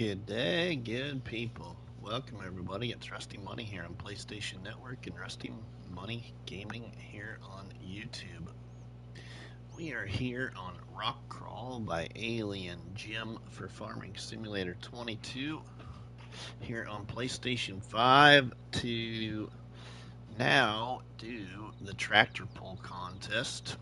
Good day, good people. Welcome everybody. It's Rusty Money here on PlayStation Network and Rusty Money Gaming here on YouTube. We are here on Rock Crawl by Alien Jim for Farming Simulator 22 here on PlayStation 5 to now do the tractor pull contest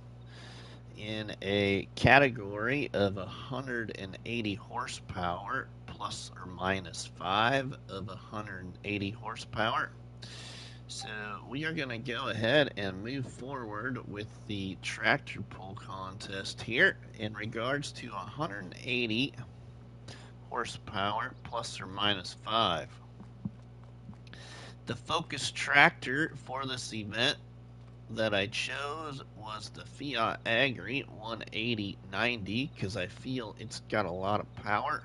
in a category of 180 horsepower plus or minus 5 of 180 horsepower. So we are going to go ahead and move forward with the tractor pull contest here in regards to 180 horsepower plus or minus 5. The focus tractor for this event that I chose was the Fiatagri 18090 because I feel it's got a lot of power.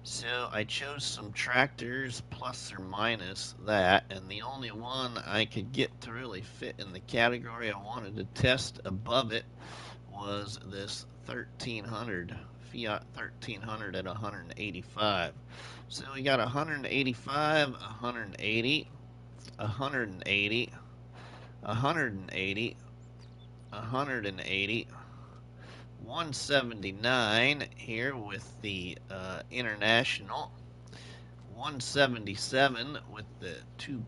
So I chose some tractors plus or minus that, and the only one I could get to really fit in the category I wanted to test above it was this 1300 Fiat 1300 at 185. So we got 185, 180, 180, 180, 180, 179 here with the International, 177 with the 2+2,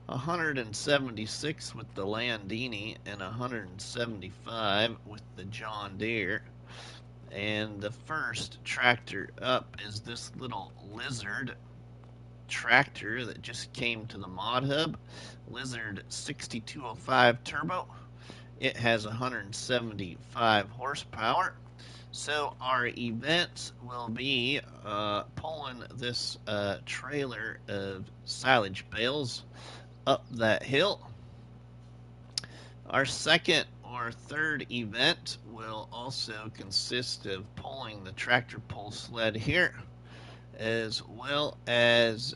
176 with the Landini, and 175 with the John Deere. And the first tractor up is this little Lizard tractor that just came to the mod hub, Lizard 6205 turbo. It has 175 horsepower. So our events will be pulling this trailer of silage bales up that hill. Our second or third event will also consist of pulling the tractor pull sled here, as well as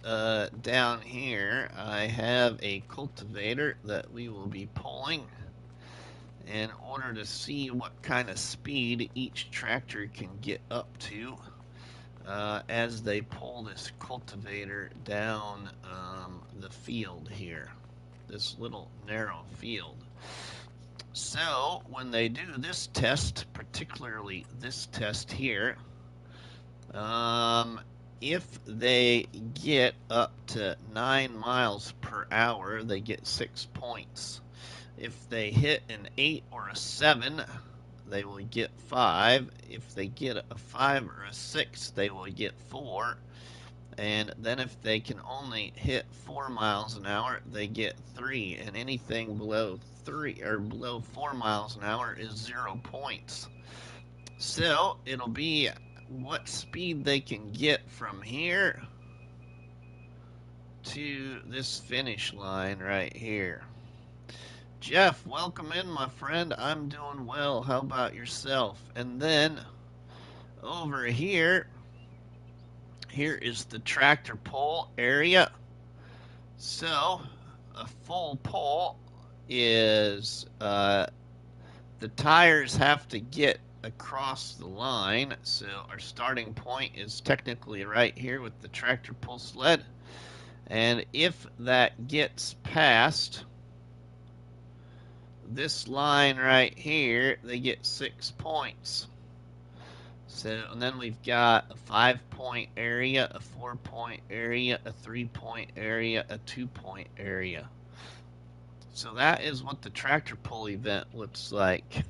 down here I have a cultivator that we will be pulling in order to see what kind of speed each tractor can get up to as they pull this cultivator down the field here, this little narrow field. So when they do this test, particularly this test here, if they get up to 9 miles per hour, they get 6 points. If they hit an 8 or a 7, they will get 5. If they get a 5 or a 6, they will get 4. And then if they can only hit 4 miles an hour, they get 3. And anything below 3 or below 4 miles an hour is 0 points. So it'll be what speed they can get from here to this finish line right here. Jeff, welcome in, my friend. I'm doing well. How about yourself? And then over here is the tractor pull area. So a full pull is the tires have to get across the line. So our starting point is technically right here with the tractor pull sled. And if that gets past this line right here, they get 6 points. So, and then we've got a 5-point area, a 4-point area, a 3-point area, a 2-point area. So that is what the tractor pull event looks like.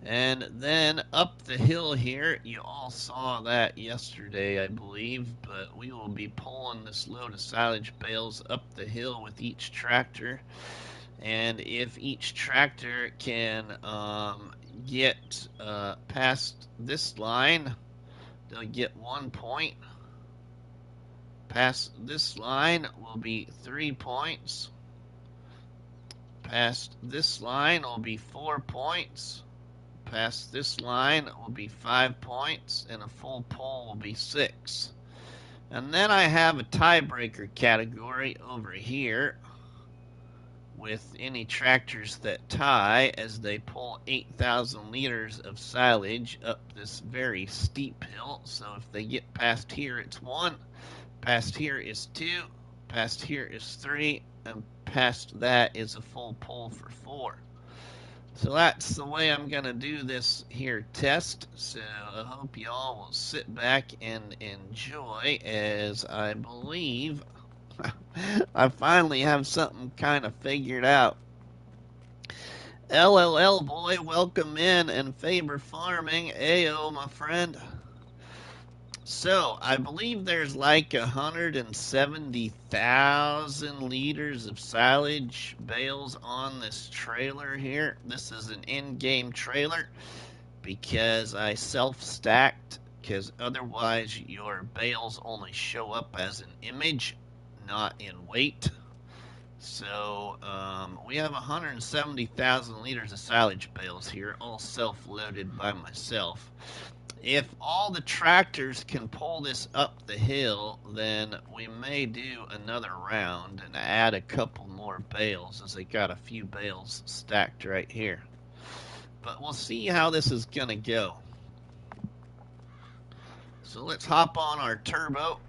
And then up the hill here, you all saw that yesterday, I believe, but we will be pulling this load of silage bales up the hill with each tractor. And if each tractor can get past this line, they'll get 1 point. Past this line will be 3 points. Past this line will be 4 points. Past this line will be 5 points, and a full pull will be 6. And then I have a tiebreaker category over here with any tractors that tie as they pull 8,000 liters of silage up this very steep hill. So if they get past here, it's 1, past here is 2, past here is 3, and past that is a full pull for 4. So that's the way I'm going to do this here test. So I hope y'all will sit back and enjoy, as I believe I finally have something kind of figured out. LLL boy, welcome in, and Faber Farming, Ayo my friend. So, I believe there's like 170,000 liters of silage bales on this trailer here. This is an in-game trailer because I self-stacked, because otherwise your bales only show up as an image, not in weight. So, we have 170,000 liters of silage bales here, all self-loaded by myself. If all the tractors can pull this up the hill, then we may do another round and add a couple more bales, as I got a few bales stacked right here. But we'll see how this is going to go. So let's hop on our turbo,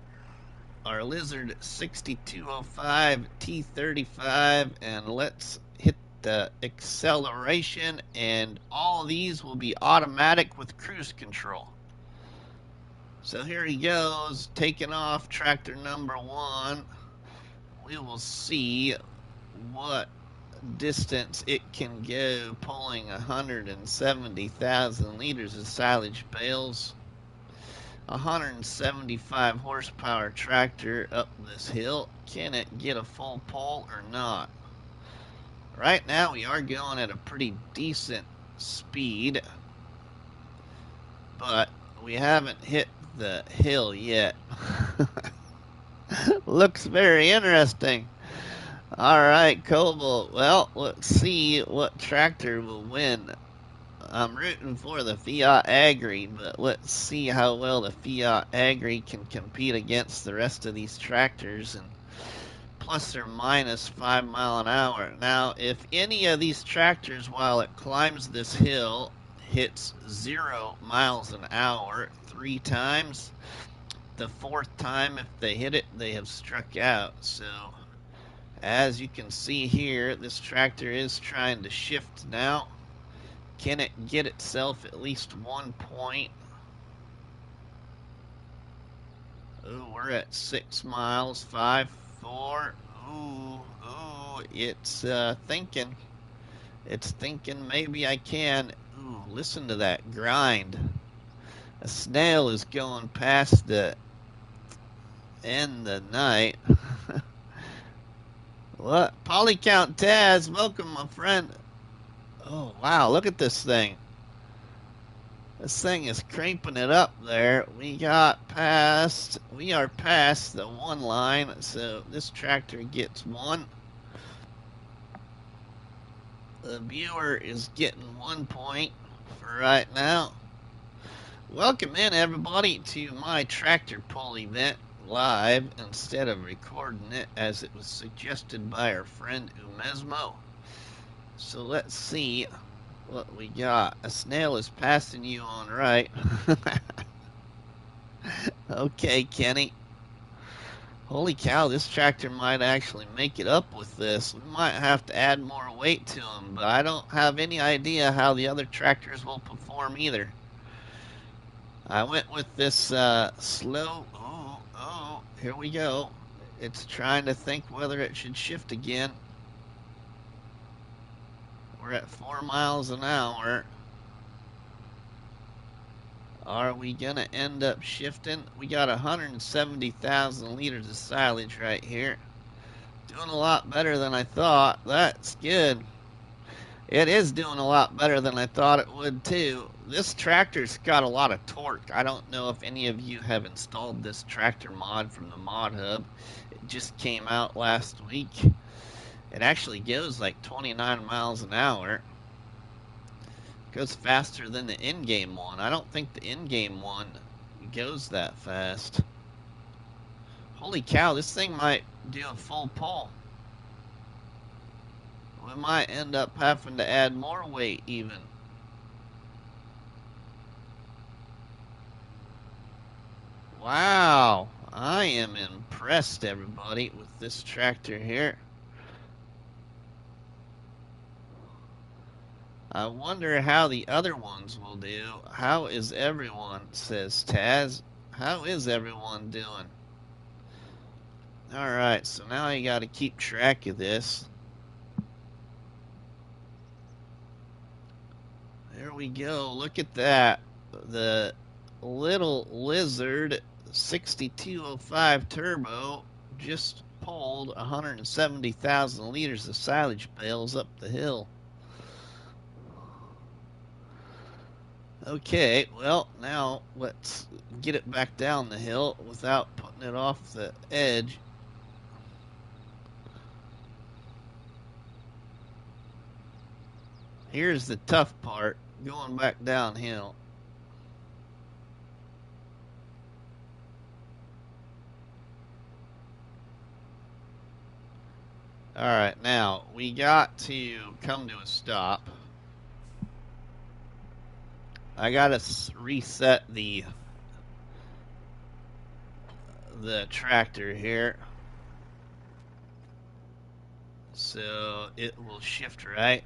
our Lizard 6205 T35, and let's hit the acceleration, and all of these will be automatic with cruise control. So here he goes, taking off tractor number 1. We will see what distance it can go pulling 170,000 liters of silage bales. 175 horsepower tractor up this hill. Can it get a full pull or not? Right now we are going at a pretty decent speed, but we haven't hit the hill yet. Looks very interesting. Alright, Cobalt. Well, let's see what tractor will win. I'm rooting for the Fiatagri, but let's see how well the Fiatagri can compete against the rest of these tractors, and plus or minus 5 miles an hour. Now, if any of these tractors, while it climbs this hill, hits 0 miles an hour 3 times, the 4th time, if they hit it, they have struck out. So, as you can see here, this tractor is trying to shift now. Can it get itself at least 1 point? Oh, we're at 6 miles, 5, 4. Ooh, it's thinking. It's thinking maybe I can. Ooh, listen to that grind. A snail is going past the end of the night. What? Polycount Taz, welcome, my friend. Oh, wow, look at this thing. This thing is cramping it up there. We are past the 1 line, so this tractor gets 1. The viewer is getting 1 point for right now. Welcome in, everybody, to my tractor pull event live instead of recording it as it was suggested by our friend Umesmo. So let's see what we got. A snail is passing you on right. Okay, Kenny. Holy cow, this tractor might actually make it up with this. We might have to add more weight to him, but I don't have any idea how the other tractors will perform either. I went with this slow. Oh, here we go. It's trying to think whether it should shift again. We're at 4 miles an hour. Are we gonna end up shifting? We got 170,000 liters of silage right here. Doing a lot better than I thought. That's good. It is doing a lot better than I thought it would too. This tractor's got a lot of torque. I don't know if any of you have installed this tractor mod from the Mod Hub. It just came out last week. It actually goes like 29 miles an hour. Goes faster than the in-game one. I don't think the in-game one goes that fast. Holy cow, this thing might do a full pull. We might end up having to add more weight even. Wow, I am impressed, everybody, with this tractor here. I wonder how the other ones will do. How is everyone, says Taz. How is everyone doing? Alright, so now you got to keep track of this. There we go. Look at that. The little Lizard 6205 turbo just pulled 170,000 liters of silage bales up the hill. Okay, well, now let's get it back down the hill without putting it off the edge. Here's the tough part, going back downhill. Alright, now we got to come to a stop. I gotta reset the tractor here so it will shift right.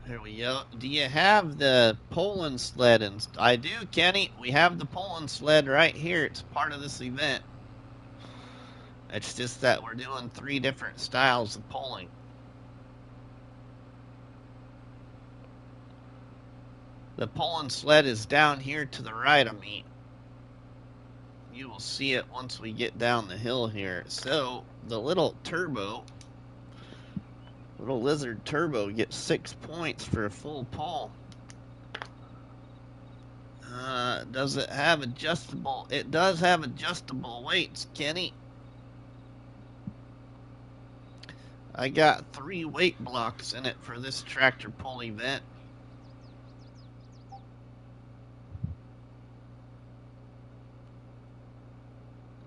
There we go. Do you have the Poland sled? And I do, Kenny. We have the Poland sled right here. It's part of this event. It's just that we're doing 3 different styles of pulling. The Poland sled is down here to the right of me. You will see it once we get down the hill here. So the little Lizard turbo gets 6 points for a full pull. Does it have adjustable? It does have adjustable weights, Kenny. I got 3 weight blocks in it for this tractor pull event.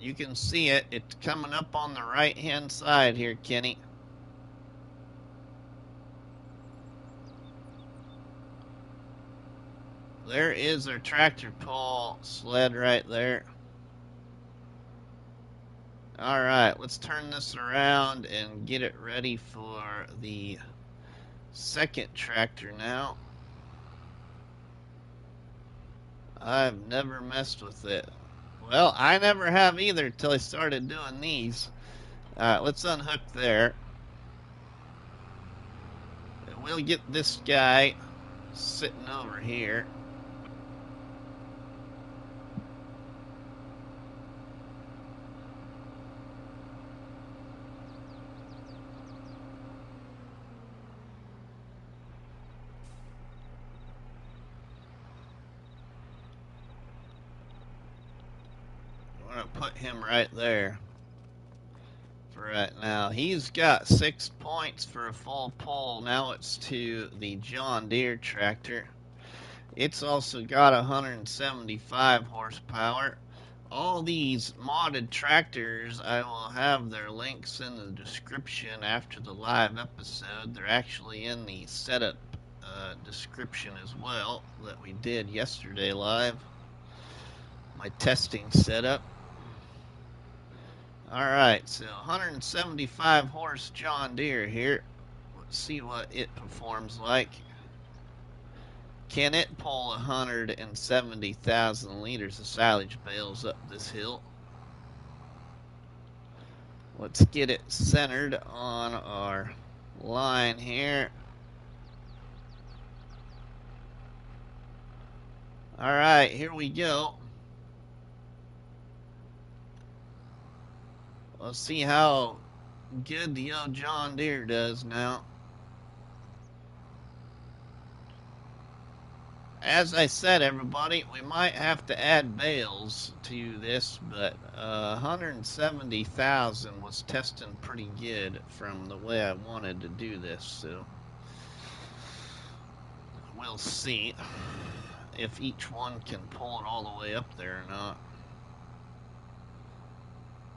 You can see it. It's coming up on the right-hand side here, Kenny. There is our tractor pull sled right there. All right, let's turn this around and get it ready for the second tractor now. I've never messed with it. Well, I never have either until I started doing these. Let's unhook there. And we'll get this guy sitting over here. I'm going to put him right there for right now. He's got 6 points for a full pull. Now it's to the John Deere tractor. It's also got 175 horsepower. All these modded tractors, I will have their links in the description after the live episode. They're actually in the setup description as well that we did yesterday live. My testing setup. Alright, so 175 horse John Deere here. Let's see what it performs like. Can it pull 170,000 liters of silage bales up this hill? Let's get it centered on our line here. Alright, here we go. Let's see how good the old John Deere does now. As I said, everybody, we might have to add bales to this, but 170,000 was testing pretty good from the way I wanted to do this, so we'll see if each one can pull it all the way up there or not.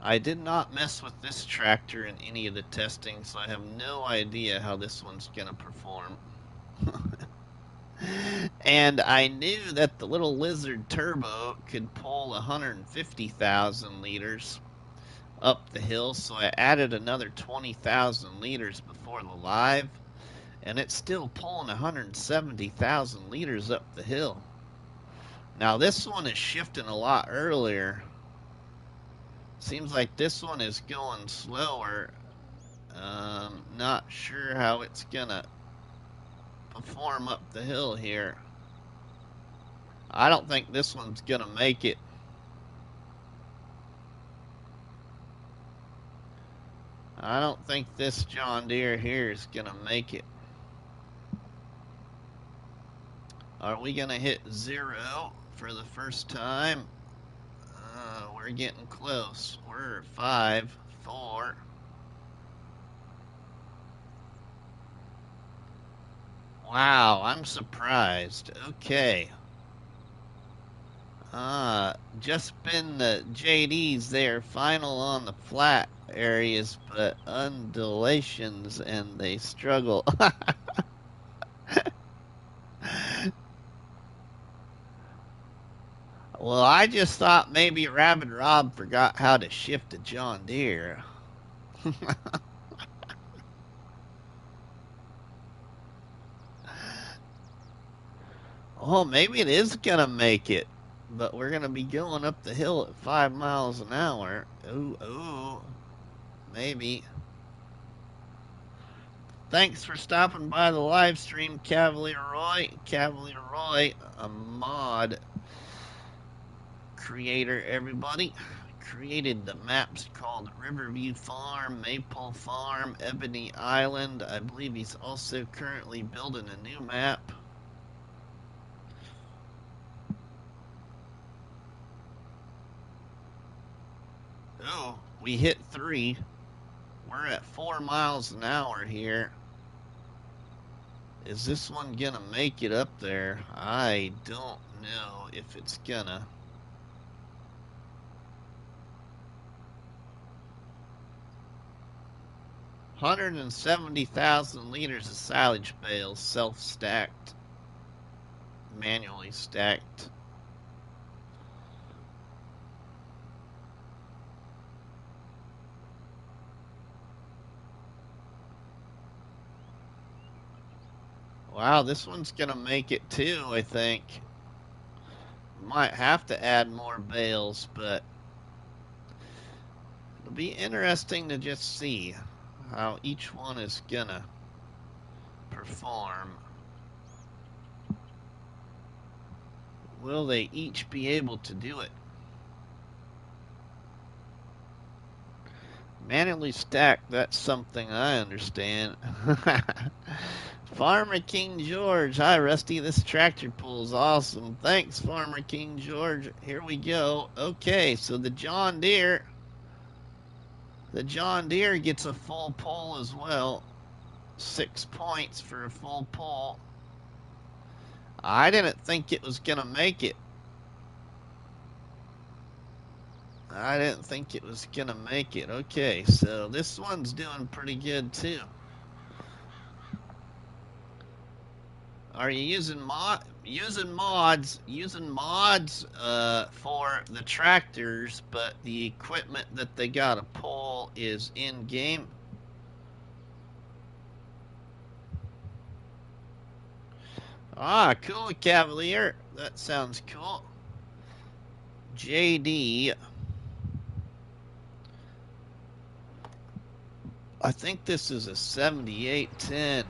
I did not mess with this tractor in any of the testing, so I have no idea how this one's gonna perform. And I knew that the little Lizard Turbo could pull 150,000 liters up the hill, so I added another 20,000 liters before the live, and it's still pulling 170,000 liters up the hill. Now this one is shifting a lot earlier. Seems like this one is going slower. Not sure how it's gonna perform up the hill here. I don't think this one's gonna make it. I don't think this John Deere here is gonna make it. Are we gonna hit 0 for the first time? We're getting close. We're 5, 4. Wow, I'm surprised. Okay. Just been the JDs there, final on the flat areas, but undulations, and they struggle. Well, I just thought maybe Rabid Rob forgot how to shift a John Deere. Oh, maybe it is gonna make it, but we're gonna be going up the hill at 5 miles an hour. Ooh, maybe. Thanks for stopping by the live stream, Cavalier Roy. Cavalier Roy, a mod creator, everybody. Created the maps called Riverview Farm, Maple Farm, Ebony Island. I believe he's also currently building a new map. Oh, we hit 3. We're at 4 miles an hour here. Is this one gonna make it up there? I don't know if it's gonna. $170,000 liters of silage bales, self-stacked, manually stacked. Wow, this one's gonna make it too, I think. Might have to add more bales, but it'll be interesting to just see how each one is gonna perform. Will they each be able to do it? Manually stacked, that's something I understand. Farmer King George. Hi, Rusty. This tractor pull's awesome. Thanks, Farmer King George. Here we go. Okay, so the John Deere gets a full pull as well. 6 points for a full pull. I didn't think it was going to make it. I didn't think it was going to make it. Okay, so this one's doing pretty good too. Are you using mods for the tractors, but the equipment that they gotta pull is in game? Ah, cool, Cavalier. That sounds cool. JD. I think this is a 7810.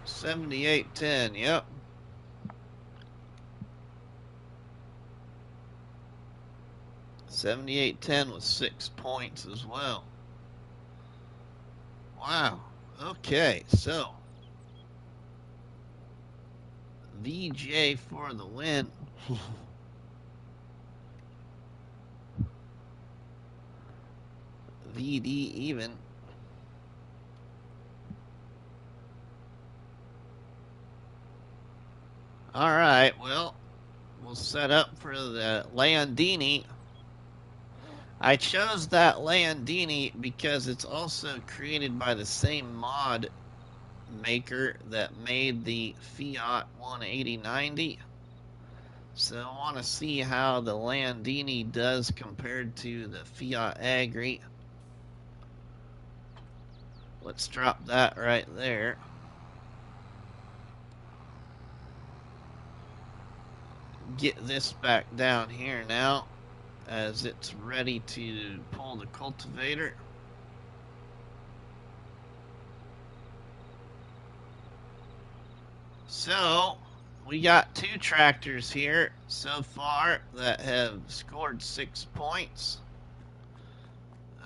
7810, yep. $78.10 with 6 points as well. Wow. Okay, so VJ for the win. VD even. All right, well, we'll set up for the Landini. I chose that Landini because it's also created by the same mod maker that made the Fiat 18090. So I want to see how the Landini does compared to the Fiatagri. Let's drop that right there. Get this back down here now as it's ready to pull the cultivator. So we got two tractors here so far that have scored 6 points.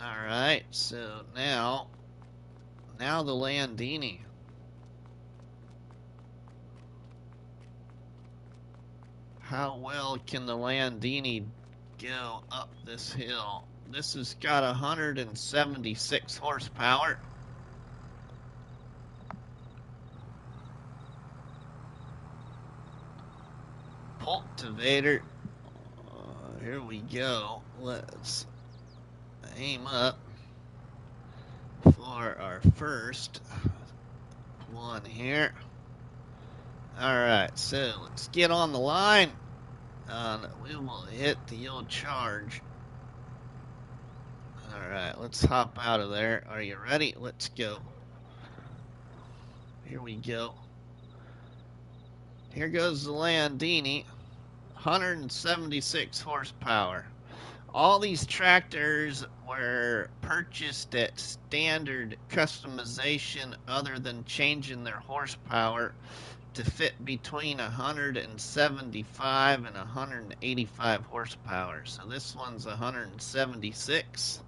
Alright, so now the Landini. How well can the Landini go up this hill? This has got 176 horsepower. Cultivator. Here we go. Let's aim up for our first one here. Alright, so let's get on the line and we will hit the old charge. Alright, let's hop out of there. Are you ready? Let's go. Here we go. Here goes the Landini. 176 horsepower. All these tractors were purchased at standard customization other than changing their horsepower to fit between 175 and 185 horsepower. So this one's 176.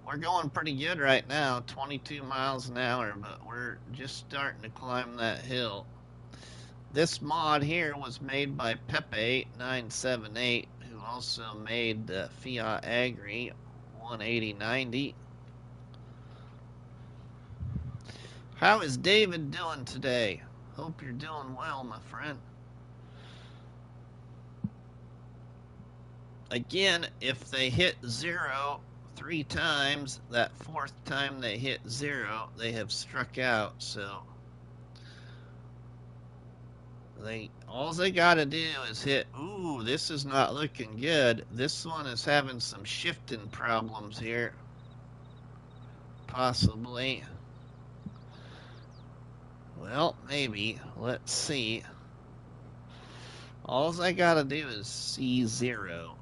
We're going pretty good right now, 22 miles an hour, but we're just starting to climb that hill. This mod here was made by Pepe978, who also made the Fiatagri 18090. How is David doing today? Hope you're doing well, my friend. Again, if they hit 0 3 times, that 4th time they hit 0, they have struck out. So all they gotta do is hit. Ooh, this is not looking good. This one is having some shifting problems here, possibly. Well, maybe. Let's see. All I gotta do is C0.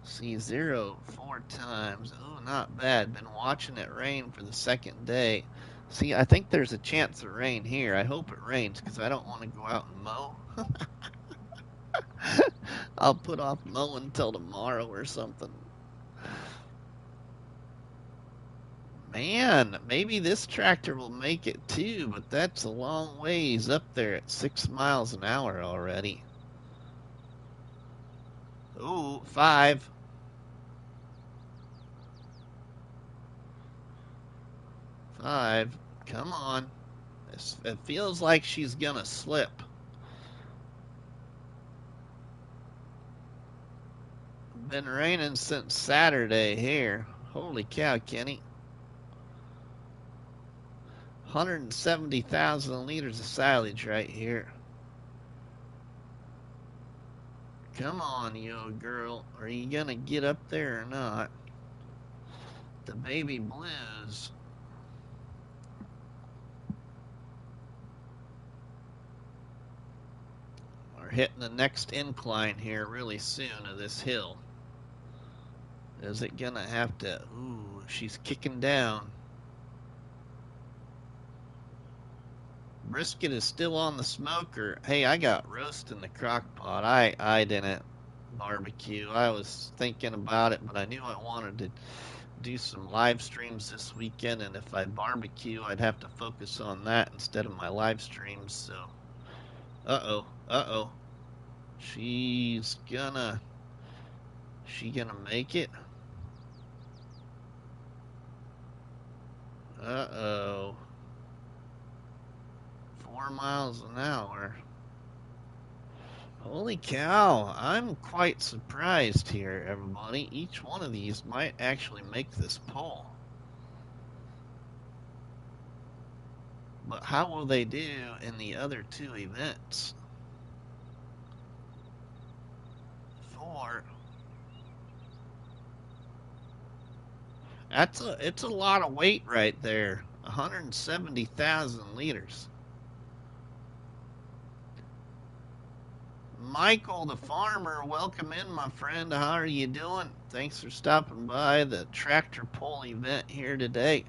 C0 4 times. Oh, not bad. Been watching it rain for the 2nd day. See, I think there's a chance of rain here. I hope it rains because I don't want to go out and mow. I'll put off mowing until tomorrow or something. Man, maybe this tractor will make it too, but that's a long ways up there at 6 miles an hour already. Ooh, 5. 5. Come on. It feels like she's gonna slip. Been raining since Saturday here. Holy cow, Kenny. 170,000 liters of silage right here. Come on, you girl. Are you gonna get up there or not? The baby blues. We're hitting the next incline here really soon of this hill. Is it gonna have to? Ooh, she's kicking down. Brisket is still on the smoker. Hey, I got roast in the crock pot. I didn't barbecue. I was thinking about it, but I knew I wanted to do some live streams this weekend, and if I barbecue, I'd have to focus on that instead of my live streams. So, uh-oh. She gonna make it? Uh-oh. 4 miles an hour. Holy cow, I'm quite surprised here, everybody. Each one of these might actually make this poll. But how will they do in the other two events? 4. It's a lot of weight right there. 170,000 liters. Michael the farmer, welcome in, my friend. How are you doing? Thanks for stopping by the tractor pull event here today,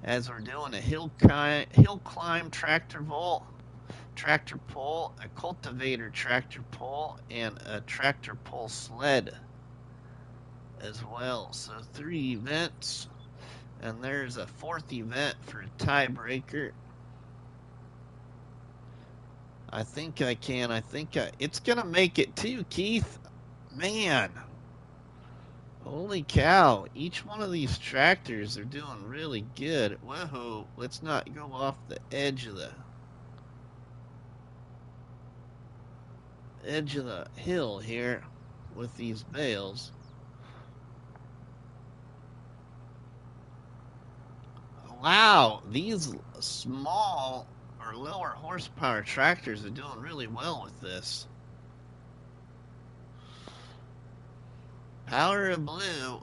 as we're doing a hill climb tractor pull, a cultivator tractor pull, and a tractor pull sled as well. So 3 events, and there's a 4th event for a tiebreaker. I think I can. It's gonna make it too, Keith. Man, holy cow! Each one of these tractors are doing really good. Whoa! Let's not go off the edge of the hill here with these bales. Wow, these small or lower horsepower tractors are doing really well with this. Power of blue.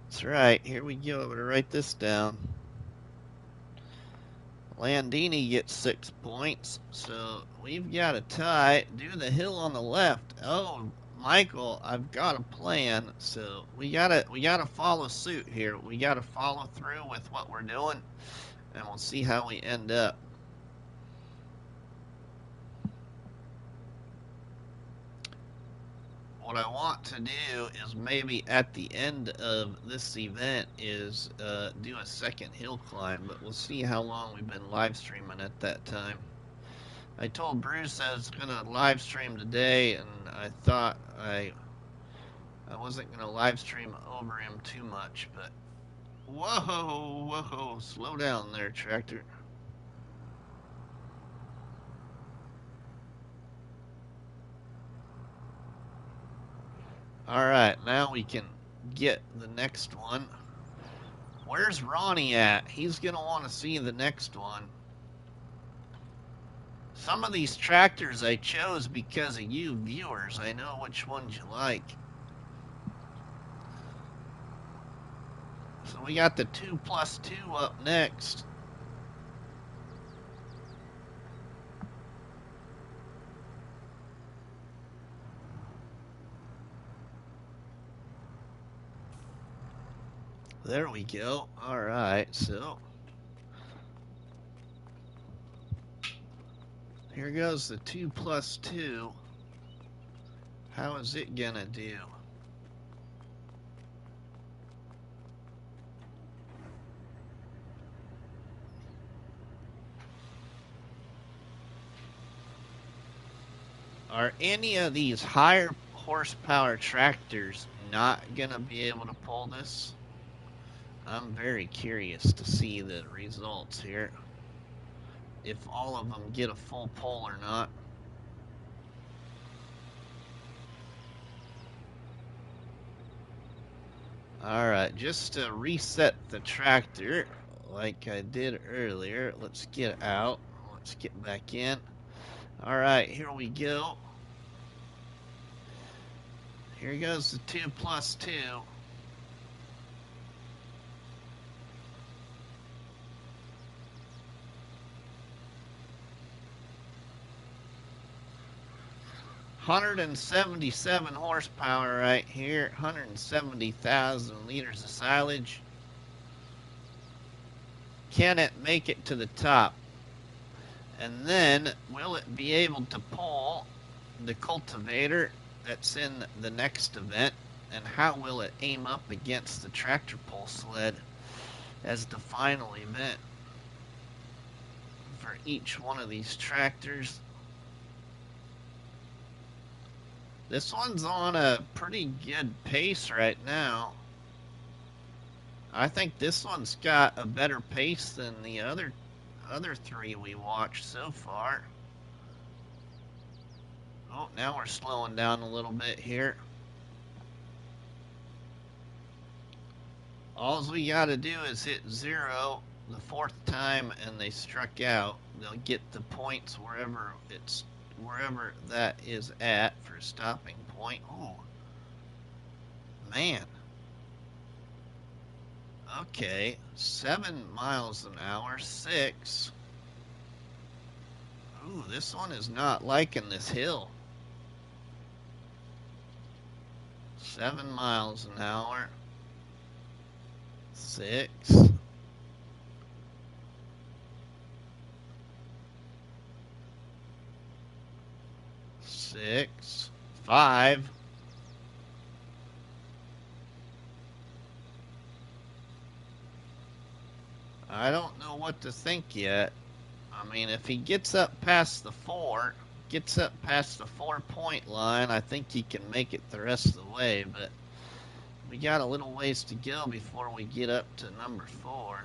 That's right. Here we go. I'm going to write this down. Landini gets 6 points. So we've got a tie. Do the hill on the left. Oh, Michael, I've got a plan. So we gotta follow suit here. We gotta follow through with what we're doing, and we'll see how we end up. What I want to do is maybe at the end of this event is do a second hill climb, but we'll see how long we've been live streaming at that time. I told Bruce I was gonna live stream today, and I thought I wasn't gonna live stream over him too much, but whoa, slow down there, tractor. Alright, now we can get the next one. Where's Ronnie at? He's gonna want to see the next one. Some of these tractors I chose because of you viewers. I know which ones you like. So we got the 2+2 up next. There we go. Alright, so here goes the 2+2. How is it gonna do? Are any of these higher horsepower tractors not gonna be able to pull this? I'm very curious to see the results here. If all of them get a full pull or not. Alright, just to reset the tractor like I did earlier, let's get out. Let's get back in. Alright, here we go. Here goes the 2+2. $177 horsepower right here, 170,000 liters of silage. Can it make it to the top? And then, will it be able to pull the cultivator that's in the next event? And how will it aim up against the tractor pull sled as the final event for each one of these tractors? This one's on a pretty good pace right now. I think this one's got a better pace than the other 3 we watched so far. Oh, now we're slowing down a little bit here. All we got to do is hit 0 the 4th time and they struck out. They'll get the points wherever that is at for a stopping point. Oh, man. Okay, 7 miles an hour, 6. Ooh, this one is not liking this hill. 7 miles an hour, 6. 6, 5. I don't know what to think yet. I mean, if he gets up past the 4-point line, I think he can make it the rest of the way, but we got a little ways to go before we get up to number 4.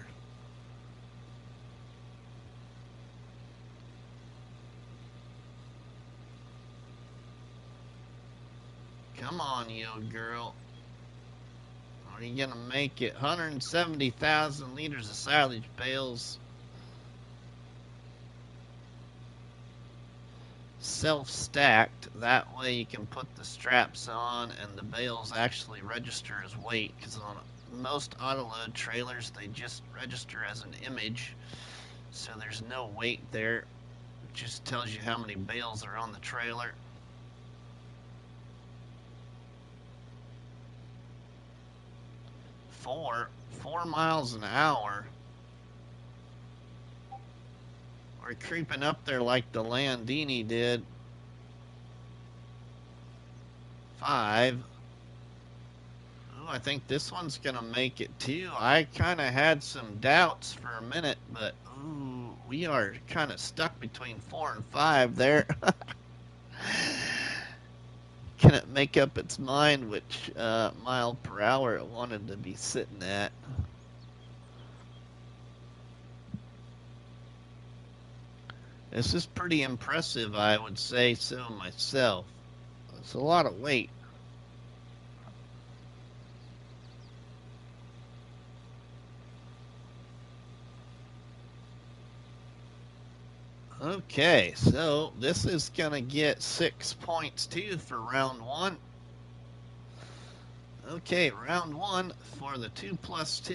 Come on, you girl. Are you going to make it? 170,000 liters of silage bales. Self-stacked. That way you can put the straps on and the bales actually register as weight, because on most auto-load trailers they just register as an image, so there's no weight there. It just tells you how many bales are on the trailer. Four miles an hour. We're creeping up there like the Landini did. 5. Oh, I think this one's gonna make it too. I kind of had some doubts for a minute, but ooh, we are kind of stuck between 4 and 5 there. Can it make up its mind which mile per hour it wanted to be sitting at? This is pretty impressive, I would say so myself. It's a lot of weight. Okay, so this is going to get 6 points too for round 1. Okay, round 1 for the 2+2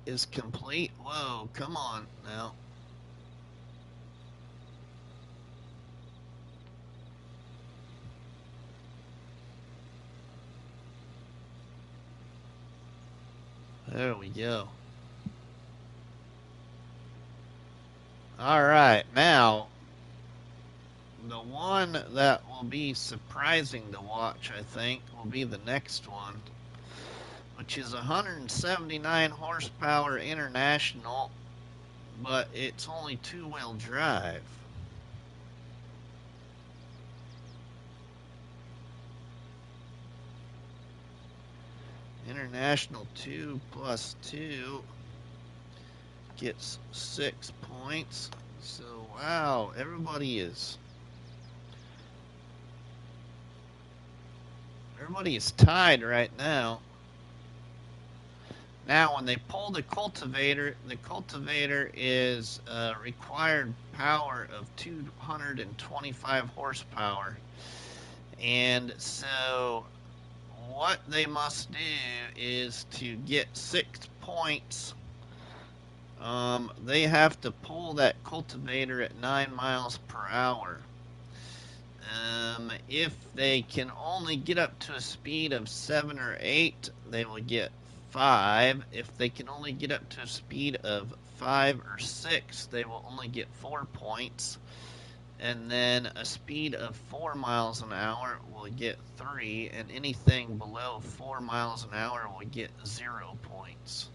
is complete. Whoa, come on now. There we go. All right, now the one that will be surprising to watch, I think, will be the next one, which is 179 horsepower international, but it's only 2-wheel drive. International 2+2 gets 6 points. So, wow, everybody is tied right now. Now, when they pull the cultivator is required power of 225 horsepower. And so what they must do is to get 6 points. They have to pull that cultivator at 9 miles per hour. If they can only get up to a speed of 7 or 8, they will get 5. If they can only get up to a speed of 5 or 6, they will only get 4 points. And then a speed of 4 miles an hour will get 3, and anything below 4 miles an hour will get 0 points.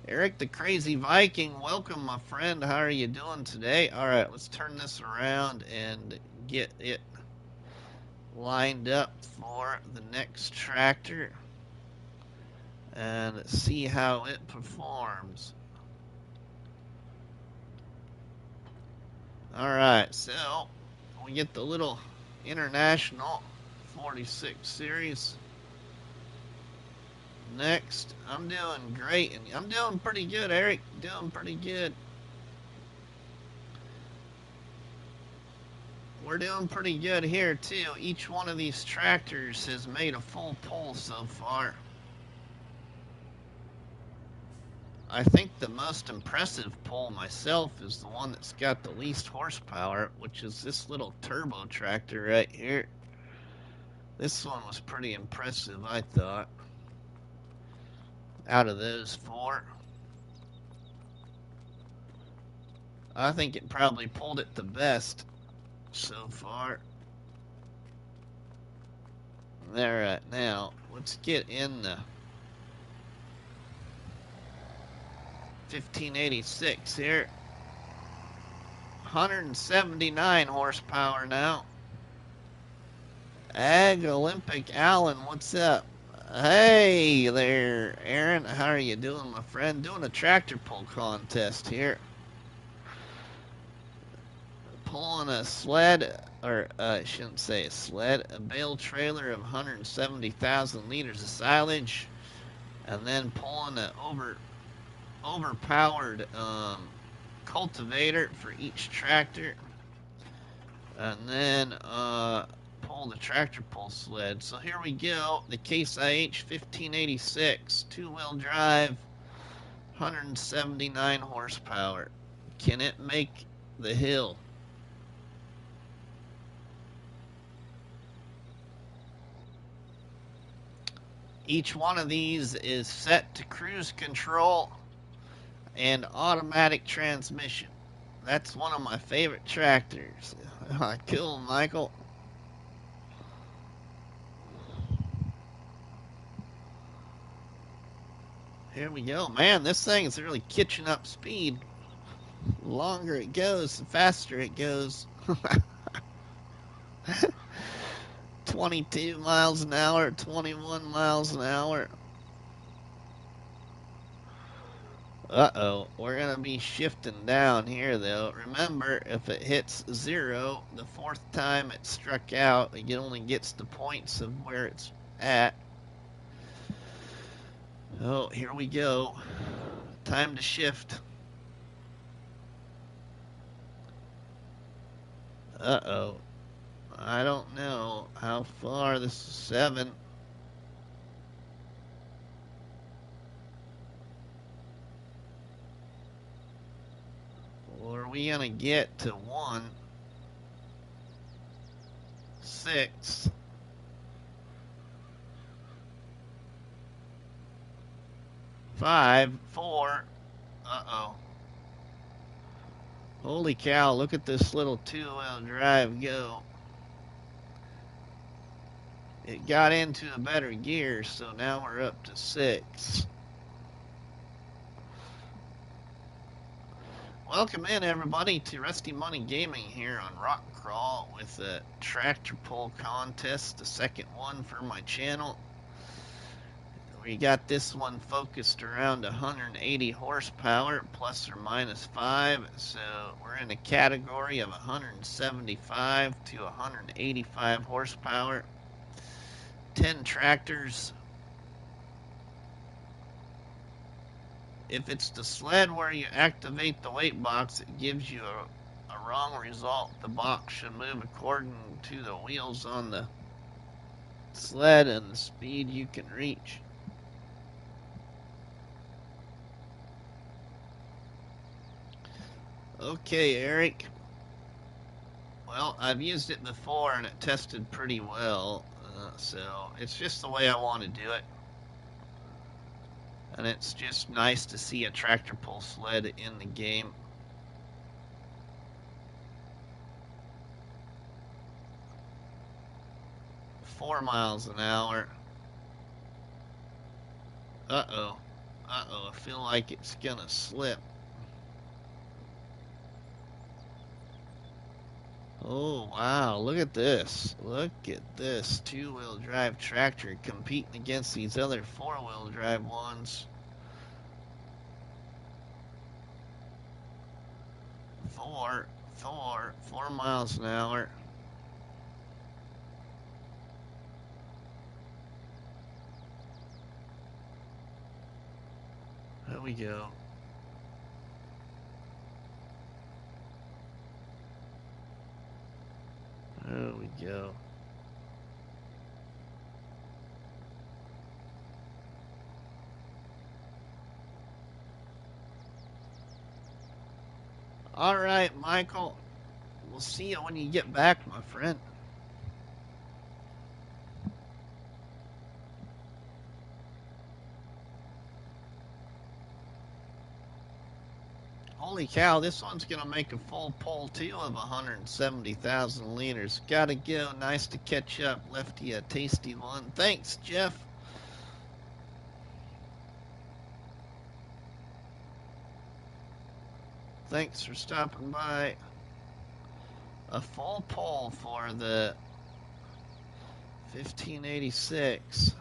Eric the Crazy Viking, welcome my friend. How are you doing today? All right, let's turn this around and get it lined up for the next tractor and see how it performs. Alright, so we get the little International 46 series. Next, I'm doing great, and I'm doing pretty good, Eric. Doing pretty good. We're doing pretty good here, too. Each one of these tractors has made a full pull so far. I think the most impressive pull myself is the one that's got the least horsepower, which is this little turbo tractor right here. This one was pretty impressive, I thought, out of those four. I think it probably pulled it the best so far. Alright, now let's get in the 1586 here. 179 horsepower now. Ag Olympic Allen, what's up? Hey there, Aaron. How are you doing, my friend? Doing a tractor pull contest here. Pulling a sled, or I shouldn't say a sled, a bale trailer of 170,000 liters of silage, and then pulling an overpowered cultivator for each tractor, and then pull the tractor pull sled. So here we go, the Case IH 1586, two-wheel drive, 179 horsepower. Can it make the hill? Each one of these is set to cruise control and automatic transmission. That's one of my favorite tractors. Cool, Michael. Here we go. Man, this thing is really catching up speed. The longer it goes, the faster it goes. 22 miles an hour, 21 miles an hour. Uh-oh, we're going to be shifting down here, though. Remember, if it hits 0, the fourth time it struck out, it only gets the points of where it's at. Oh, here we go. Time to shift. Uh-oh. I don't know how far. This is 7. Or are we going to get to 1, 6, 5, 4. Uh-oh. Holy cow, look at this little two-wheel drive go. It got into a better gear, so now we're up to 6. Welcome in, everybody, to Rusty Money Gaming here on Rock Crawl with a tractor pull contest, the second one for my channel. We got this one focused around 180 horsepower, plus or minus 5, so we're in a category of 175 to 185 horsepower. 10 tractors. If it's the sled where you activate the weight box, it gives you a wrong result. The box should move according to the wheels on the sled and the speed you can reach. Okay, Eric. Well, I've used it before and it tested pretty well, so it's just the way I want to do it. And it's just nice to see a tractor pull sled in the game. Four miles an hour. Uh-oh. Uh-oh, I feel like it's gonna slip. Oh, wow, look at this. Look at this two-wheel drive tractor competing against these other four-wheel drive ones. 4 miles an hour. There we go. There we go. All right, Michael. We'll see you when you get back, my friend. Holy cow, this one's going to make a full pull, too, of 170,000 liters. Gotta go. Nice to catch up. Left you a tasty one. Thanks, Jeff. Thanks for stopping by. A full pull for the 1586.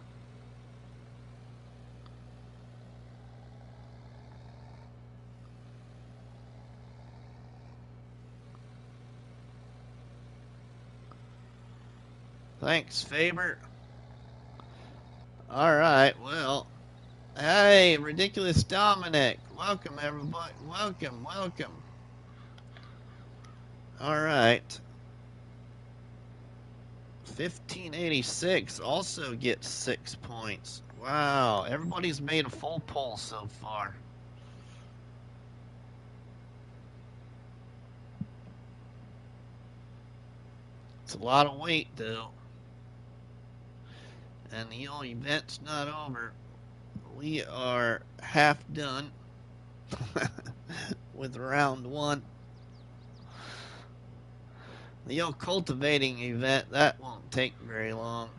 Thanks, Faber. All right, well, hey, Ridiculous Dominic. Welcome, everybody. Welcome, welcome. All right. 1586 also gets 6 points. Wow, everybody's made a full pull so far. It's a lot of weight, though. And the old event's not over. We are half done with round one. The old cultivating event, that won't take very long.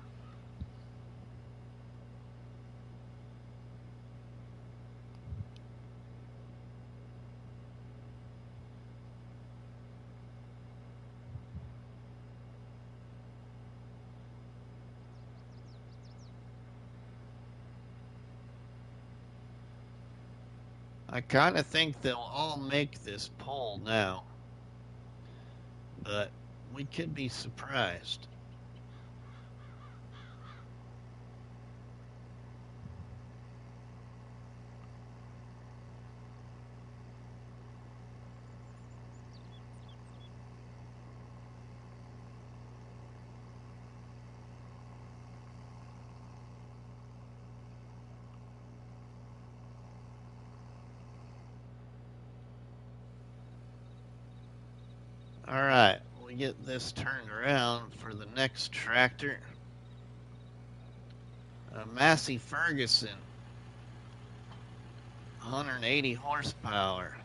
I kind of think they'll all make this poll now, but we could be surprised. All right, we get this turned around for the next tractor. Massey Ferguson, 180 horsepower.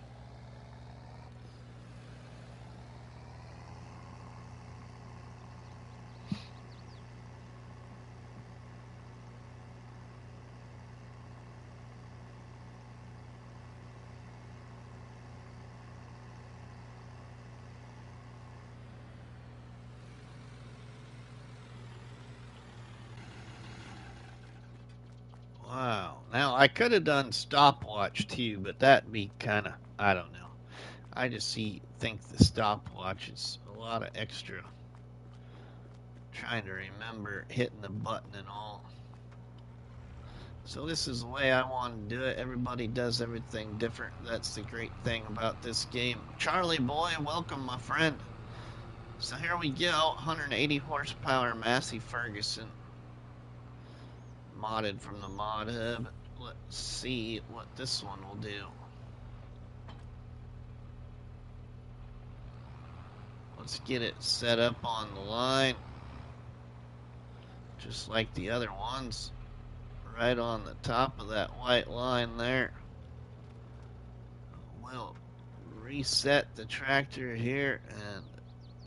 Wow. Now, I could have done stopwatch too, but that'd be kind of, I don't know. I just think the stopwatch is a lot of extra trying to remember hitting the button and all. So this is the way I want to do it. Everybody does everything different. That's the great thing about this game. Charlie boy, welcome, my friend. So here we go. 180 horsepower Massey Ferguson. Modded from the mod hub. Let's see what this one will do. Let's get it set up on the line. Just like the other ones. Right on the top of that white line there. We'll reset the tractor here and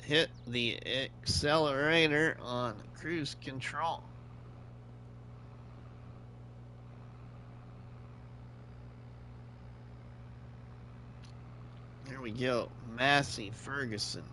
hit the accelerator on cruise control. Here we go, Massey Ferguson.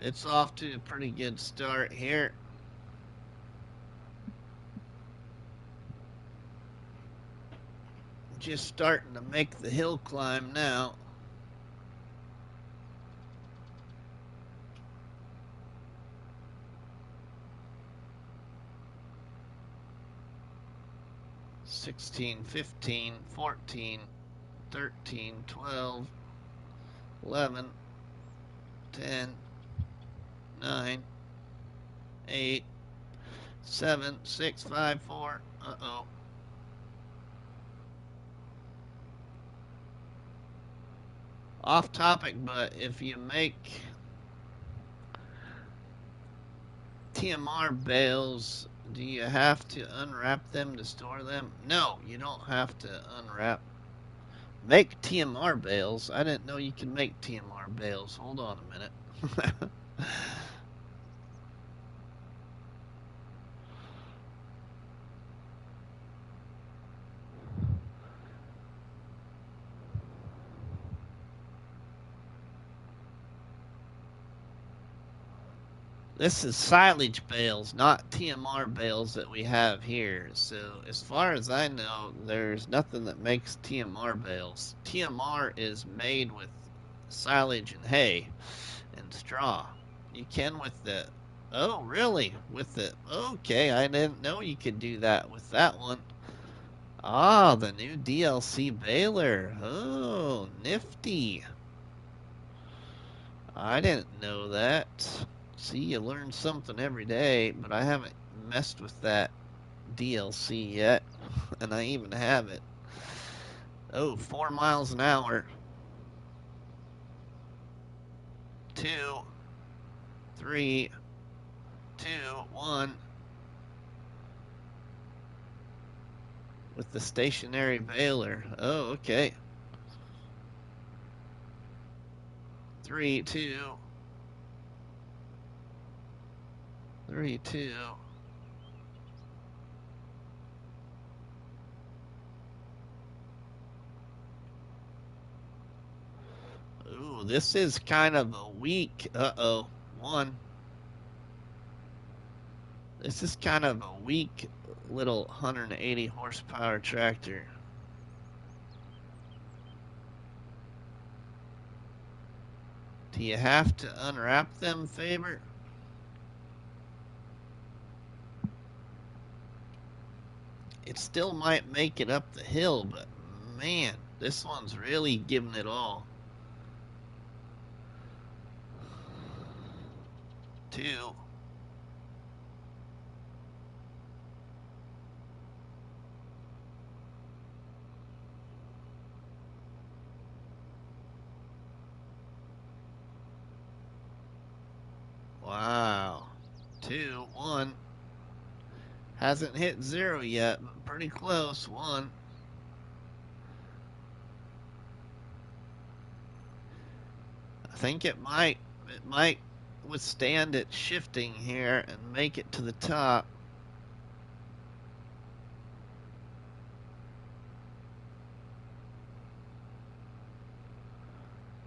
It's off to a pretty good start here. Just starting to make the hill climb now. $16, $15, $14, $13, $12, $11, $10, $9, $8, $7, $6, $5, $4. Uh-oh. Off topic, but if you make TMR bales, do you have to unwrap them to store them? No, you don't have to unwrap. Make TMR bales? I didn't know you could make TMR bales. Hold on a minute. This is silage bales, not TMR bales that we have here. So as far as I know, there's nothing that makes TMR bales. TMR is made with silage and hay and straw. You can with the... Oh, really? With the... Okay, I didn't know you could do that with that one. Ah, the new DLC baler. Oh, nifty. I didn't know that. See, you learn something every day, but I haven't messed with that DLC yet, and I even have it. Oh, 4 miles an hour. 2, 3, 2, 1. With the stationary baler. Oh, okay. 3, 2. 3, 2. Ooh, this is kind of a weak. Uh-oh. 1. This is kind of a weak little 180 horsepower tractor. Do you have to unwrap them, Faber? It still might make it up the hill, but man, this one's really giving it all. 2. Wow. 2, 1. Hasn't hit 0 yet, but pretty close. 1. I think it might withstand it shifting here and make it to the top.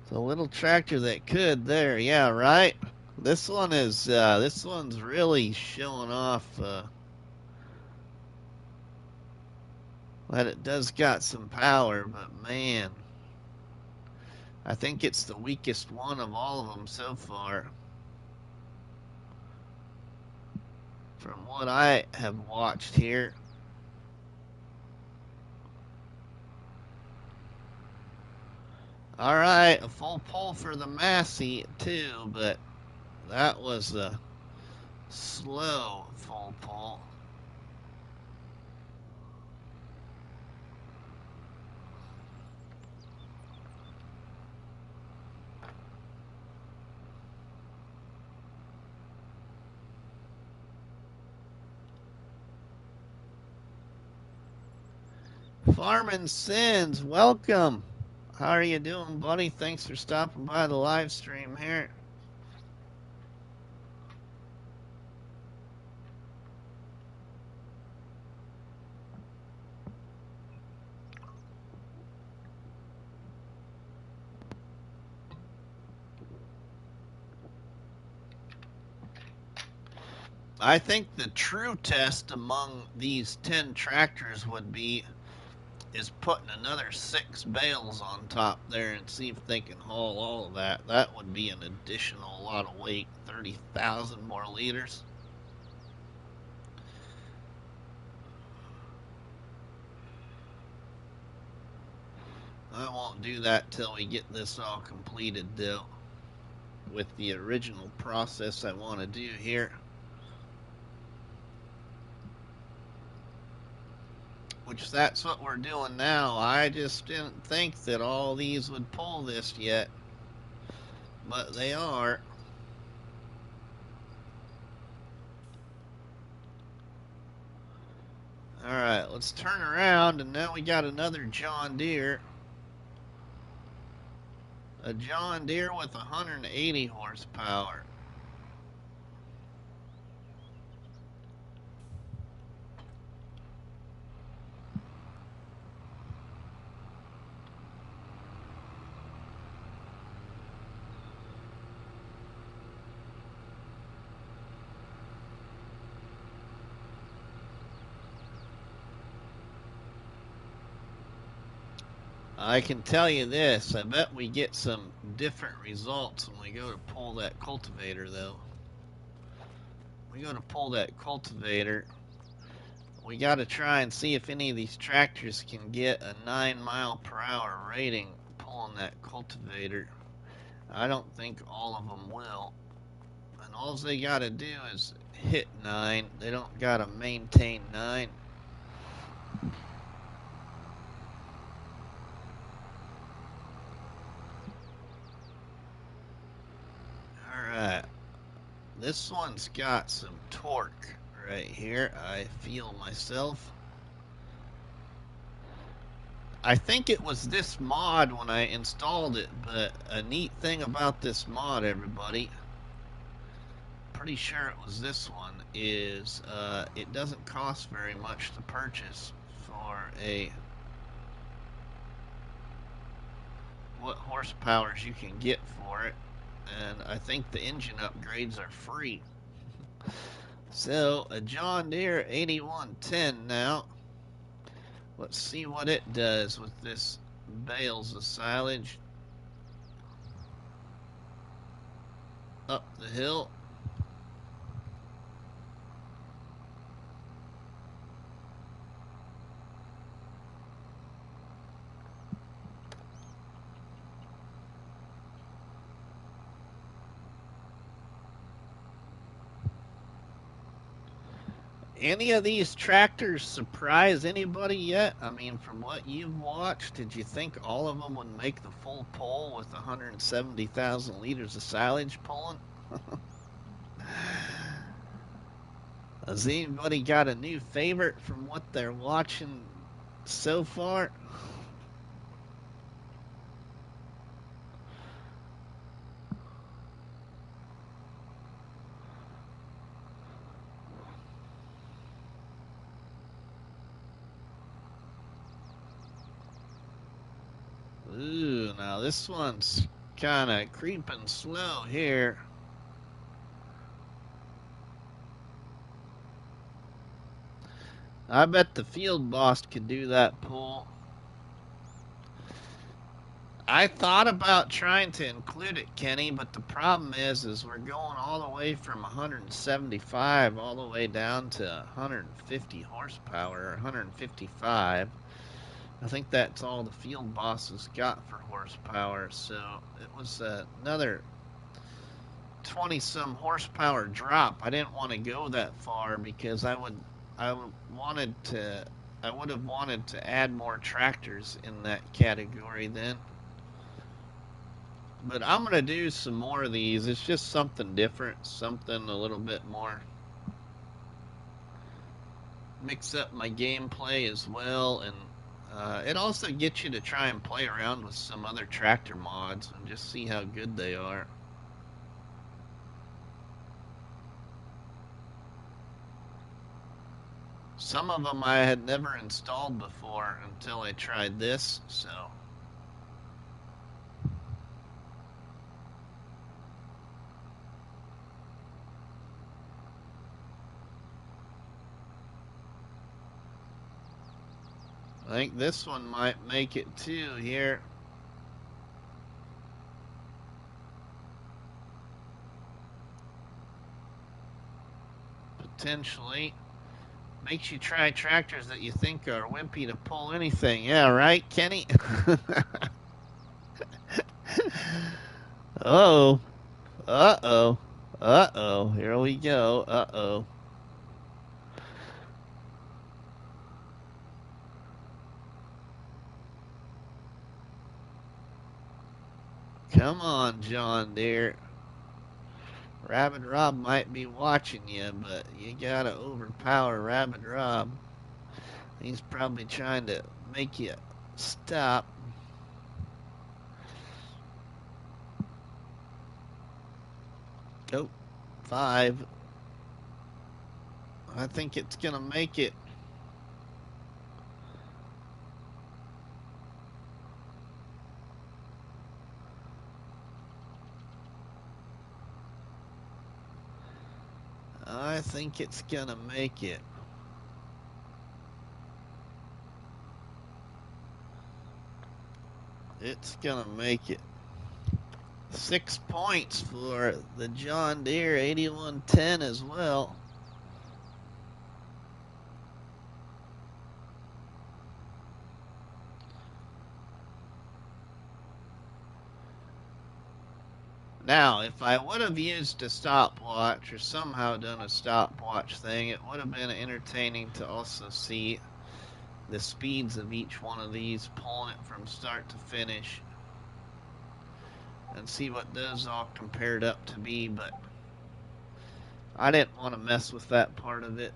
It's a little tractor that could there, yeah, right? This one's really showing off that it does got some power, but man, I think it's the weakest one of all of them so far. From what I have watched here. All right, a full pull for the Massey too, but that was a slow full pull. Farming Sins, welcome. How are you doing, buddy? Thanks for stopping by the live stream here. I think the true test among these 10 tractors would be is putting another 6 bales on top there and see if they can haul all of that. That would be an additional lot of weight, 30,000 more liters. I won't do that till we get this all completed though, with the original process I want to do here. Which that's what we're doing now. I just didn't think that all these would pull this yet, but they are. Alright, let's turn around, and now we got another John Deere. A John Deere with 180 horsepower. I can tell you this, I bet we get some different results when we go to pull that cultivator though. We go to pull that cultivator, we got to try and see if any of these tractors can get a 9 mile/hour rating pulling that cultivator. I don't think all of them will. And all they got to do is hit 9. They don't got to maintain 9. Alright. This one's got some torque right here. I feel myself. I think it was this mod when I installed it, but a neat thing about this mod, everybody, pretty sure it was this one, is it doesn't cost very much to purchase for what horsepowers you can get for it, and I think the engine upgrades are free. So a John Deere 8110 now. Let's see what it does with this bales of silage up the hill. Any of these tractors surprise anybody yet? I mean, from what you've watched, did you think all of them would make the full pull with 170,000 liters of silage pulling? Has anybody got a new favorite from what they're watching so far? Ooh, now this one's kind of creeping slow here. I bet the field boss could do that pull. I thought about trying to include it, Kenny, but the problem is we're going all the way from 175 all the way down to 150 horsepower, 155. I think that's all the field bosses got for horsepower, so it was another 20-some horsepower drop. I didn't want to go that far because I would have wanted to add more tractors in that category then. But I'm going to do some more of these. It's just something different, something a little bit more. Mix up my gameplay as well, and it also gets you to try and play around with some other tractor mods and just see how good they are. Some of them I had never installed before until I tried this, so. I think this one might make it too here. Potentially. Makes you try tractors that you think are wimpy to pull anything. Yeah, right, Kenny? Uh-oh. Uh-oh. Uh-oh. Here we go. Uh-oh. Come on, John Deere. Rabid Rob might be watching you, but you gotta overpower Rabid Rob. He's probably trying to make you stop. Oh, 5. I think it's gonna make it. I think it's gonna make it. It's gonna make it. 6 points for the John Deere 8110 as well. Now, if I would have used a stopwatch or somehow done a stopwatch thing, it would have been entertaining to also see the speeds of each one of these, pulling it from start to finish, and see what those all compared up to be, but I didn't want to mess with that part of it.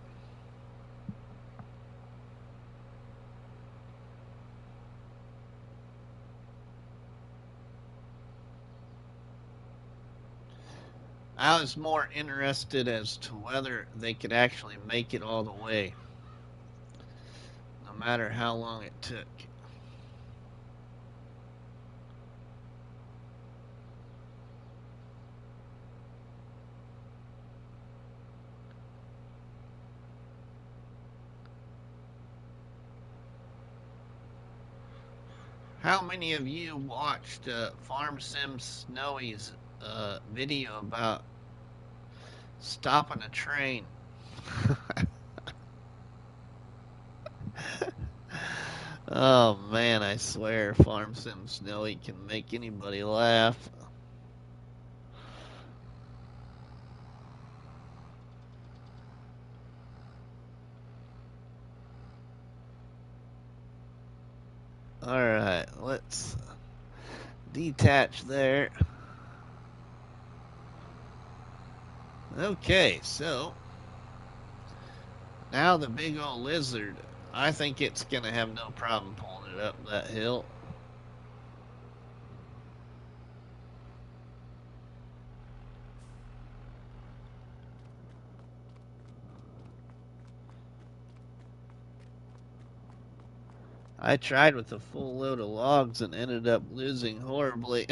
I was more interested as to whether they could actually make it all the way, no matter how long it took. How many of you watched Farm Sim Snowy's video about stopping a train? Oh man, I swear Farm Sim Snowy can make anybody laugh. Alright, let's detach there. Okay, so now the big old lizard, I think it's going to have no problem pulling it up that hill. I tried with a full load of logs and ended up losing horribly.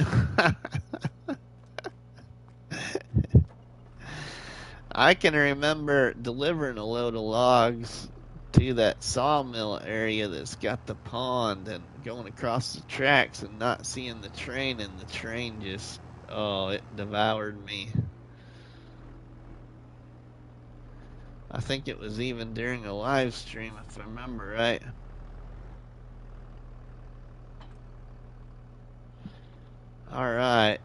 I can remember delivering a load of logs to that sawmill area that's got the pond and going across the tracks and not seeing the train, and the train just, oh, it devoured me. I think it was even during a live stream, if I remember right. Alright.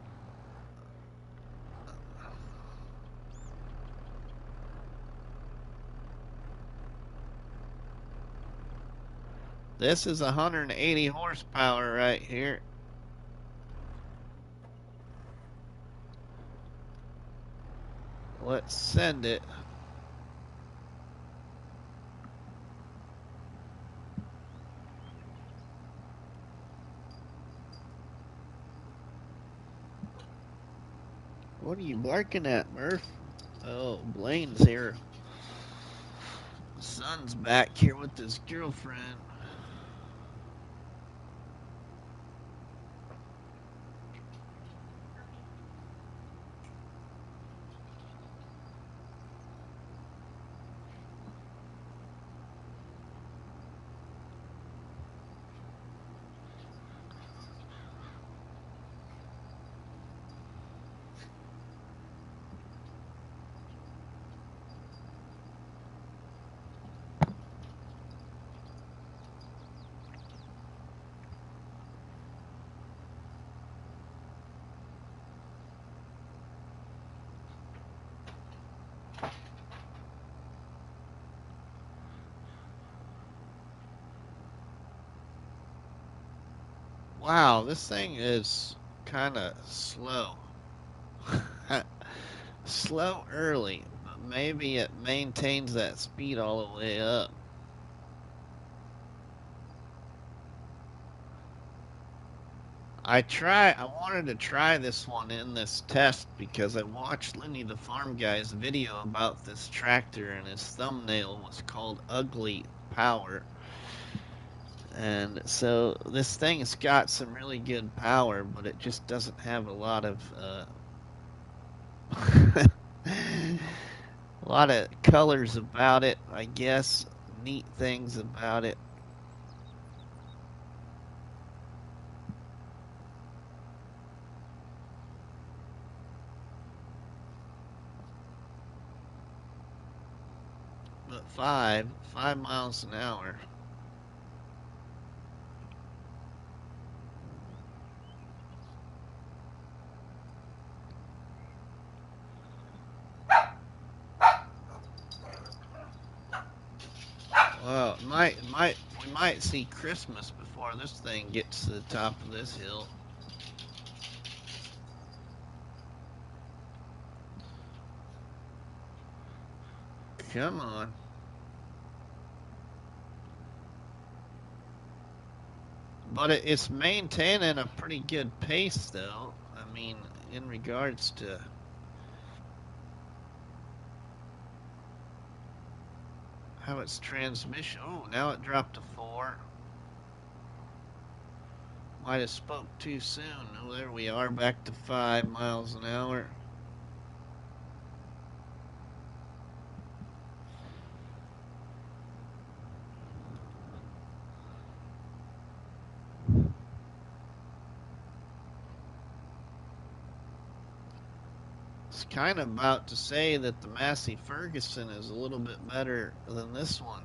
This is 180 horsepower right here. Let's send it. What are you barking at, Murph? Oh, Blaine's here. Son's back here with his girlfriend. Wow, this thing is kind of slow. Slow early, but maybe it maintains that speed all the way up. I wanted to try this one in this test because I watched Lenny the Farm Guy's video about this tractor and his thumbnail was called Ugly Power. And so this thing's got some really good power, but it just doesn't have a lot of a lot of colors about it, I guess, neat things about it. But five miles an hour. Well, we might see Christmas before this thing gets to the top of this hill. Come on. But it's maintaining a pretty good pace, though. I mean, in regards to how its transmission. Oh, now it dropped to 4. Might have spoke too soon. Oh, there we are, back to 5 miles an hour. It's kind of about to say that the Massey Ferguson is a little bit better than this one.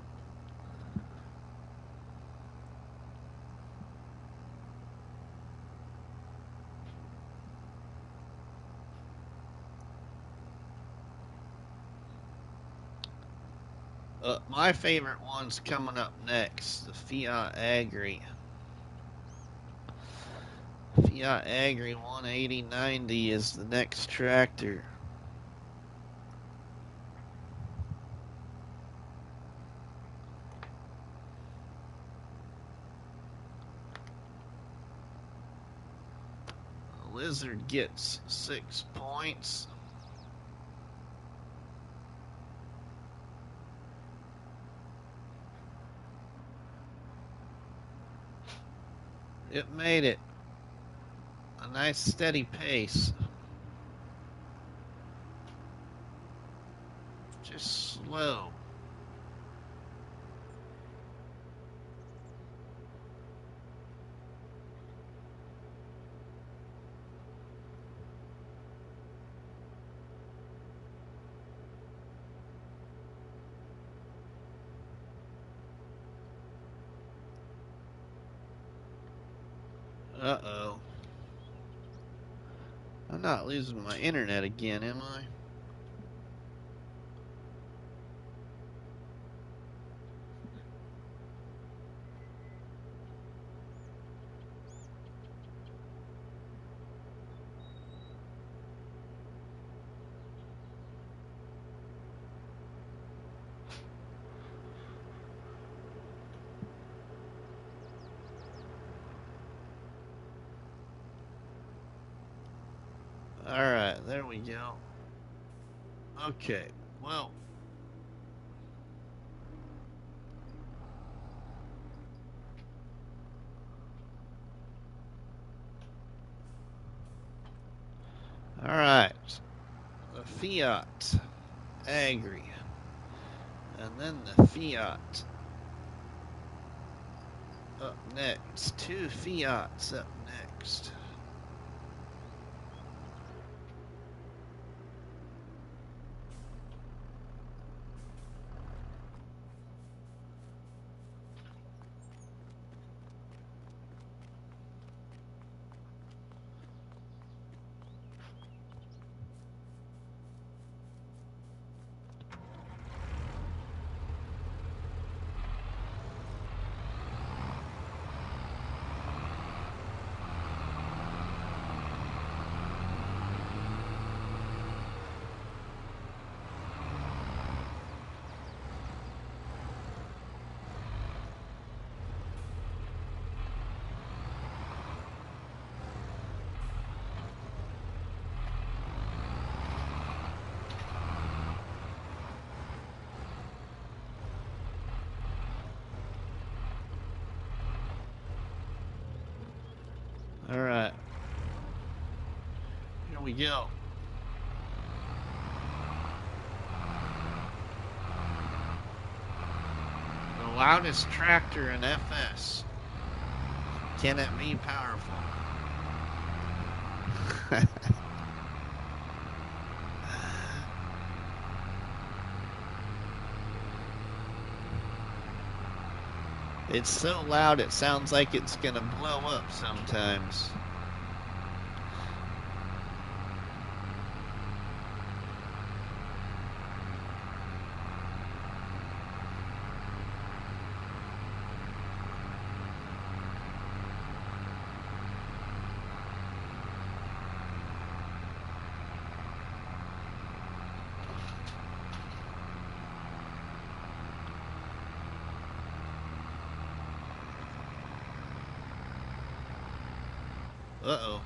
My favorite one's coming up next, the Fiatagri. Fiatagri 18090 is the next tractor. The Lizard gets 6 points. It made it. A nice steady pace. Just slow. Uh-oh. I'm not losing my internet again, am I? Alright, there we go. Okay, well. Alright. The Fiat Agri. And then the Fiat up next. 2 Fiats up next. Here we go. The loudest tractor in FS. Can it be powerful? It's so loud it sounds like it's gonna blow up sometimes. Uh-oh.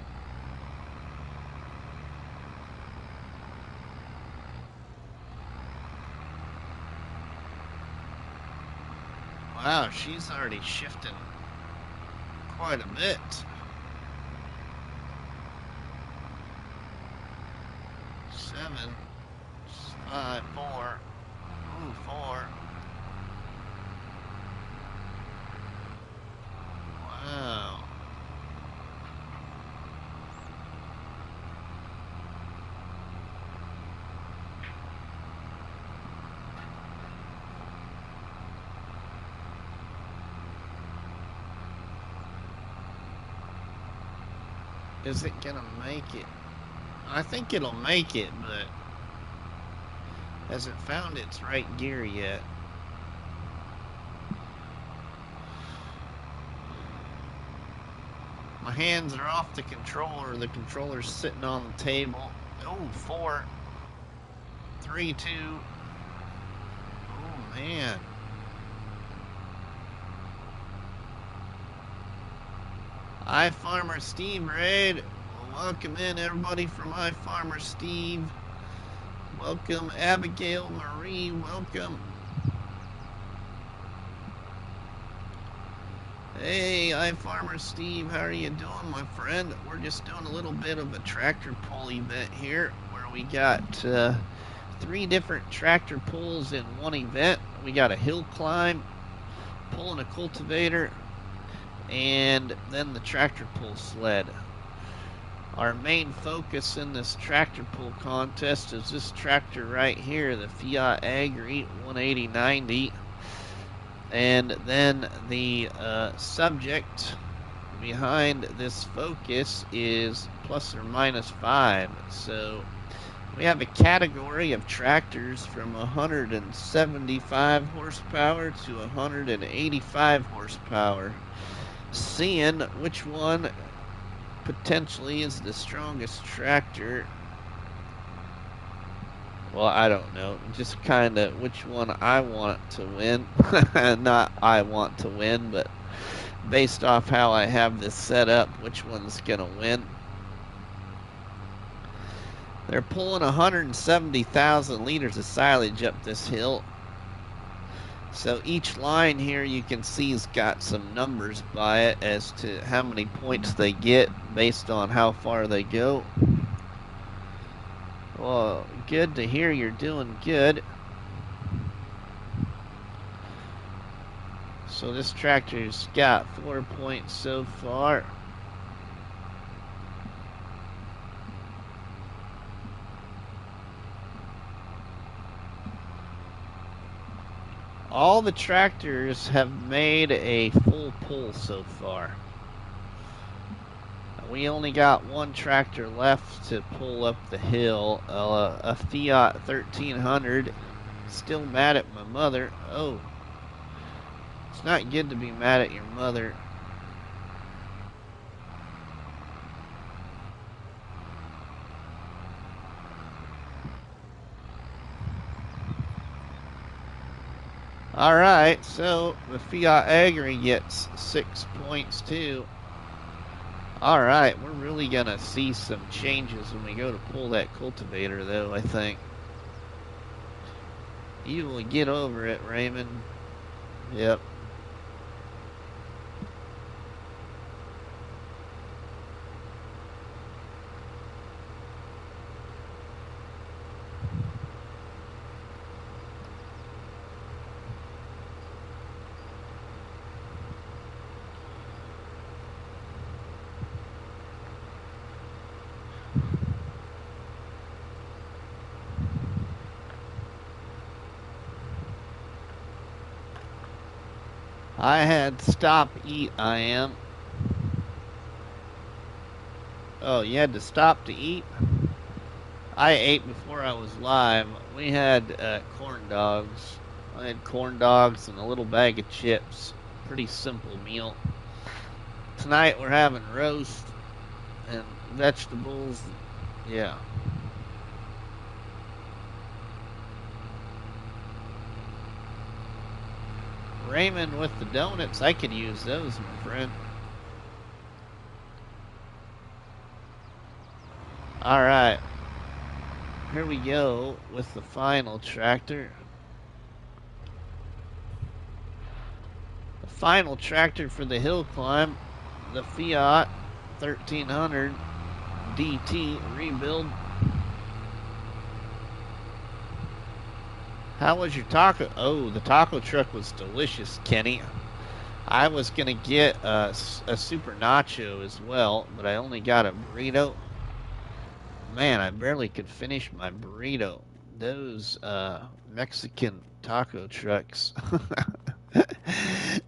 Wow, she's already shifting quite a bit. Seven, 5, 4. Ooh, 4. Wow. Is it gonna make it? I think it'll make it, but hasn't found its right gear yet. My hands are off the controller. The controller's sitting on the table. Oh, 4, 3, 2. Oh, man. Hi, Farmer Steve Raid. Welcome in, everybody, from Hi, Farmer Steve. Welcome, Abigail Marie. Welcome. Hey, hi, Farmer Steve. How are you doing, my friend? We're just doing a little bit of a tractor pull event here, where we got 3 different tractor pulls in one event. We got a hill climb, pulling a cultivator, and then the tractor pull sled. Our main focus in this tractor pull contest is this tractor right here, the Fiatagri 18090. And then the subject behind this focus is plus or minus 5. So we have a category of tractors from 175 horsepower to 185 horsepower. Seeing which one potentially is the strongest tractor. Well, I don't know. Just kind of which one I want to win. Not I want to win, but based off how I have this set up, which one's going to win. They're pulling 170,000 liters of silage up this hill. So each line here you can see has got some numbers by it as to how many points they get based on how far they go. Well, good to hear you're doing good. So this tractor's got 4 points so far. All the tractors have made a full pull so far. We only got 1 tractor left to pull up the hill, a Fiat 1300. Still mad at my mother. Oh, it's not good to be mad at your mother. Alright, so the Fiatagri gets 6 points too. Alright, we're really going to see some changes when we go to pull that cultivator though, I think. You will get over it, Raymond. Yep. I had stop eat, I am. Oh, you had to stop to eat? I ate before I was live. We had corn dogs. I had corn dogs and a little bag of chips. Pretty simple meal. Tonight we're having roast and vegetables. Yeah. Raymond with the donuts. I could use those, my friend. Alright. Here we go with the final tractor. The final tractor for the hill climb. The Fiat 1300 DT rebuild. How was your taco? Oh, the taco truck was delicious, Kenny. I was going to get a super nacho as well, but I only got a burrito. Man, I barely could finish my burrito. Those Mexican taco trucks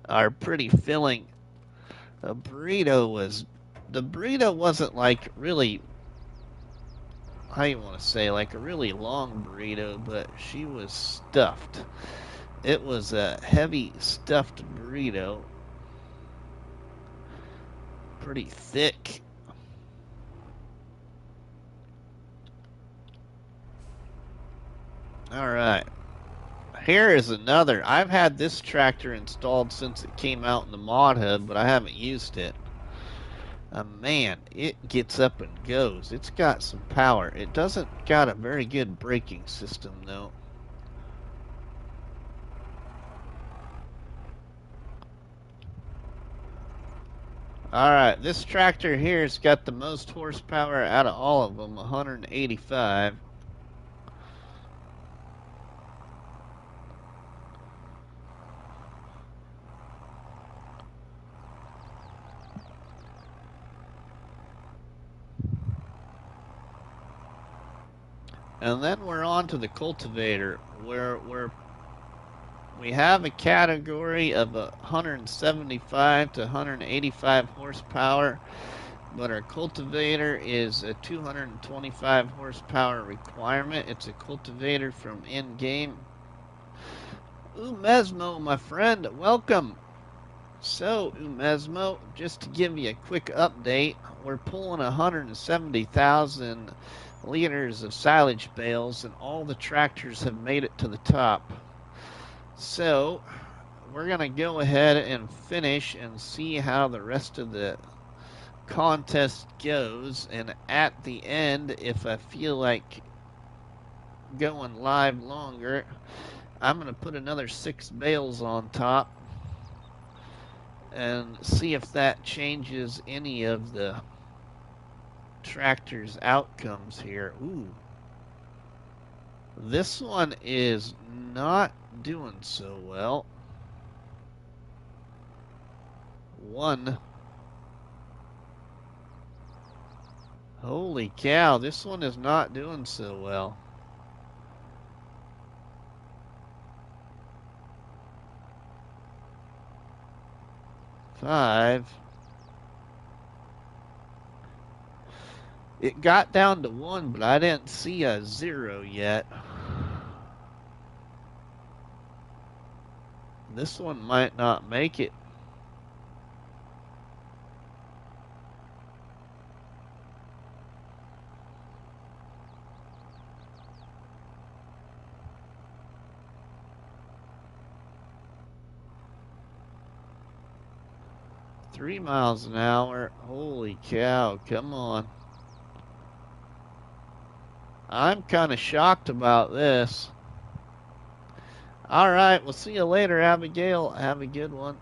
are pretty filling. The burrito wasn't like really, how you want to say, like a really long burrito, but she was stuffed. It was a heavy stuffed burrito. Pretty thick. Alright. Here is another. I've had this tractor installed since it came out in the mod hub, but I haven't used it. Man, it gets up and goes. It's got some power. It doesn't got a very good braking system, though. Alright, this tractor here has got the most horsepower out of all of them, 185. And then we're on to the cultivator, where we have a category of 175 to 185 horsepower, but our cultivator is a 225 horsepower requirement. It's a cultivator from in-game. Umesmo, my friend, welcome. So, Umesmo, just to give you a quick update, we're pulling 170,000 liters of silage bales, and all the tractors have made it to the top. So, we're going to go ahead and finish and see how the rest of the contest goes, and at the end, if I feel like going live longer, I'm going to put another 6 bales on top and see if that changes any of the tractor's outcomes here. Ooh. This one is not doing so well. Holy cow, this one is not doing so well. Five. It got down to 1, but I didn't see a 0 yet. This one might not make it. $3 miles an hour. Holy cow, come on. I'm kind of shocked about this. Alright, we'll see you later, Abigail. Have a good one.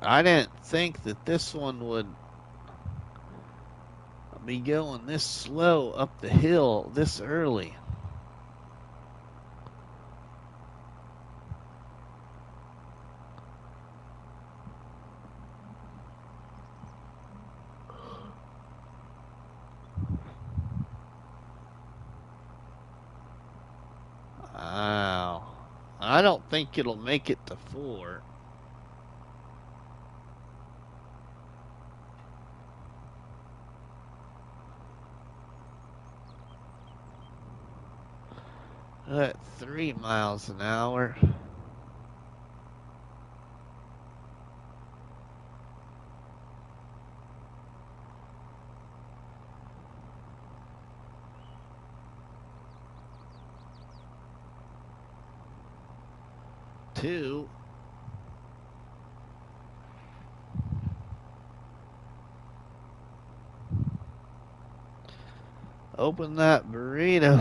I didn't think that this one would be going this slow up the hill this early. think it'll make it to 4. At 3 miles an hour. Two. Open that burrito.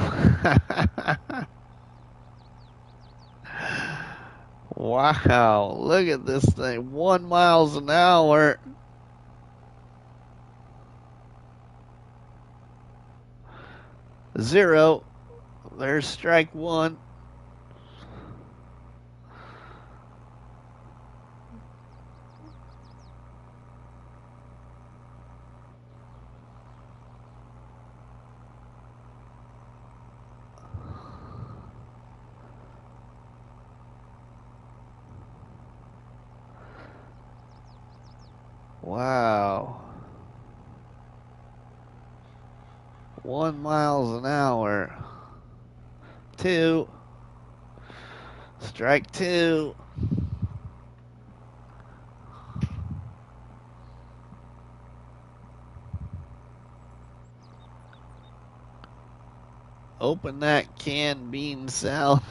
Wow, look at this thing. 1 miles an hour. Zero. There's strike 1. Wow. 1 miles an hour. 2. Strike 2. Open that canned bean salad.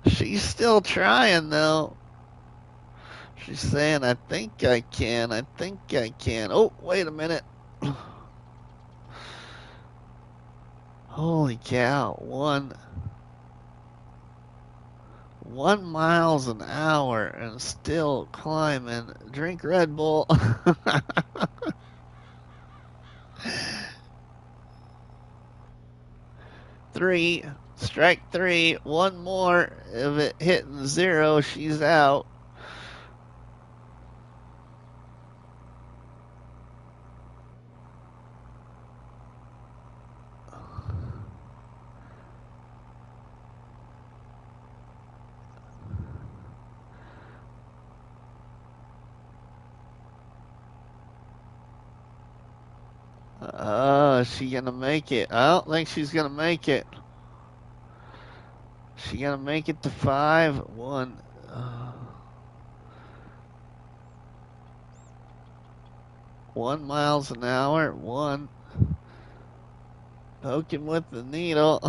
She's still trying though. She's saying, I think I can. I think I can. Oh, wait a minute. Holy cow. 1 miles an hour and still climbing. Drink Red Bull. 3. Strike 3. 1 more. If it hitting 0, she's out. Is she gonna make it? I don't think she's gonna make it. She gonna make it to 5? 1. 1 miles an hour. 1. Poking with the needle.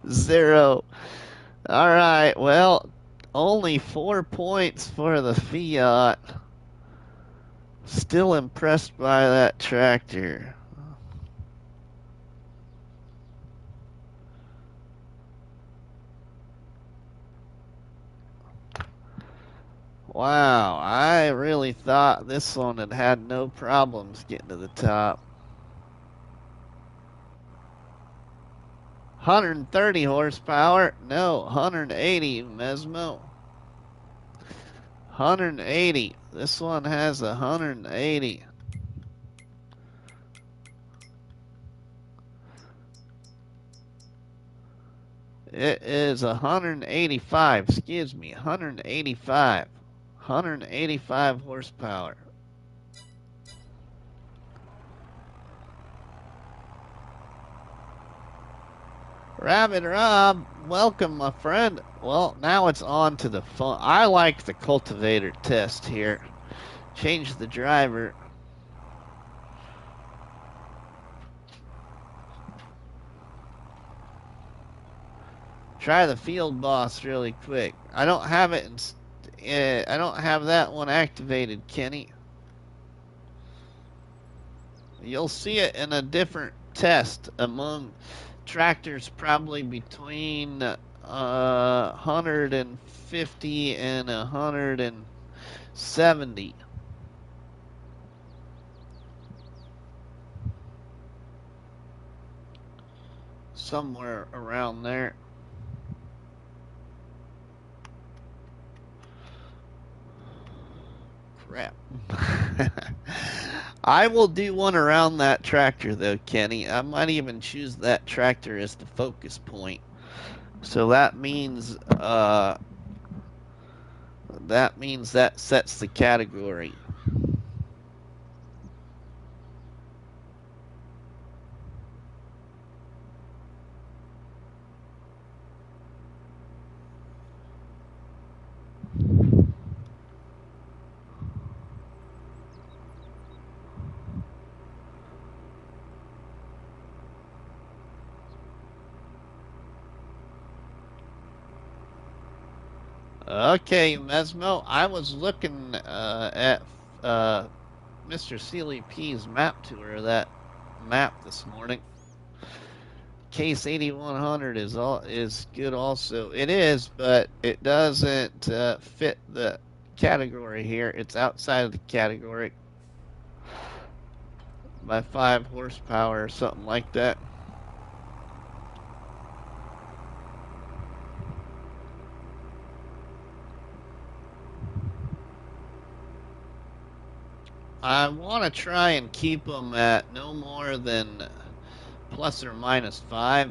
0. All right. Well, only 4 points for the Fiat. Still impressed by that tractor. Wow, I really thought this one had no problems getting to the top. 130 horsepower? No, 180, Mesmo. 180. This one has 180. It is 185. Excuse me, 185. 185 horsepower. Rabbit Rob, welcome, my friend. Well, now it's on to the fun. I like the cultivator test here. Change the driver. Try the field boss really quick. I don't have it. I don't have that one activated, Kenny. You'll see it in a different test among tractors, probably between 150 and 170. Somewhere around there. Crap. I will do one around that tractor though, Kenny. I might even choose that tractor as the focus point. So that means that sets the category. Okay, Mesmo, I was looking at Mr. Sealy P's map tour of that map this morning. Case 8100 is good also. It is, but it doesn't fit the category here. It's outside of the category by 5 horsepower or something like that. I want to try and keep them at no more than plus or minus 5.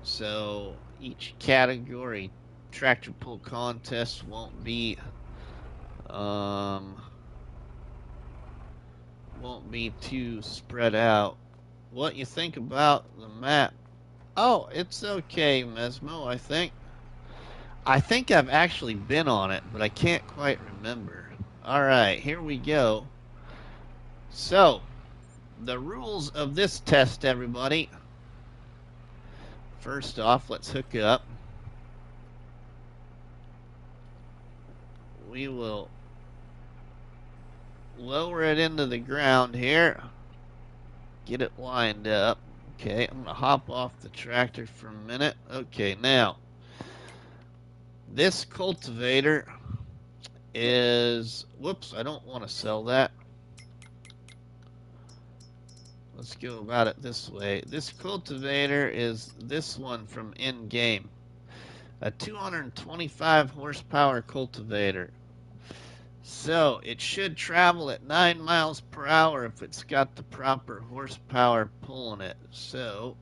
So each category tractor pull contest won't be too spread out. What you think about the map? Oh, it's okay, Mesmo, I think. I think I've actually been on it, but I can't quite remember. Alright, here we go. So, the rules of this test, everybody. First off, let's hook up. We will lower it into the ground here. Get it lined up. Okay, I'm going to hop off the tractor for a minute. Okay, now, this cultivator is... Whoops, I don't want to sell that. Let's go about it this way. This cultivator is this one from in-game. A 225 horsepower cultivator. So it should travel at 9 miles per hour if it's got the proper horsepower pulling it. So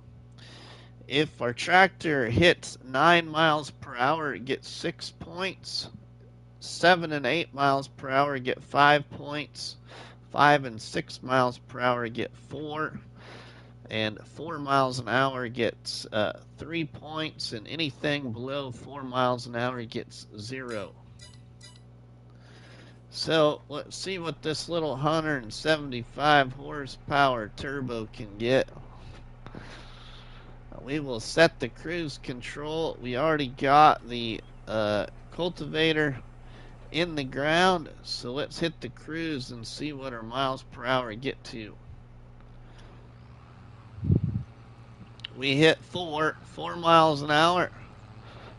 if our tractor hits 9 miles per hour, it gets 6 points. 7 and 8 miles per hour, get 5 points. 5 and 6 miles per hour, get 4. And 4 miles an hour gets 3 points. And anything below 4 miles an hour gets 0. So let's see what this little 175 horsepower turbo can get. We will set the cruise control. We already got the cultivator in the ground, so let's hit the cruise and see what our miles per hour get to. We hit 4 miles an hour.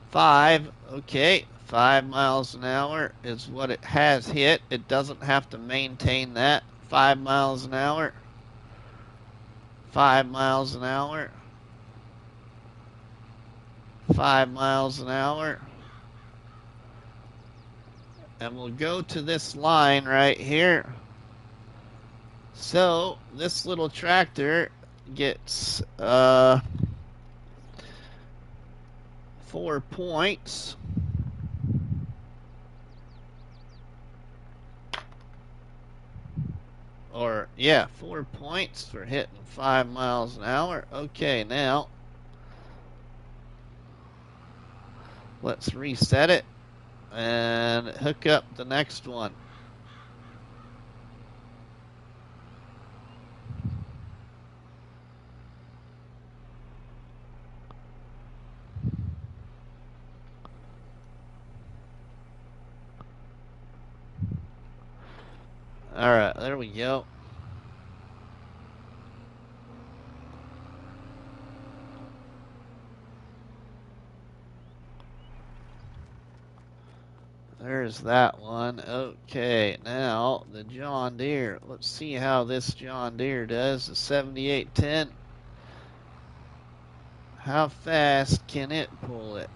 5, okay. 5 miles an hour is what it has hit. It doesn't have to maintain that. 5 miles an hour. 5 miles an hour. 5 miles an hour. And we'll go to this line right here. So this little tractor gets 4 points. Or, yeah, 4 points for hitting 5 miles an hour. Okay, now let's reset it and hook up the next one. Alright, there we go. There's that one. Okay, now the John Deere. Let's see how this John Deere does. The 7810. How fast can it pull it?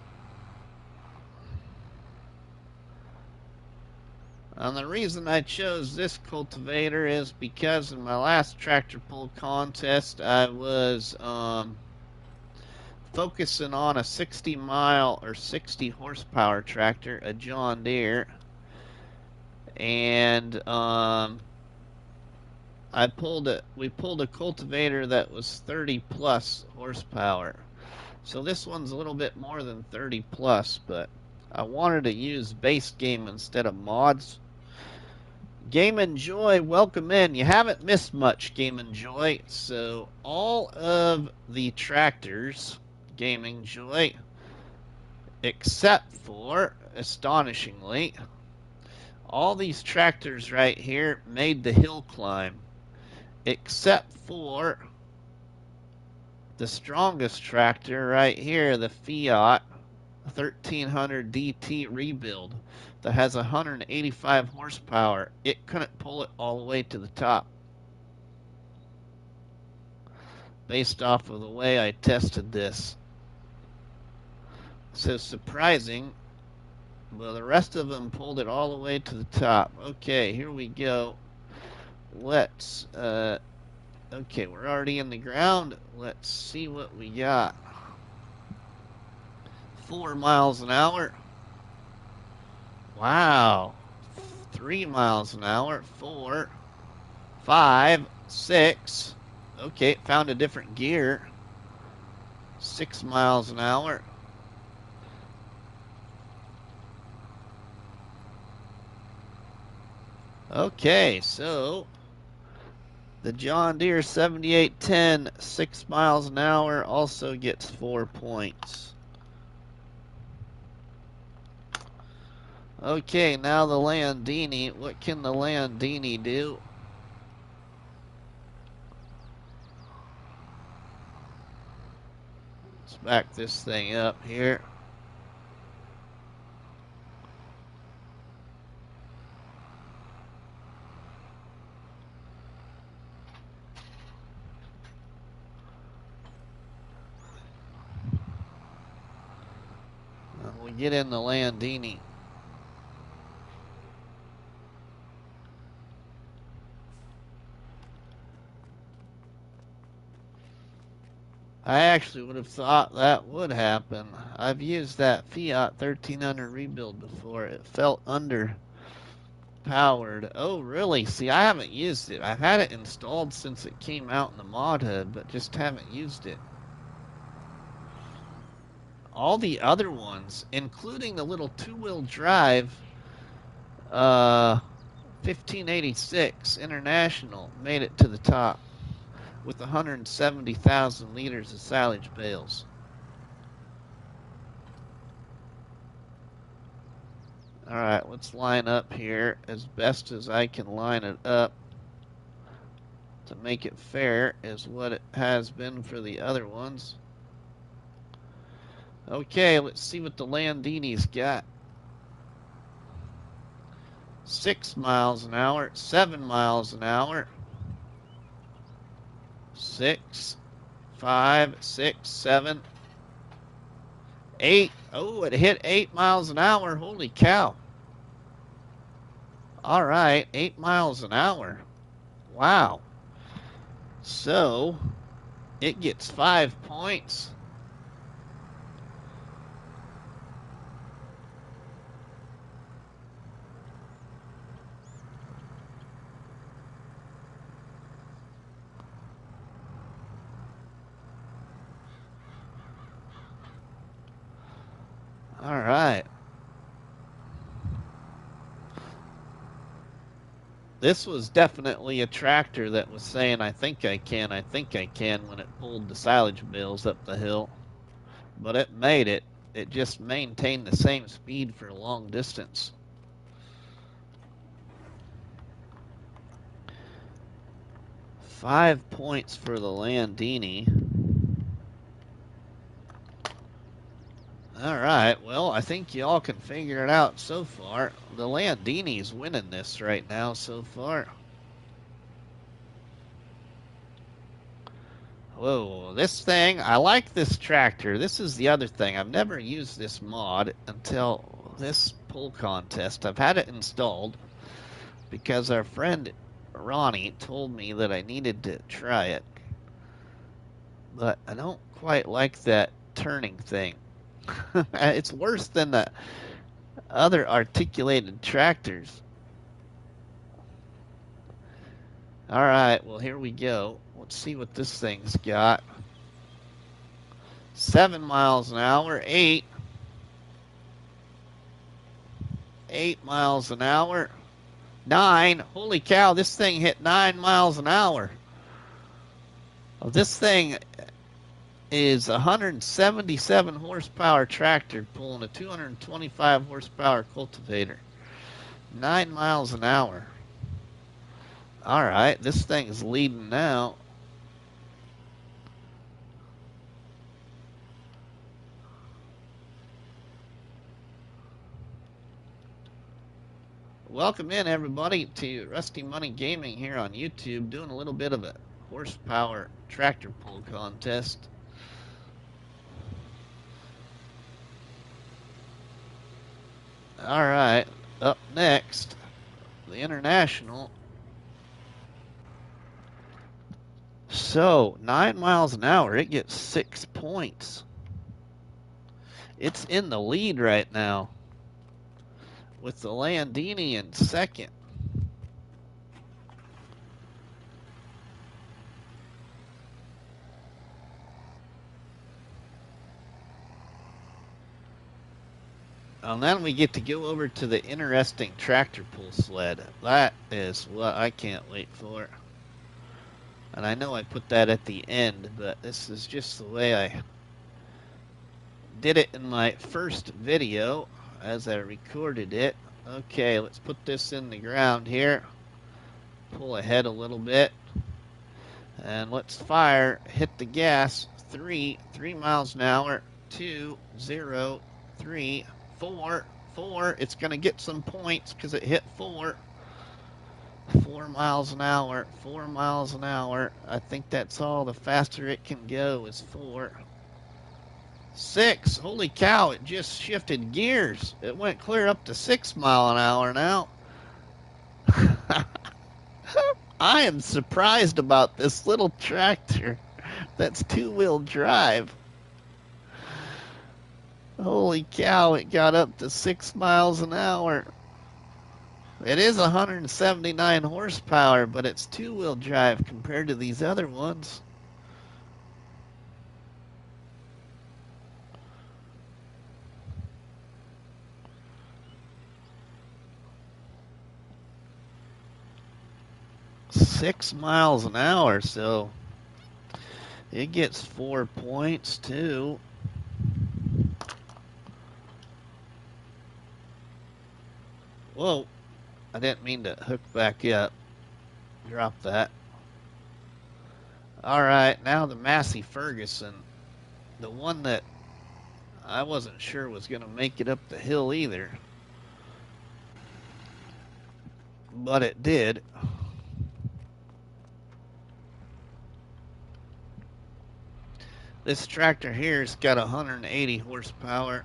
And the reason I chose this cultivator is because in my last tractor pull contest, I was focusing on a 60 mile or 60 horsepower tractor, a John Deere, and we pulled a cultivator that was 30 plus horsepower. So this one's a little bit more than 30 plus, but I wanted to use base game instead of mods. Game and Joy, welcome in. You haven't missed much, Game and Joy. So all of the tractors, Game and Joy, except for, astonishingly, all these tractors right here made the hill climb, except for the strongest tractor right here, the Fiat 1300 DT rebuild that has 185 horsepower. It couldn't pull it all the way to the top based off of the way I tested this. So surprising. Well, the rest of them pulled it all the way to the top. Okay, here we go. Let's, okay, we're already in the ground. Let's see what we got. 4 miles an hour. Wow. 3 miles an hour. 4, 5, 6. Okay, found a different gear. 6 miles an hour. Okay, so the John Deere 7810, 6 miles an hour, also gets 4 points. Okay, now the Landini. What can the Landini do? Let's back this thing up here. We get in the Landini. I actually would have thought that would happen. I've used that Fiat 1300 rebuild before. It felt underpowered. Oh, really? See, I haven't used it. I've had it installed since it came out in the mod hub, but just haven't used it. All the other ones, including the little two-wheel drive 1586 International, made it to the top with 170,000 liters of silage bales. All right, let's line up here as best as I can line it up to make it fair as what it has been for the other ones. Okay, let's see what the Landini's got. 6 miles an hour, 7 miles an hour. 6, 5, 6, 7, 8. Oh, it hit 8 miles an hour. Holy cow. All right, 8 miles an hour. Wow. So, it gets 5 points. All right. This was definitely a tractor that was saying, I think I can, when it pulled the silage bales up the hill. But it made it. It just maintained the same speed for a long distance. Five points for the Landini. All right, well, I think y'all can figure it out so far. The Landini's winning this right now so far. Whoa, this thing, I like this tractor. This is the other thing. I've never used this mod until this pull contest. I've had it installed. because our friend Ronnie told me that I needed to try it. But I don't quite like that turning thing. It's worse than the other articulated tractors. All right, well, here we go. Let's see what this thing's got. 7 miles an hour, 8. 8 miles an hour, 9. Holy cow, this thing hit 9 miles an hour. Well, this thing is a 177 horsepower tractor pulling a 225 horsepower cultivator. 9 miles an hour. All right, this thing is leading now. Welcome in, everybody, to Rusty Money Gaming here on YouTube, doing a little bit of a horsepower tractor pull contest. All right, up next, the International. So, 9 miles an hour, it gets 6 points. It's in the lead right now, with the Landini in second. And then we get to go over to the interesting tractor pull sled. That is what I can't wait for. And I know I put that at the end, but this is just the way I did it in my first video as I recorded it. Okay, let's put this in the ground here. Pull ahead a little bit. And let's fire, hit the gas. 3 miles an hour. 2, 0, 3, 4, 4. It's going to get some points because it hit 4. 4 miles an hour. 4 miles an hour. I think that's all. The faster it can go is 4. 6. Holy cow, it just shifted gears. It went clear up to 6 mile an hour now. I am surprised about this little tractor that's 2-wheel drive. Holy cow, it got up to 6 miles an hour. It is 179 horsepower, but it's 2-wheel drive compared to these other ones. Six miles an hour, so it gets 4 points too. Whoa, I didn't mean to hook back up. Drop that. All right, now the Massey Ferguson, the one that I wasn't sure was going to make it up the hill either, but it did. This tractor here's got 180 horsepower.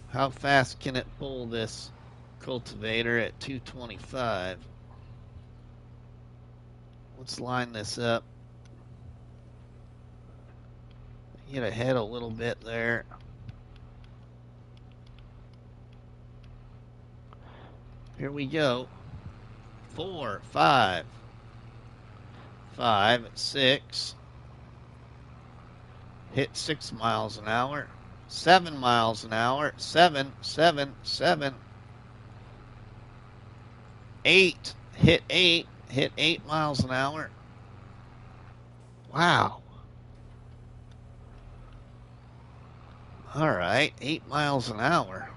How fast can it pull this cultivator at 225? Let's line this up. Get ahead a little bit there. Here we go. 4, 5, 5, 6. Hit 6 miles an hour. 7 miles an hour. 7, 7, 7. 8. Hit 8. Hit 8 miles an hour. Wow. All right, 8 miles an hour.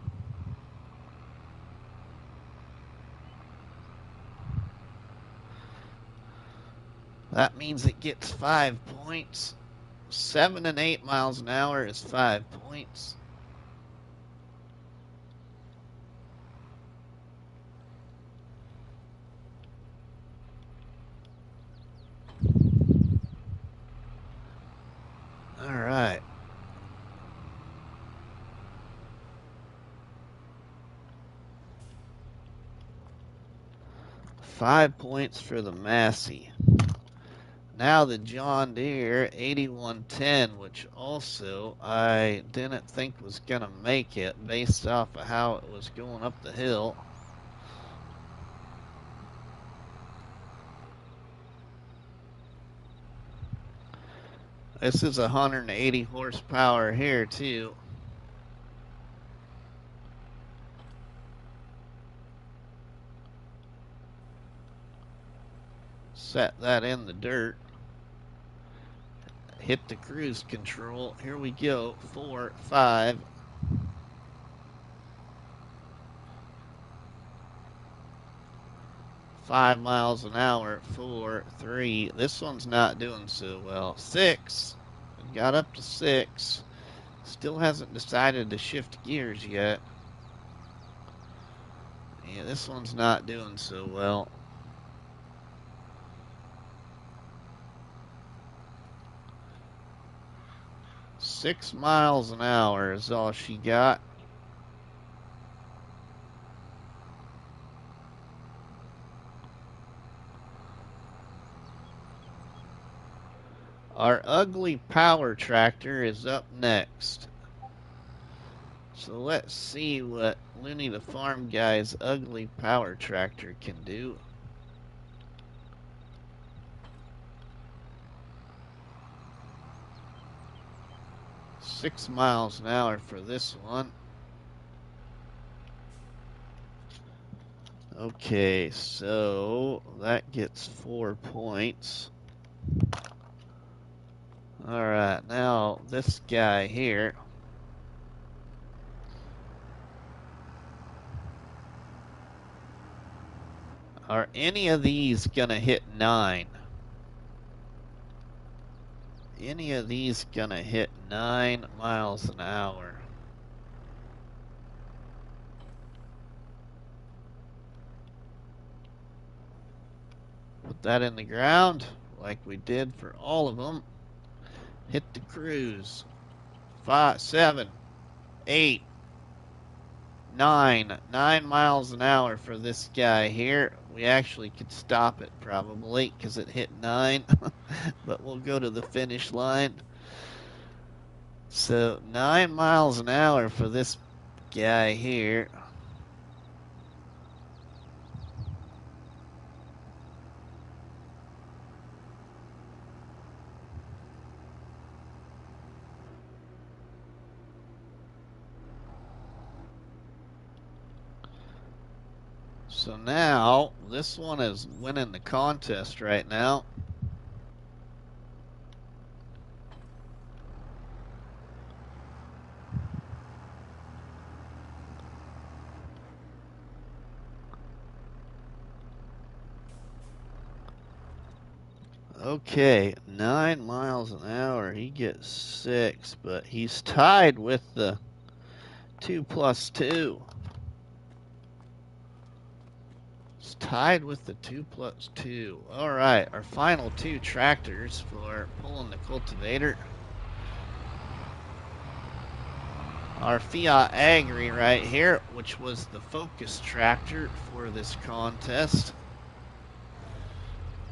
That means it gets 5 points. 7 and 8 miles an hour is 5 points. All right. 5 points for the Massey. Now the John Deere 8110, which also I didn't think was going to make it based off of how it was going up the hill. This is 180 horsepower here too. Set that in the dirt. Hit the cruise control. Here we go. 4, 5. Five miles an hour. 4, 3. This one's not doing so well. 6. Got up to 6. Still hasn't decided to shift gears yet. Yeah, this one's not doing so well. Six miles an hour is all she got. Our ugly power tractor is up next. So let's see what Looney the Farm Guy's ugly power tractor can do. Six miles an hour for this one. Okay, so that gets 4 points. Alright, now this guy here. Are any of these gonna hit 9? Any of these gonna hit 9 miles an hour? Put that in the ground like we did for all of them. Hit the cruise. 5, 7, 8, 9. 9 miles an hour for this guy here. We actually could stop it probably because it hit 9. But we'll go to the finish line. So 9 miles an hour for this guy here. So now, this one is winning the contest right now. Okay, 9 miles an hour. He gets 6, but he's tied with the 2 plus 2. It's tied with the 2 plus 2. Alright, our final 2 tractors for pulling the cultivator. Our Fiatagri right here, which was the focus tractor for this contest.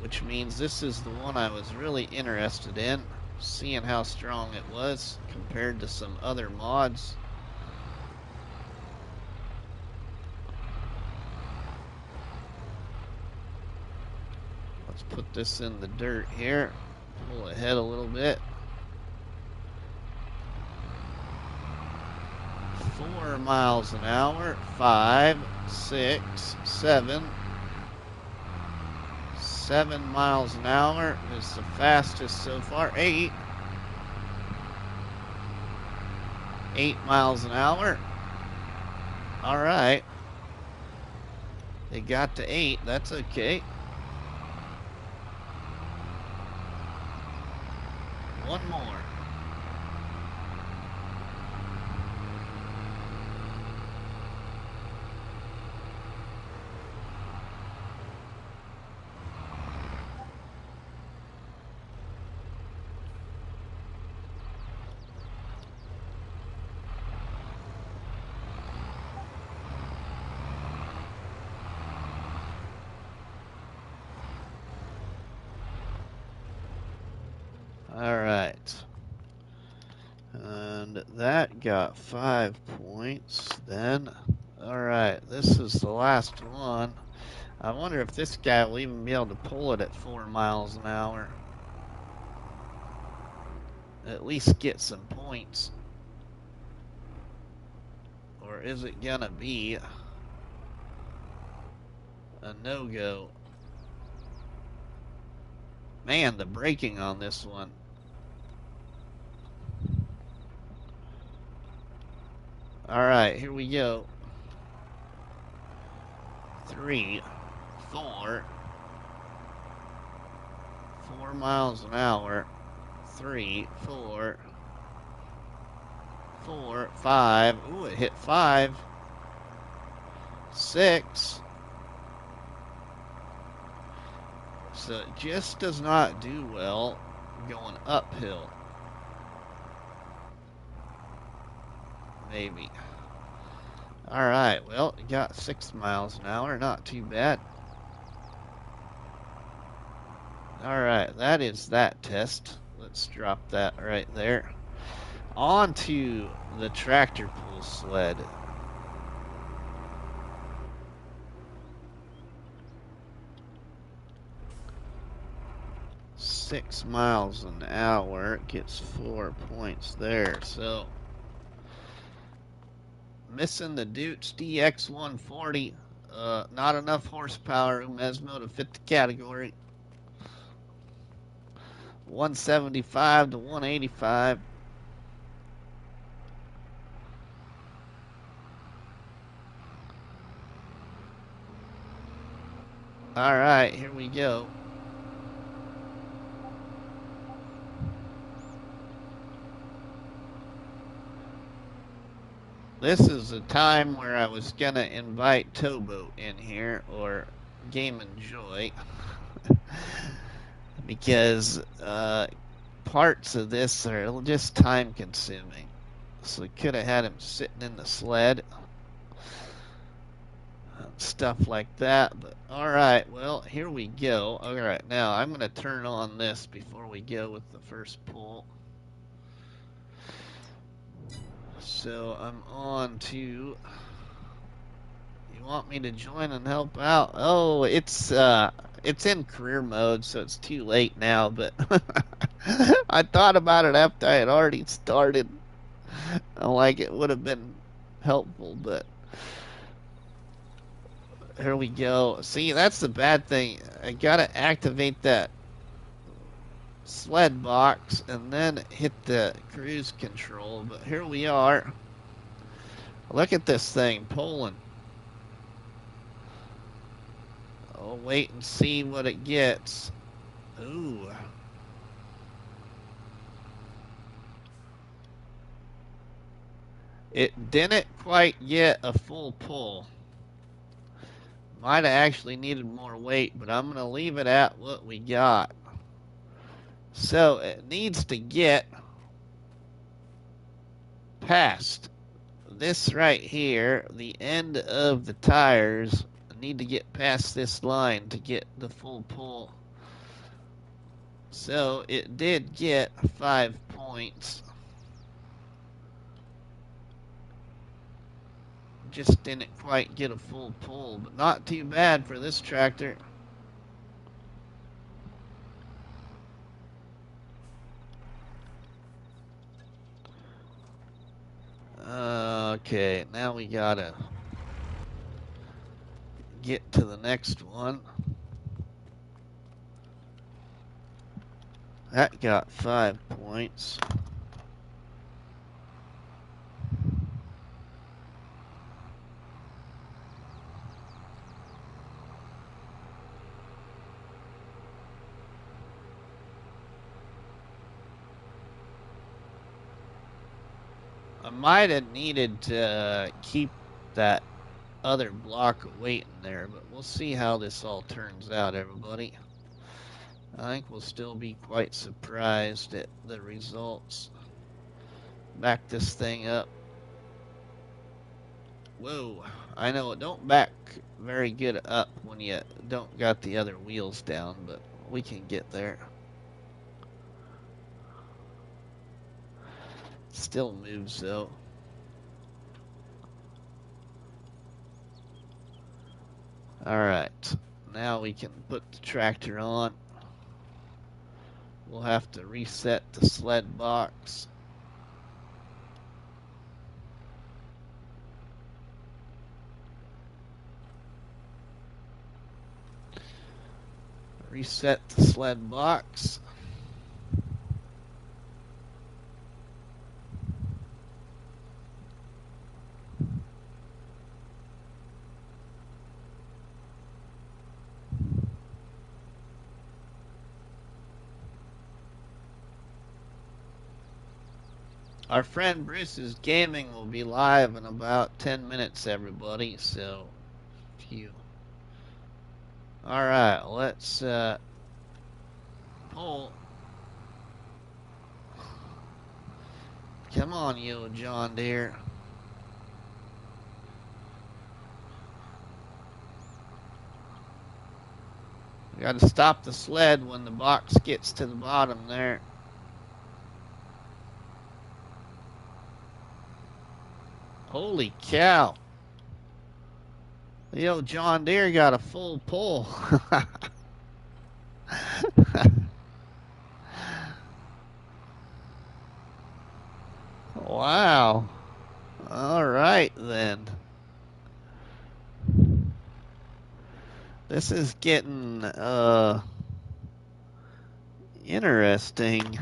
Which means this is the one I was really interested in, seeing how strong it was compared to some other mods. Let's put this in the dirt here. Pull ahead a little bit. 4 miles an hour. 5, 6, 7. 7 miles an hour is the fastest so far. 8. 8 miles an hour. Alright. They got to 8. That's okay. One more. Alright. And that got 5 points. Then, alright, this is the last one. I wonder if this guy will even be able to pull it at 4 miles an hour. At least get some points. Or is it gonna be a no-go? Man, the braking on this one. Alright, here we go. 3, 4 miles an hour. 3, 4, 5. Ooh, it hit 5. 6. So it just does not do well going uphill. Maybe. Alright, well, it got 6 miles an hour. Not too bad. Alright, that is that test. Let's drop that right there. On to the tractor pull sled. Six miles an hour gets 4 points there. So missing the Dukes DX140. Not enough horsepower Mesmo to fit the category. 175 to 185. All right, here we go. This is a time where I was gonna invite Towboat in here, or Game and Joy, because parts of this are just time consuming. So we could have had him sitting in the sled, stuff like that. But alright, well, here we go. Alright, now I'm going to turn on this before we go with the first pull. So I'm on to... You want me to join and help out? Oh, it's in career mode, so it's too late now, but I thought about it after I had already started. Like, it would have been helpful, but here we go. See, that's the bad thing. I gotta activate that sled box and then hit the cruise control, but here we are. Look at this thing pulling. I'll wait and see what it gets. Ooh. It didn't quite get a full pull. Might have actually needed more weight, but I'm going to leave it at what we got. So it needs to get past this right here, the end of the tires. I need to get past this line to get the full pull. So it did get 5 points. Just didn't quite get a full pull, but not too bad for this tractor. Okay, now we gotta get to the next one. That got 5 points. I might have needed to keep that other block of weight in there, but we'll see how this all turns out, everybody. I think we'll still be quite surprised at the results. Back this thing up. Whoa, I know it don't back very good up when you don't got the other wheels down, but we can get there. Still moves though. Alright, now we can put the tractor on. We'll have to reset the sled box. Reset the sled box. Our friend Bruce's Gaming will be live in about 10 minutes, everybody. So, if you... Alright, let's pull. Come on, you John Deere. We got to stop the sled when the box gets to the bottom there. Holy cow. The old John Deere got a full pull. Wow. All right, then. This is getting interesting.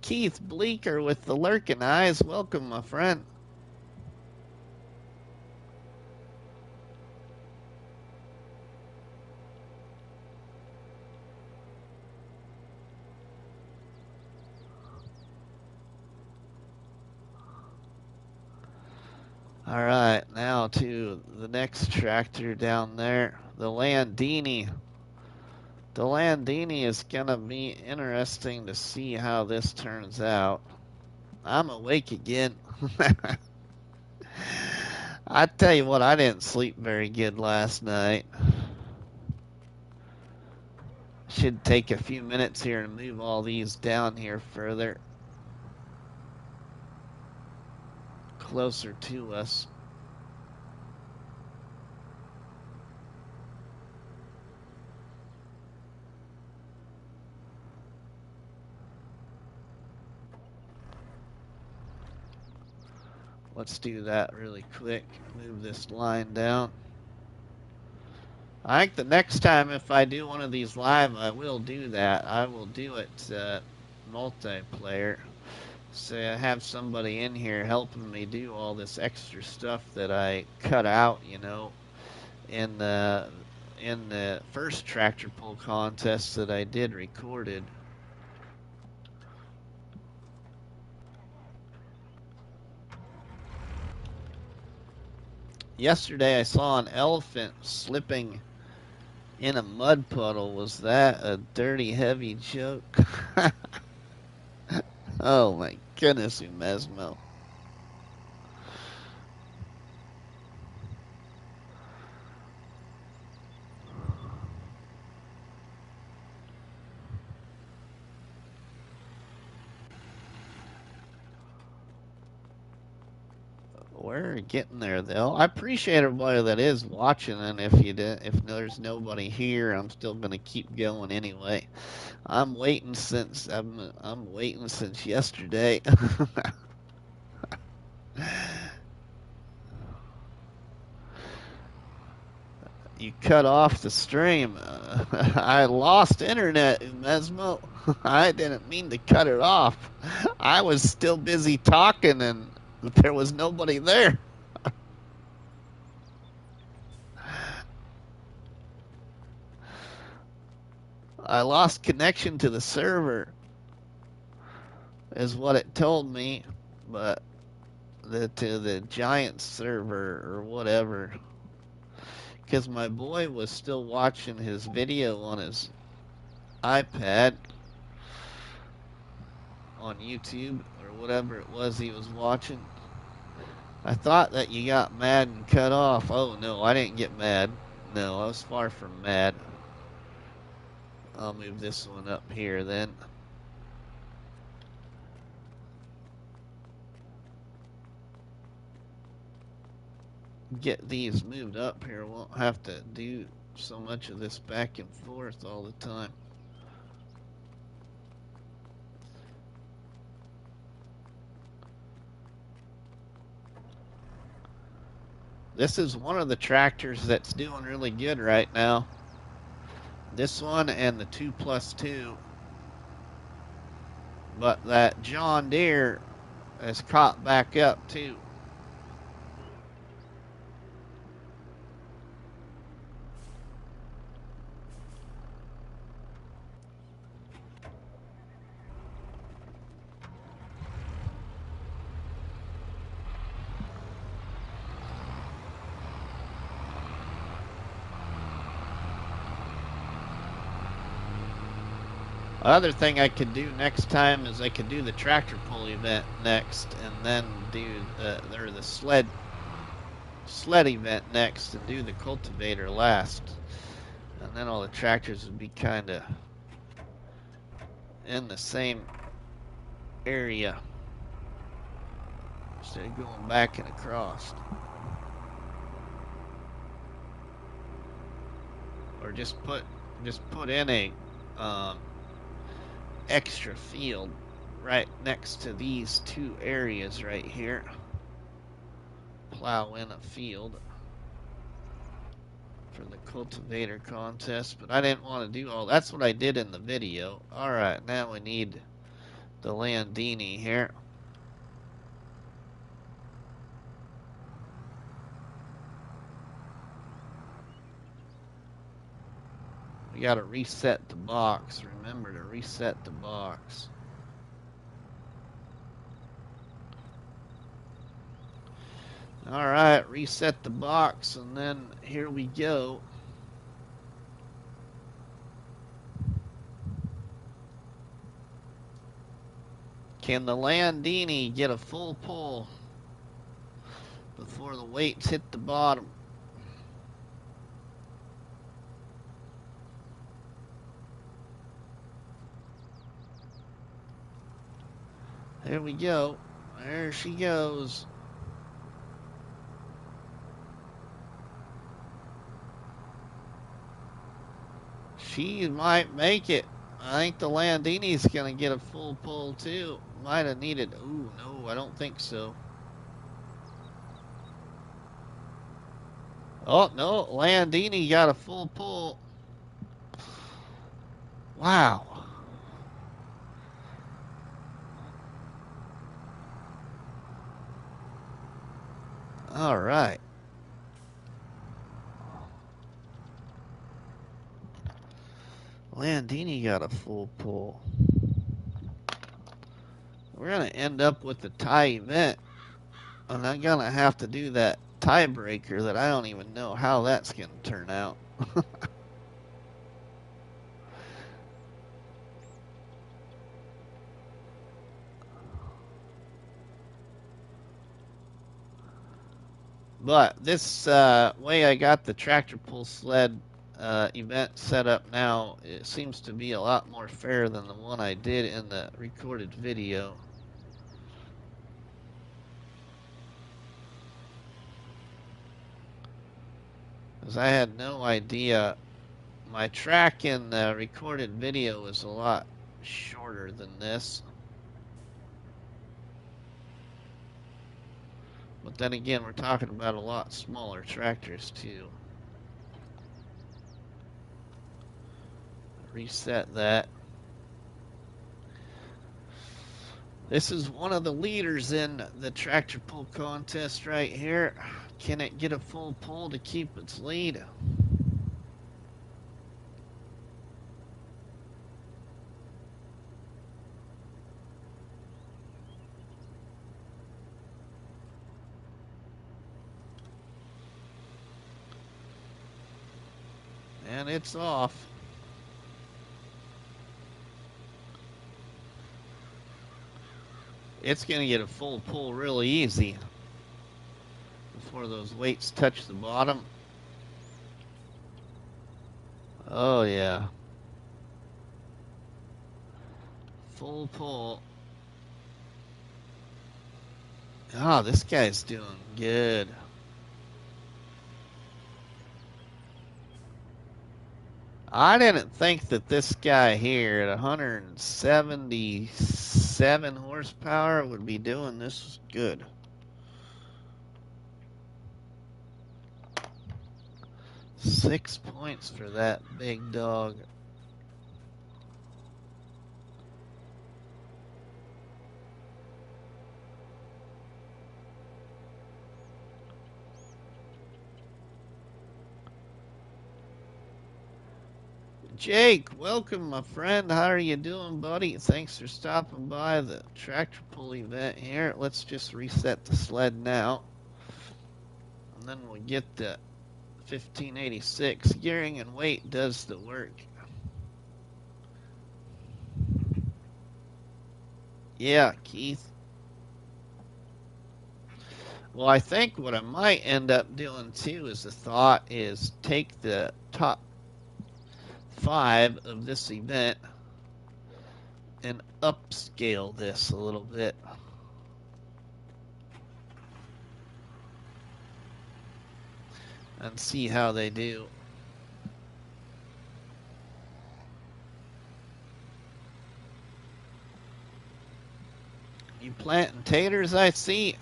Keith Bleeker with the lurking eyes. Welcome, my friend. All right, now to the next tractor down there, the Landini. The Landini is going to be interesting to see how this turns out. I'm awake again. I tell you what, I didn't sleep very good last night. Should take a few minutes here to move all these down here further. Closer to us. Let's do that really quick. Move this line down. I think the next time if I do one of these live, I will do that. I will do it multiplayer. So I have somebody in here helping me do all this extra stuff that I cut out, you know, in the first tractor pull contest that I did recorded. Yesterday I saw an elephant slipping in a mud puddle. Was that a dirty, heavy joke? Oh my goodness, Umesmo. We're getting there, though. I appreciate everybody that is watching, and if there's nobody here, I'm still gonna keep going anyway. I'm waiting since yesterday. You cut off the stream. I lost internet, Umesmo. I didn't mean to cut it off. I was still busy talking and there was nobody there. I lost connection to the server, is what it told me, but to the giant server or whatever. Because my boy was still watching his video on his iPad on YouTube or whatever it was he was watching. I thought that you got mad and cut off. Oh no, I didn't get mad. No, I was far from mad. I'll move this one up here then. get these moved up here, won't have to do so much of this back and forth all the time. This is one of the tractors that's doing really good right now. This one and the 2+2. But that John Deere has caught back up too. Other thing I could do next time is I could do the tractor pull event next, and then do the sled event next, and do the cultivator last, and then all the tractors would be kind of in the same area instead of going back and across, or just put in a extra field right next to these two areas right here. Plow in a field for the cultivator contest, but I didn't want to do all. That's what I did in the video. All right, now we need the Landini here. We got to reset the box. Remember to reset the box. All right, reset the box, and then here we go. Can the Landini get a full pull before the weights hit the bottom? There we go. There she goes. She might make it. I think the Landini's going to get a full pull too. Might have needed. Ooh, no, I don't think so. Oh, no, Landini got a full pull. Wow. All right. Landini got a full pull. We're going to end up with the tie event. And I'm going to have to do that tiebreaker that I don't even know how that's going to turn out. But this way I got the tractor pull sled event set up now, it seems to be a lot more fair than the one I did in the recorded video. Because I had no idea. My track in the recorded video is a lot shorter than this. But then again, we're talking about a lot smaller tractors too. Reset that. This is one of the leaders in the tractor pull contest right here. Can it get a full pull to keep its lead? And it's off. It's going to get a full pull really easy before those weights touch the bottom. Oh yeah. Full pull. Ah, this guy's doing good. I didn't think that this guy here at 177 horsepower would be doing this good. Six points for that big dog. Jake, welcome, my friend. How are you doing, buddy? Thanks for stopping by the tractor pull event here. Let's just reset the sled now. And then we'll get the 1586. Gearing and weight does the work. Yeah, Keith. Well, I think what I might end up doing too is the thought is take the top 5 of this event and upscale this a little bit. And see how they do. You planting taters, I see.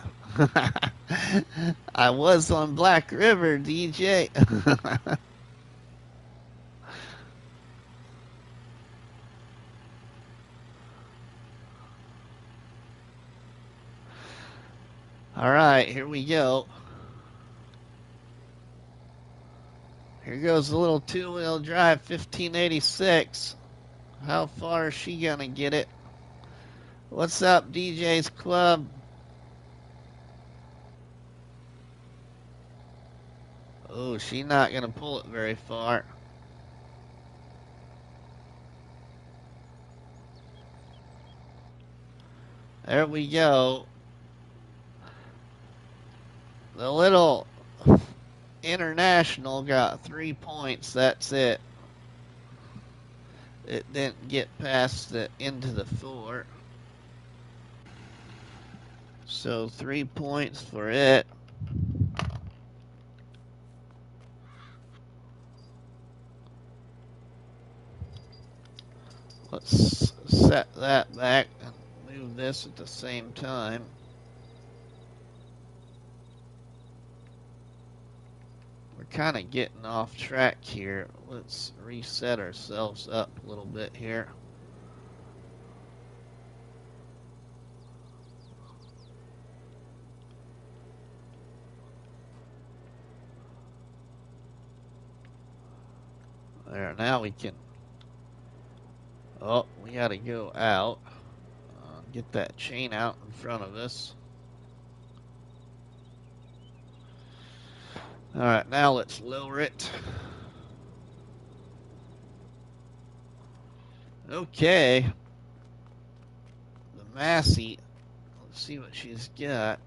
I was on Black River, DJ. All right, here we go. Here goes the little two-wheel drive 1586. How far is she gonna get it? What's up, DJ's Club? Oh, she's not gonna pull it very far. There we go. The little International got 3 points. That's it. It didn't get past the into the 4. So 3 points for it. Let's set that back and move this at the same time. We're kind of getting off track here. Let's reset ourselves up a little bit here. There, now we can. Oh, we got to go out. Get that chain out in front of us. All right, now let's lower it. Okay. The Massey. Let's see what she's got.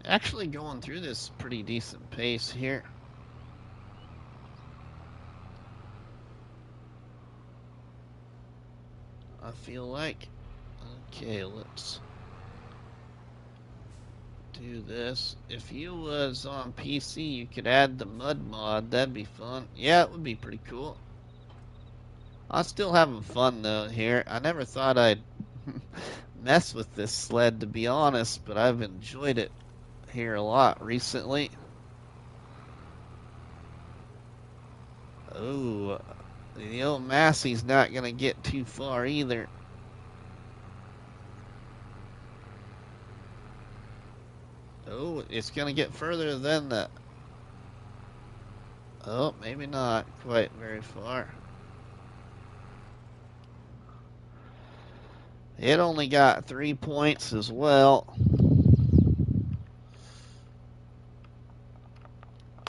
Actually going through this pretty decent pace here. I feel like. Okay, let's do this. If you was on PC, you could add the mud mod. That'd be fun. Yeah, it would be pretty cool. I'm still having fun though here. I never thought I'd mess with this sled, to be honest, but I've enjoyed it here a lot recently. Oh, the old Massey's not gonna get too far either. Oh, it's gonna get further than the. Oh, maybe not quite very far. It only got 3 points as well.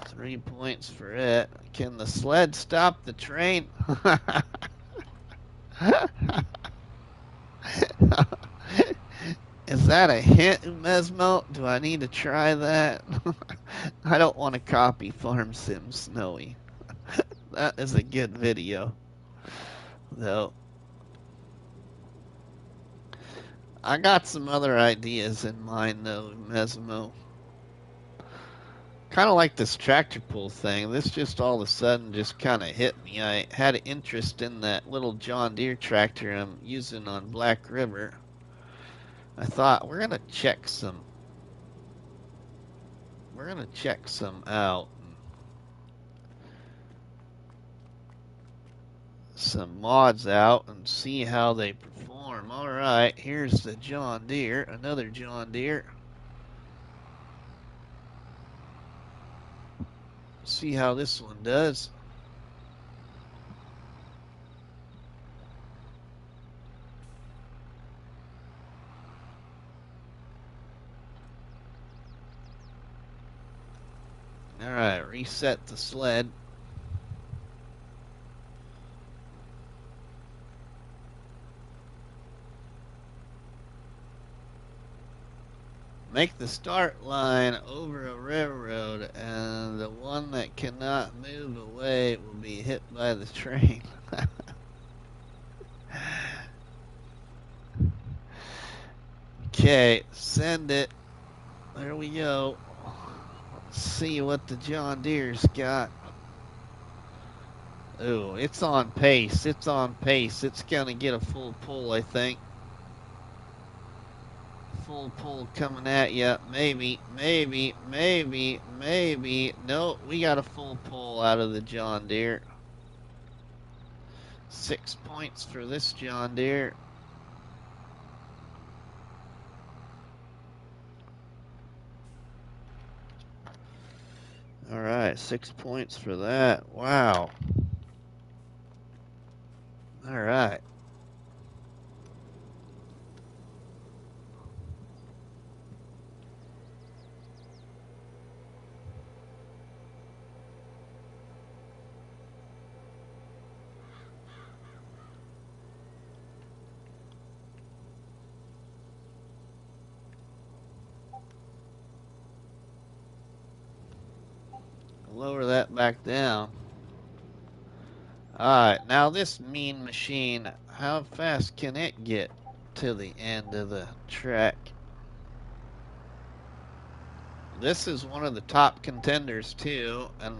3 points for it. Can the sled stop the train? Is that a hint, Mesmo? Do I need to try that? I don't want to copy Farm Sim Snowy. That is a good video, though. I got some other ideas in mind, though, Mesmo. Kind of like this tractor pull thing. This just all of a sudden just kind of hit me. I had an interest in that little John Deere tractor I'm using on Black River. I thought we're gonna check some out, some mods out, and see how they perform. All right, here's the John Deere, another John Deere. See how this one does. All right, reset the sled. Make the start line over a railroad, and the one that cannot move away will be hit by the train. Okay, send it. There we go. Let's see what the John Deere's got. Oh, it's on pace. It's on pace. It's gonna get a full pull, I think. Full pull coming at you. Maybe, maybe, maybe, maybe. No, we got a full pull out of the John Deere. 6 points for this John Deere. All right, 6 points for that. Wow. All right. Lower that back down. Alright, now this mean machine, how fast can it get to the end of the track? This is one of the top contenders too, and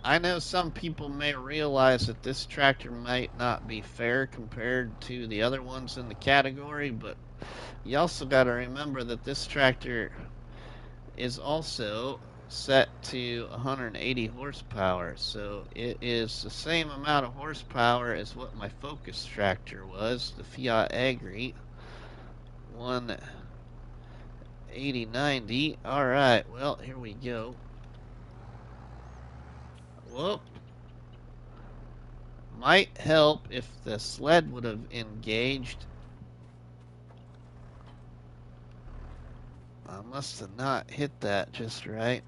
I know some people may realize that this tractor might not be fair compared to the other ones in the category, but you also got to remember that this tractor is also set to 180 horsepower, so it is the same amount of horsepower as what my Focus tractor was, the Fiatagri 180/90. All right, well, here we go. Whoop. Might help if the sled would have engaged. I must have not hit that just right.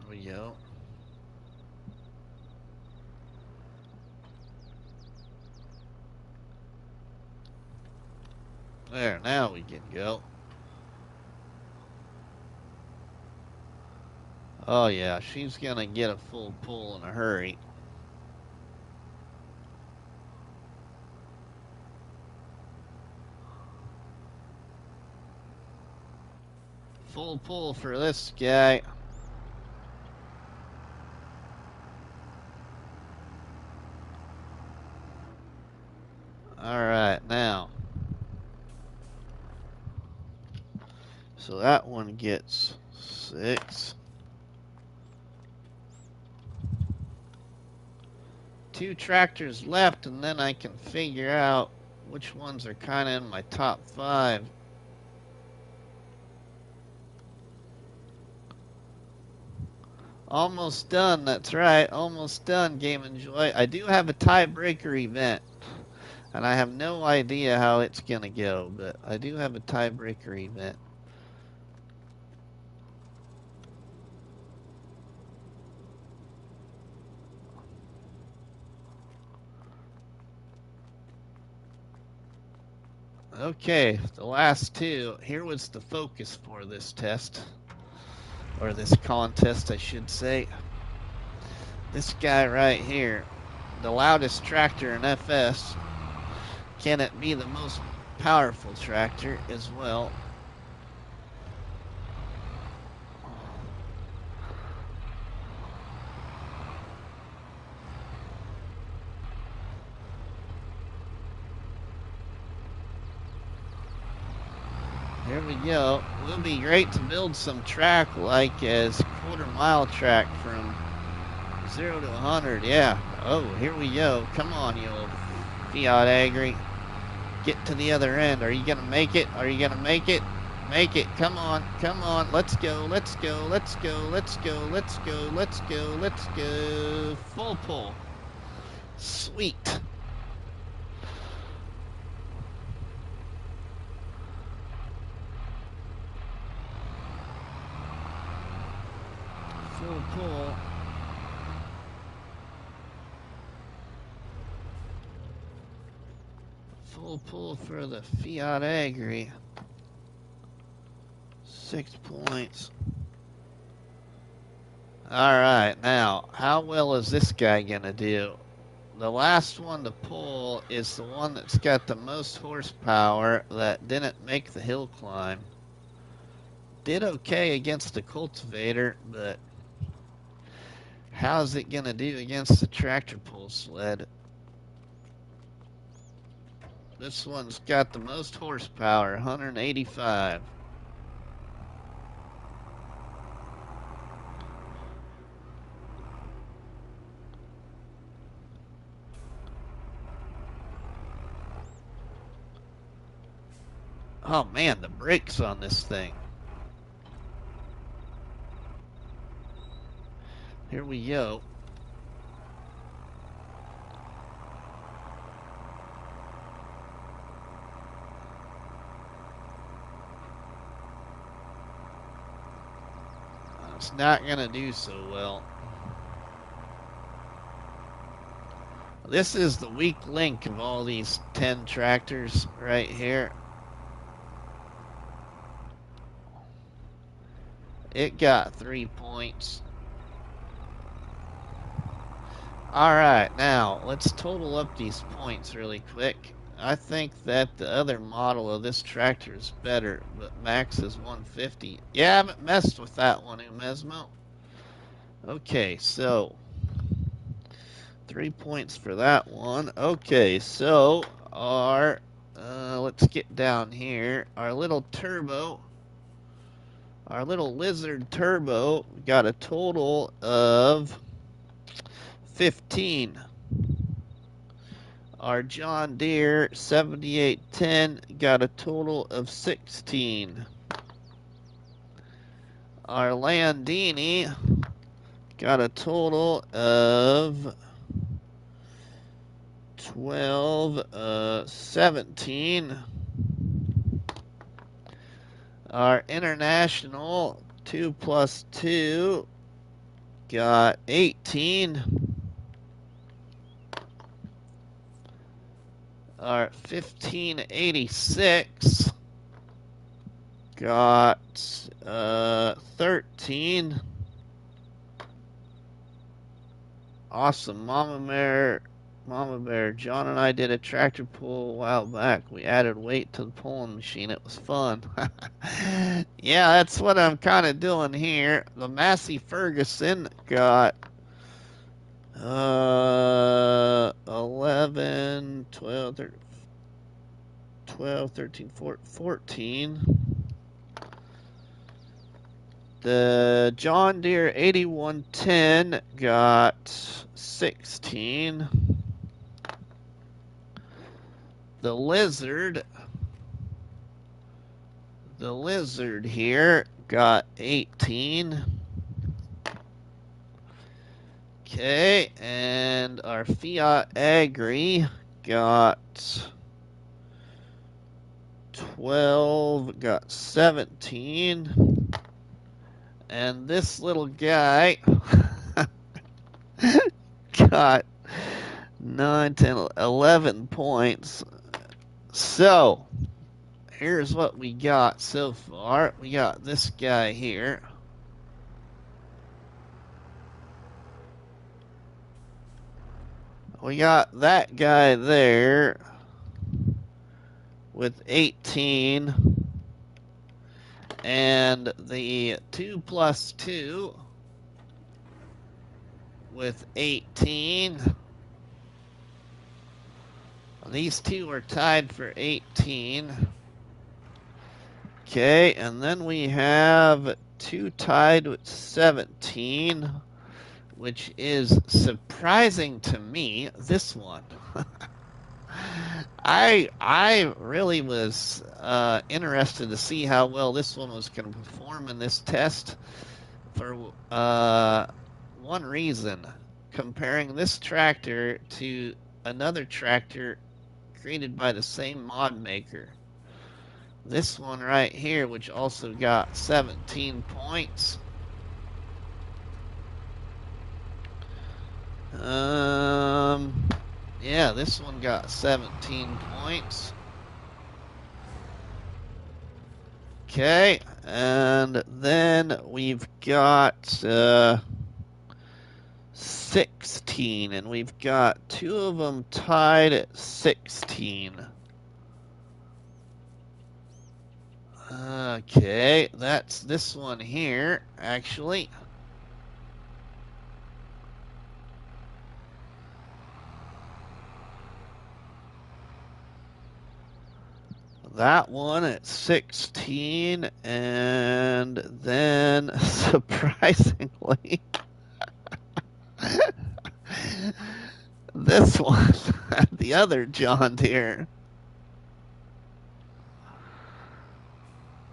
There we go. There, now we can go. Oh yeah, she's gonna get a full pull in a hurry. Full pull for this guy. All right, now. So that one gets 6. 2 tractors left, and then I can figure out which ones are kind of in my top 5. Almost done, that's right. Almost done, Game Enjoy. I do have a tiebreaker event, and I have no idea how it's going to go, but I do have a tiebreaker event. Okay, the last 2. Here was the focus for this test. Or this contest, I should say. This guy right here, the loudest tractor in FS, can it be the most powerful tractor as well? Here we go. It would be great to build some track like as quarter-mile track from 0 to 100. Yeah. Oh, here we go. Come on, you old Fiatagri. Get to the other end. Are you going to make it? Are you going to make it? Make it. Come on. Come on. Let's go. Let's go. Let's go. Let's go. Let's go. Let's go. Let's go. Full pull. Sweet. Full pull. Full pull for the Fiatagri. 6 points. Alright, now, how well is this guy gonna do? The last one to pull is the one that's got the most horsepower that didn't make the hill climb. Did okay against the cultivator, but how's it gonna do against the tractor pull sled? This one's got the most horsepower, 185. Oh man, the brakes on this thing. Here we go. It's not going to do so well. This is the weak link of all these 10 tractors right here. It got 3 points. Alright, now let's total up these points really quick. I think that the other model of this tractor is better, but max is 150. Yeah, I haven't messed with that one, Umesmo. Okay, so 3 points for that one. Okay, so our let's get down here. Our little turbo, our little lizard turbo, got a total of 15. Our John Deere 7810 got a total of 16. Our Landini got a total of 17. Our International 2 plus 2 got 18. Our 1586 got 13. Awesome. Mama Bear. John and I did a tractor pull a while back. We added weight to the pulling machine. It was fun. Yeah, that's what I'm kind of doing here. The Massey Ferguson got 11, 12, 13, 14. The John Deere 8110 got 16. The Lizard here got 18. Okay, and our Fiatagri got 12, got 17. And this little guy got 9, 10, 11 points. So, here's what we got so far. We got this guy here. We got that guy there. with 18, and the 2 plus 2 with 18. These two are tied for 18. Okay, and then we have 2 tied with 17, which is surprising to me, this one. I really was interested to see how well this one was going to perform in this test for one reason. Comparing this tractor to another tractor created by the same mod maker. This one right here, which also got 17 points. Yeah, this one got 17 points. Okay, and then we've got 16, and we've got 2 of them tied at 16. Okay, that's this one here, actually. That one at 16, and then surprisingly, this one, the other John Deere.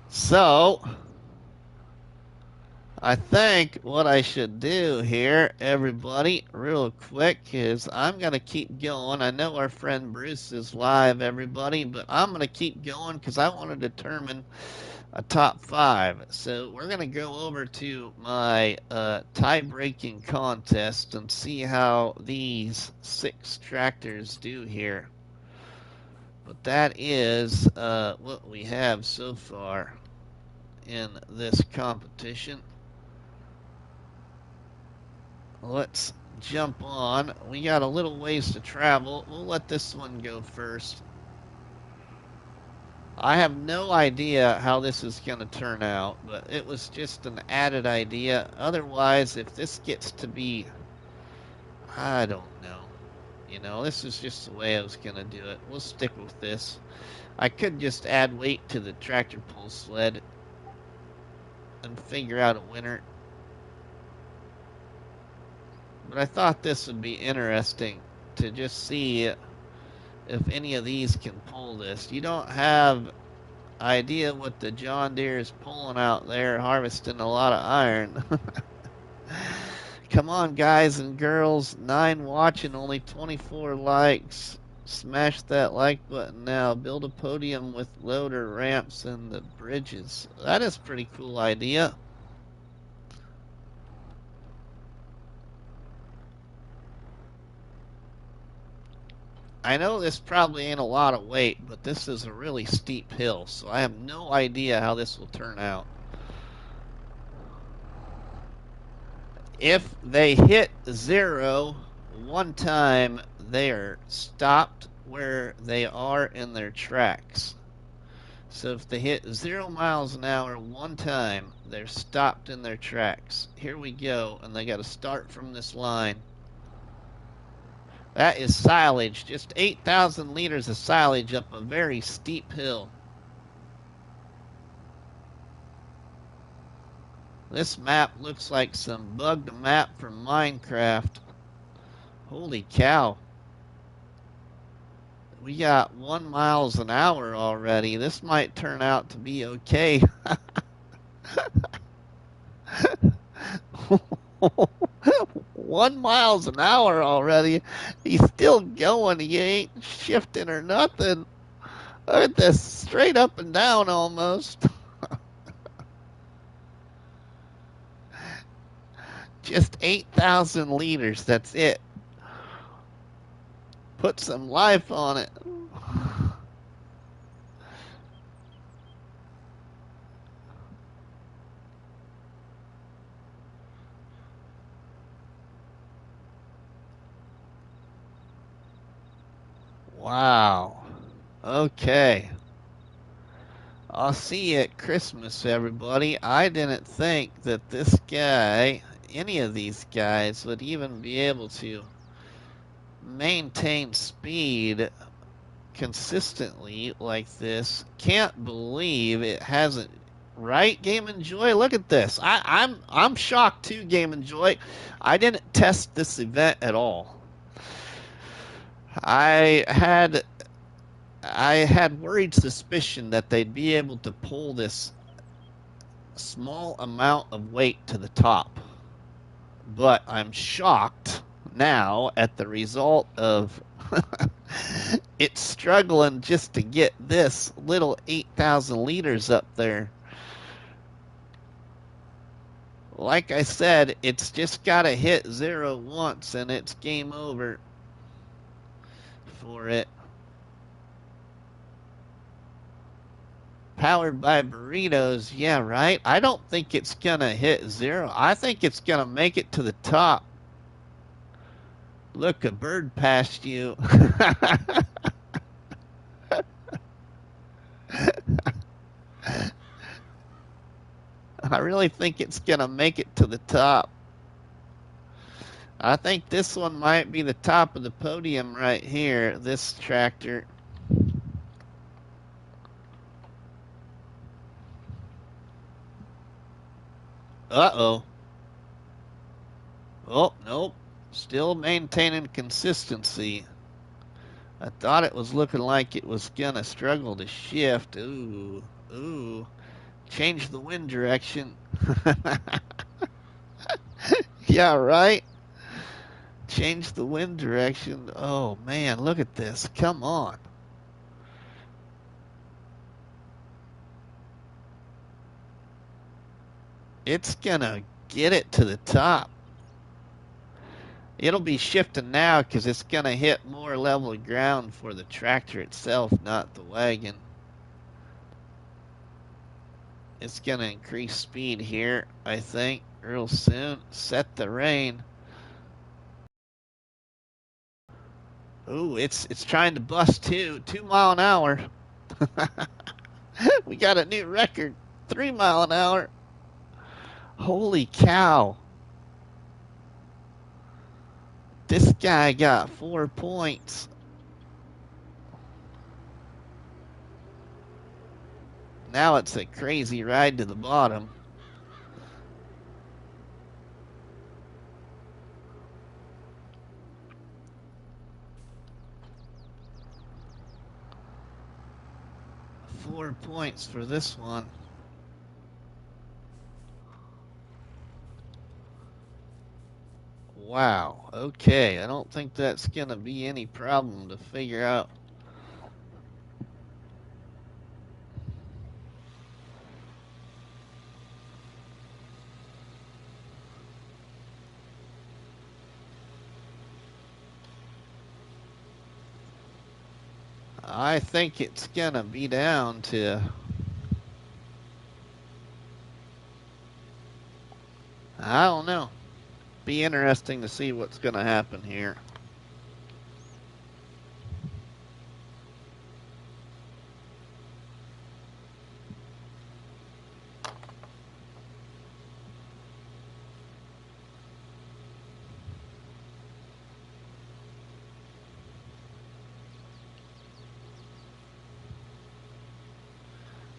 So, I think what I should do here, everybody, real quick, is I'm going to keep going. I know our friend Bruce is live, everybody, but I'm going to keep going because I want to determine a top 5. So we're going to go over to my tie-breaking contest and see how these 6 tractors do here. But that is what we have so far in this competition. Let's jump on. We got a little ways to travel. We'll let this one go first. I have no idea how this is going to turn out, but it was just an added idea. Otherwise, if this gets to be, I don't know. You know, this is just the way I was going to do it. We'll stick with this. I could just add weight to the tractor pull sled and figure out a winner. But I thought this would be interesting to just see if any of these can pull this. You don't have idea what the John Deere is pulling out there, harvesting a lot of iron. Come on, guys and girls. 9 watching, only 24 likes. Smash that like button now. Build a podium with loader ramps and the bridges. That is a pretty cool idea. I know this probably ain't a lot of weight, but this is a really steep hill, so I have no idea how this will turn out. If they hit 0 one time, they are stopped where they are in their tracks. So if they hit 0 miles an hour one time, they're stopped in their tracks. Here we go, and they got to start from this line. That is silage, just 8,000 liters of silage up a very steep hill. This map looks like some bugged map from Minecraft. Holy cow. We got 1 miles an hour already. This might turn out to be okay. 1 miles an hour already. He's still going. He ain't shifting or nothing. Look at this, straight up and down almost. Just 8,000 liters, that's it. Put some life on it. Wow. Okay. I'll see you at Christmas, everybody. I didn't think that this guy, any of these guys, would even be able to maintain speed consistently like this. Can't believe it hasn't. Right, Game and Joy? Look at this. I'm shocked too, Game and Joy. I didn't test this event at all. I had worried suspicion that they'd be able to pull this small amount of weight to the top. But I'm shocked now at the result of it's struggling just to get this little 8,000 liters up there. Like I said, it's just got to hit 0 once and it's game over for it. Powered by burritos, yeah, right? I don't think it's going to hit 0. I think it's going to make it to the top. Look, a bird passed you. I really think it's going to make it to the top. I think this one might be the top of the podium right here, this tractor. Uh-oh. Oh, nope. Still maintaining consistency. I thought it was looking like it was going to struggle to shift. Ooh, ooh. Change the wind direction. Yeah, right? Change the wind direction. Oh, man, look at this. Come on. It's going to get it to the top. It'll be shifting now because it's going to hit more level ground for the tractor itself, not the wagon. It's going to increase speed here, I think, real soon. Set the rain. Ooh, it's trying to bust too. 2 mile an hour. We got a new record. 3 mile an hour. Holy cow. This guy got 4 points. Now it's a crazy ride to the bottom. Four points for this one. Wow. Okay. I don't think that's going to be any problem to figure out. I think it's going to be down to I don't know. Be interesting to see what's going to happen here.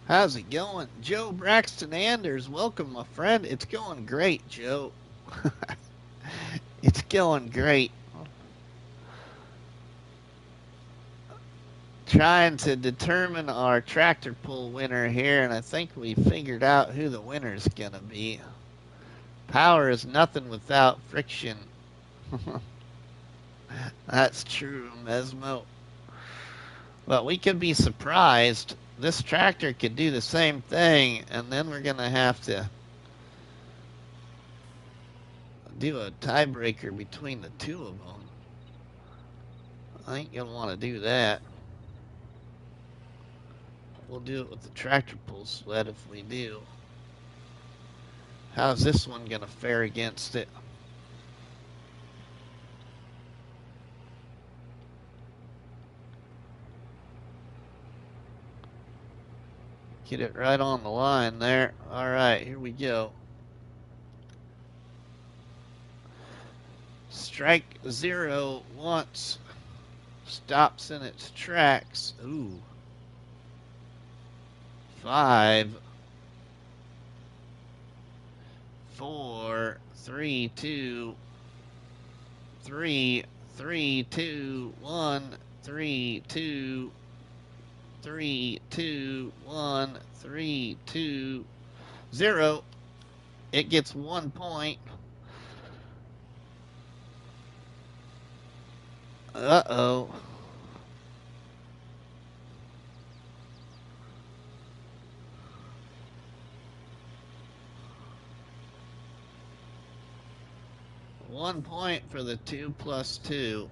How's it going? Joe Braxton Anders, welcome, my friend. It's going great, Joe. It's going great. Trying to determine our tractor pull winner here, and I think we figured out who the winner's gonna be. Power is nothing without friction. That's true, Mesmo. But we could be surprised. This tractor could do the same thing, and then we're gonna have to do a tiebreaker between the two of them. I ain't gonna want to do that. We'll do it with the tractor pull sled if we do. How's this one gonna fare against it? Get it right on the line there. All right, here we go. Strike 0 once. Stops in its tracks. Ooh. 5, 4, 3, 2, 3, 3, 2, 1, 3, 2, 3, 2, 1, 3, 2, 0. It gets 1 point. Uh-oh. One point for the 2 plus 2.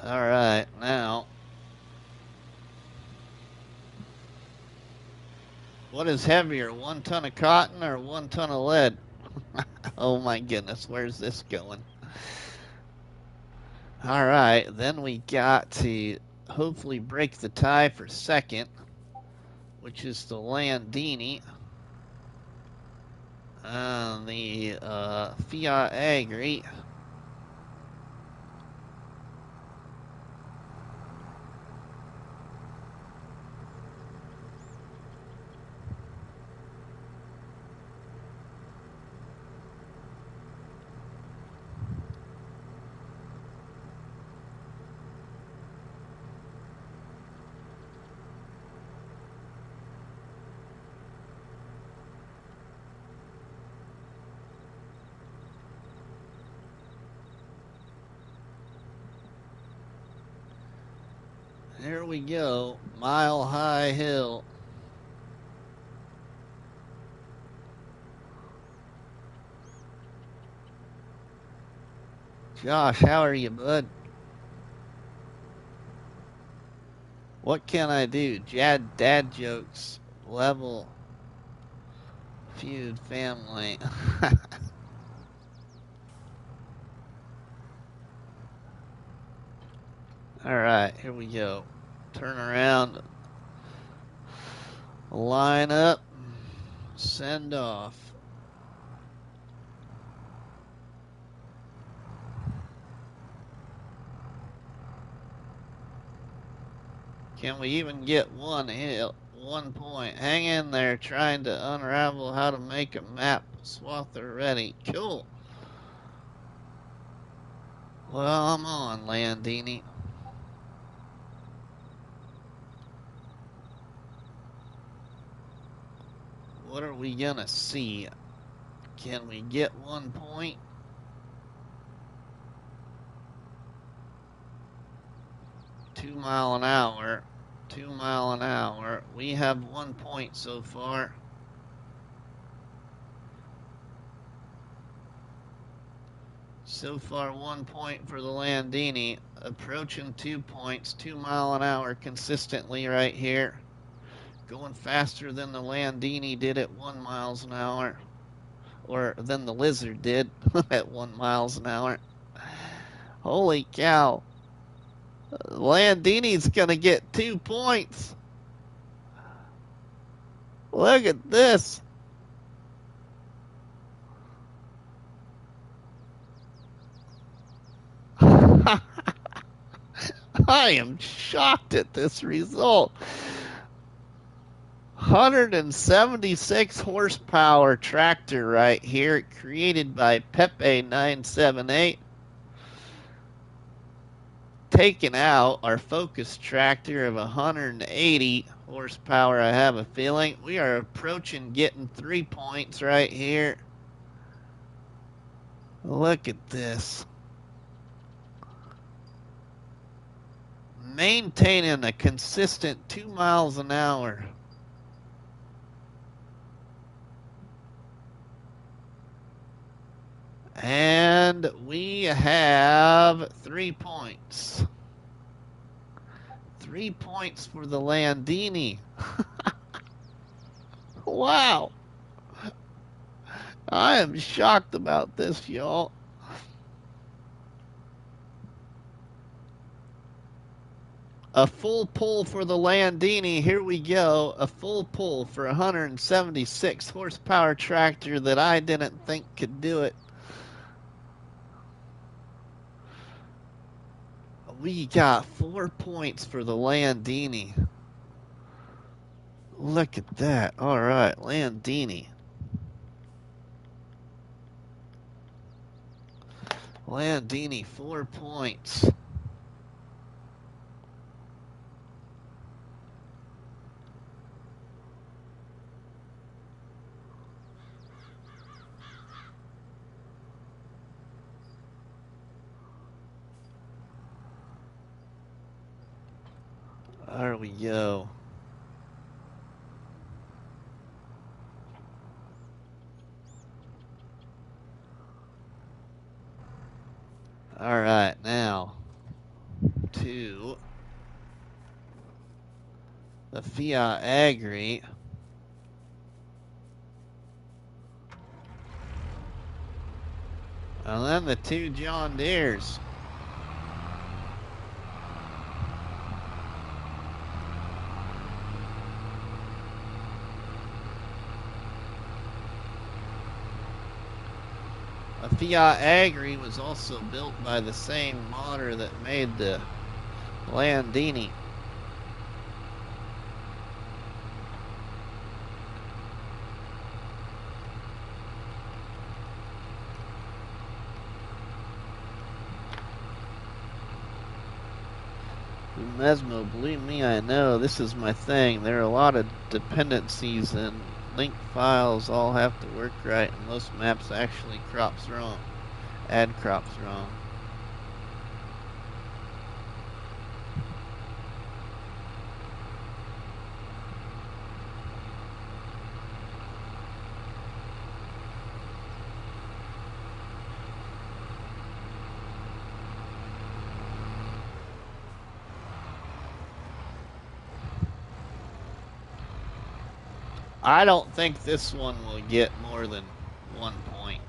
All right, now, what is heavier, 1 ton of cotton or 1 ton of lead? Oh my goodness, where's this going? All right, then we got to hopefully break the tie for second, which is the Landini. The Fiatagri. There we go, Mile High Hill. Josh, how are you, bud? What can I do? Dad jokes, level, feud, family. All right, here we go. Turn around, line up, send off. Can we even get one hit, 1 point? Hang in there, trying to unravel how to make a map. Swather ready. Cool. Well, I'm on, Landini. What are we gonna see? Can we get 1 point? Two mile an hour. 2 mile an hour. We have 1 point so far. So far, 1 point for the Landini. Approaching 2 points, 2 mile an hour consistently right here. Going faster than the Landini did at 1 miles an hour. Or than the Lizard did at 1 miles an hour. Holy cow. Landini's going to get 2 points. Look at this. I am shocked at this result. 176 horsepower tractor right here, created by Pepe978. Taking out our Focus tractor of 180 horsepower, I have a feeling. We are approaching getting 3 points right here. Look at this. Maintaining a consistent 2 miles an hour. And we have 3 points. 3 points for the Landini. Wow. I am shocked about this, y'all. A full pull for the Landini. Here we go. A full pull for a 176 horsepower tractor that I didn't think could do it. We got 4 points for the Landini. Look at that. All right, Landini. Landini, 4 points. There we go. All right, now to the Fiatagri. And then the 2 John Deeres. A Fiatagri was also built by the same modder that made the Landini. Mesmo, believe me, I know. This is my thing. There are a lot of dependencies and link files all have to work right, and most maps actually crops wrong. Add crops wrong. I don't think this one will get more than 1 point.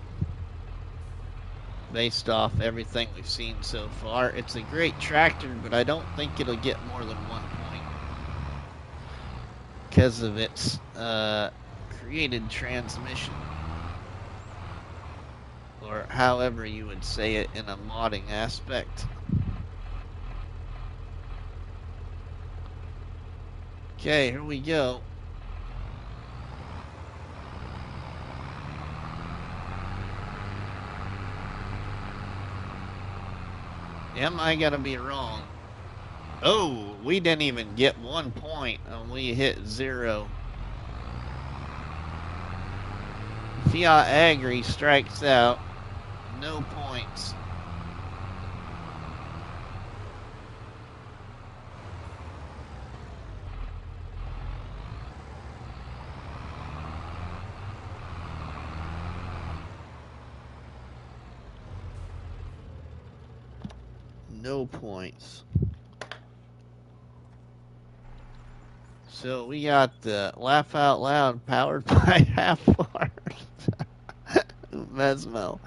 Based off everything we've seen so far. It's a great tractor, but I don't think it'll get more than 1 point. Because of its created transmission. Or however you would say it in a modding aspect. Okay, here we go. Am I gonna be wrong? Oh, we didn't even get 1 point and we hit 0. Fiatagri strikes out. No points. No points. So we got the Laugh Out Loud powered by half bars. Mesmo.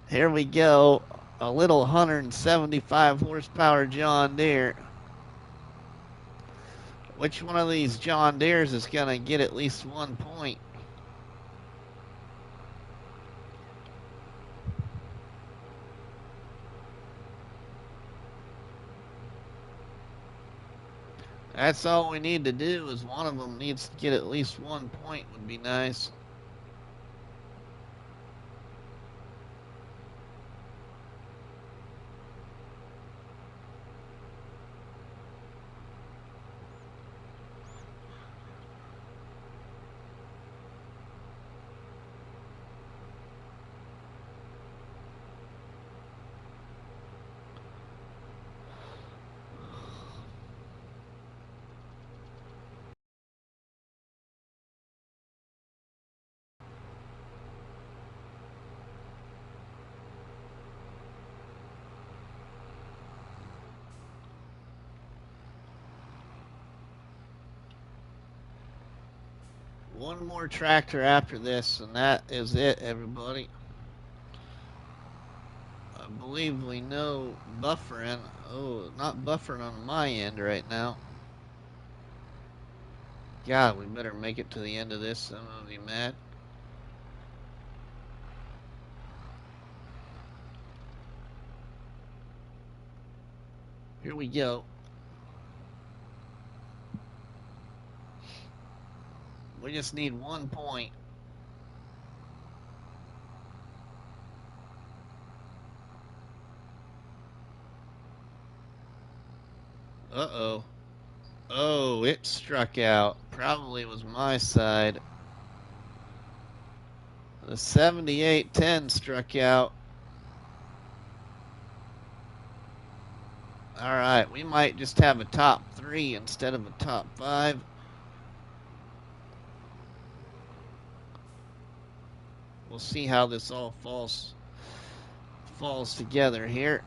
Here we go. A little 175 horsepower John Deere. Which one of these John Deeres is going to get at least 1 point? That's all we need to do, is one of them needs to get at least 1 point would be nice. One more tractor after this, and that is it, everybody. I believe believe we know buffering. Oh, not buffering on my end right now. God, we better make it to the end of this. I'm gonna be mad. Here we go. We just need 1 point. Uh-oh. Oh, it struck out. Probably was my side. The 7810 struck out. Alright, we might just have a top 3 instead of a top 5. We'll see how this all falls together here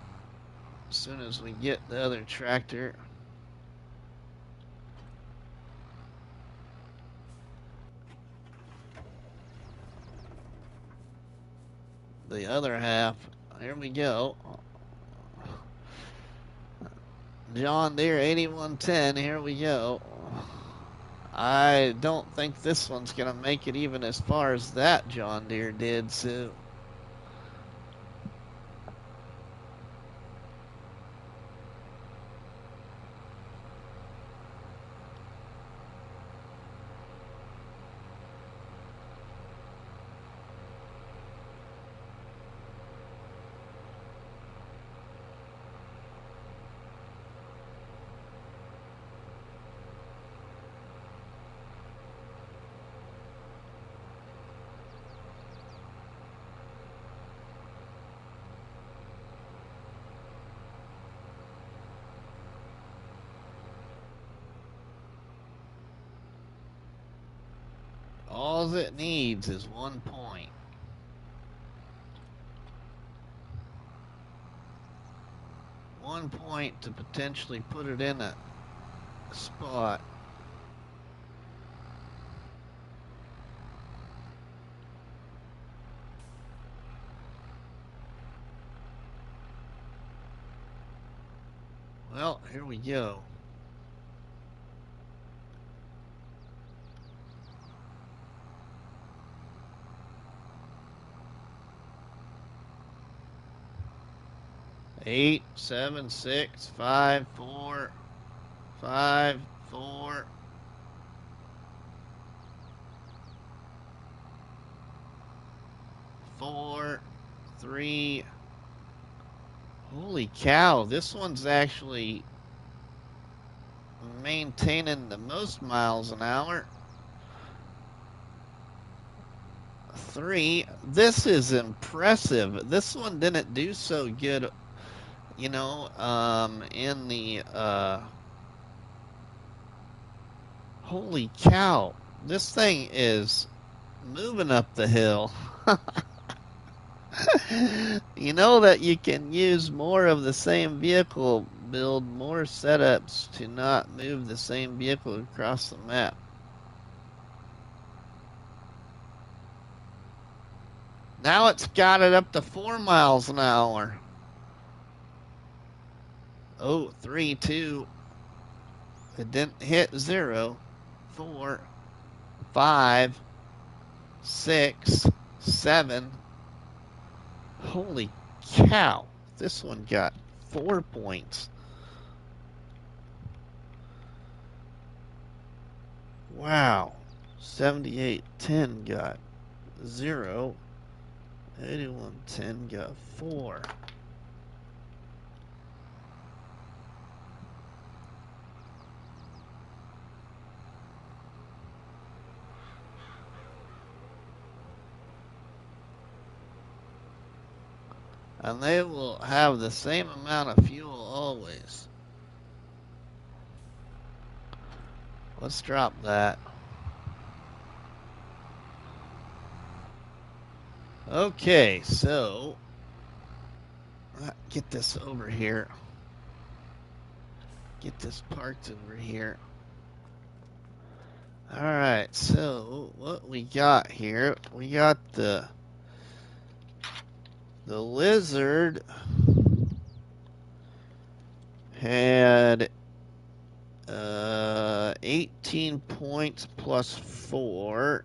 as soon as we get the other tractor. The other half. Here we go. John Deere 8110. Here we go. I don't think this one's going to make it even as far as that John Deere did, so... all it needs is 1 point. One point to potentially put it in a spot. Well, here we go. Eight, 7, 6, 5, 4, 5, 4. Four, 3. Holy cow, this one's actually maintaining the most miles an hour. 3. This is impressive. This one didn't do so good, you know, in the, holy cow. This thing is moving up the hill. You know that you can use more of the same vehicle, build more setups to not move the same vehicle across the map. Now it's got it up to 4 miles an hour. Oh, 3, 2. It didn't hit 0. 4, 5, 6, 7. Holy cow. This one got 4 points. Wow. 7810 got 0. 8110 got 4. And they will have the same amount of fuel always. Let's drop that. Okay, so get this over here. Get this parked over here. Alright, so what we got here, we got the lizard had 18 points plus 4,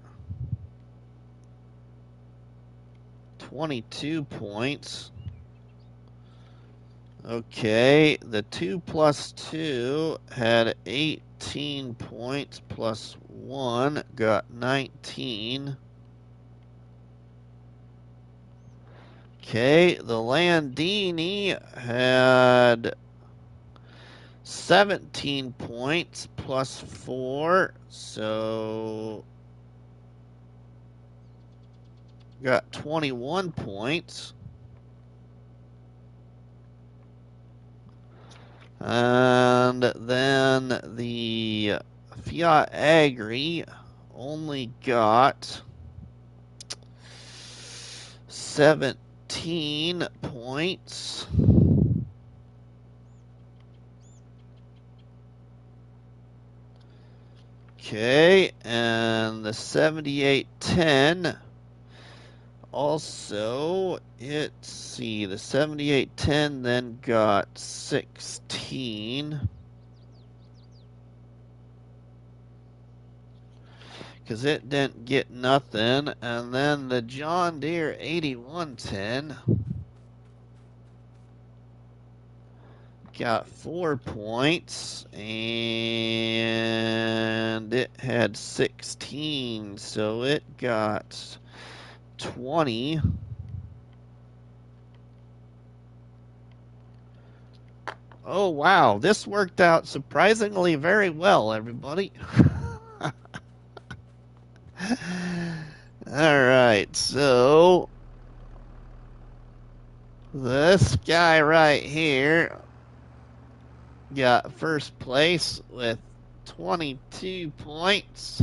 22 points. Okay, the 2 plus 2 had 18 points plus 1, got 19. Okay, the Landini had 17 points plus 4, so got 21 points. And then the Fiatagri only got 17 points. Okay, and the 7810 also, let's see, the 7810 then got 16. Because it didn't get nothing. And then the John Deere 8110 got 4 points. And it had 16. So it got 20. Oh, wow. This worked out surprisingly very well, everybody. Alright, so this guy right here got first place with 22 points.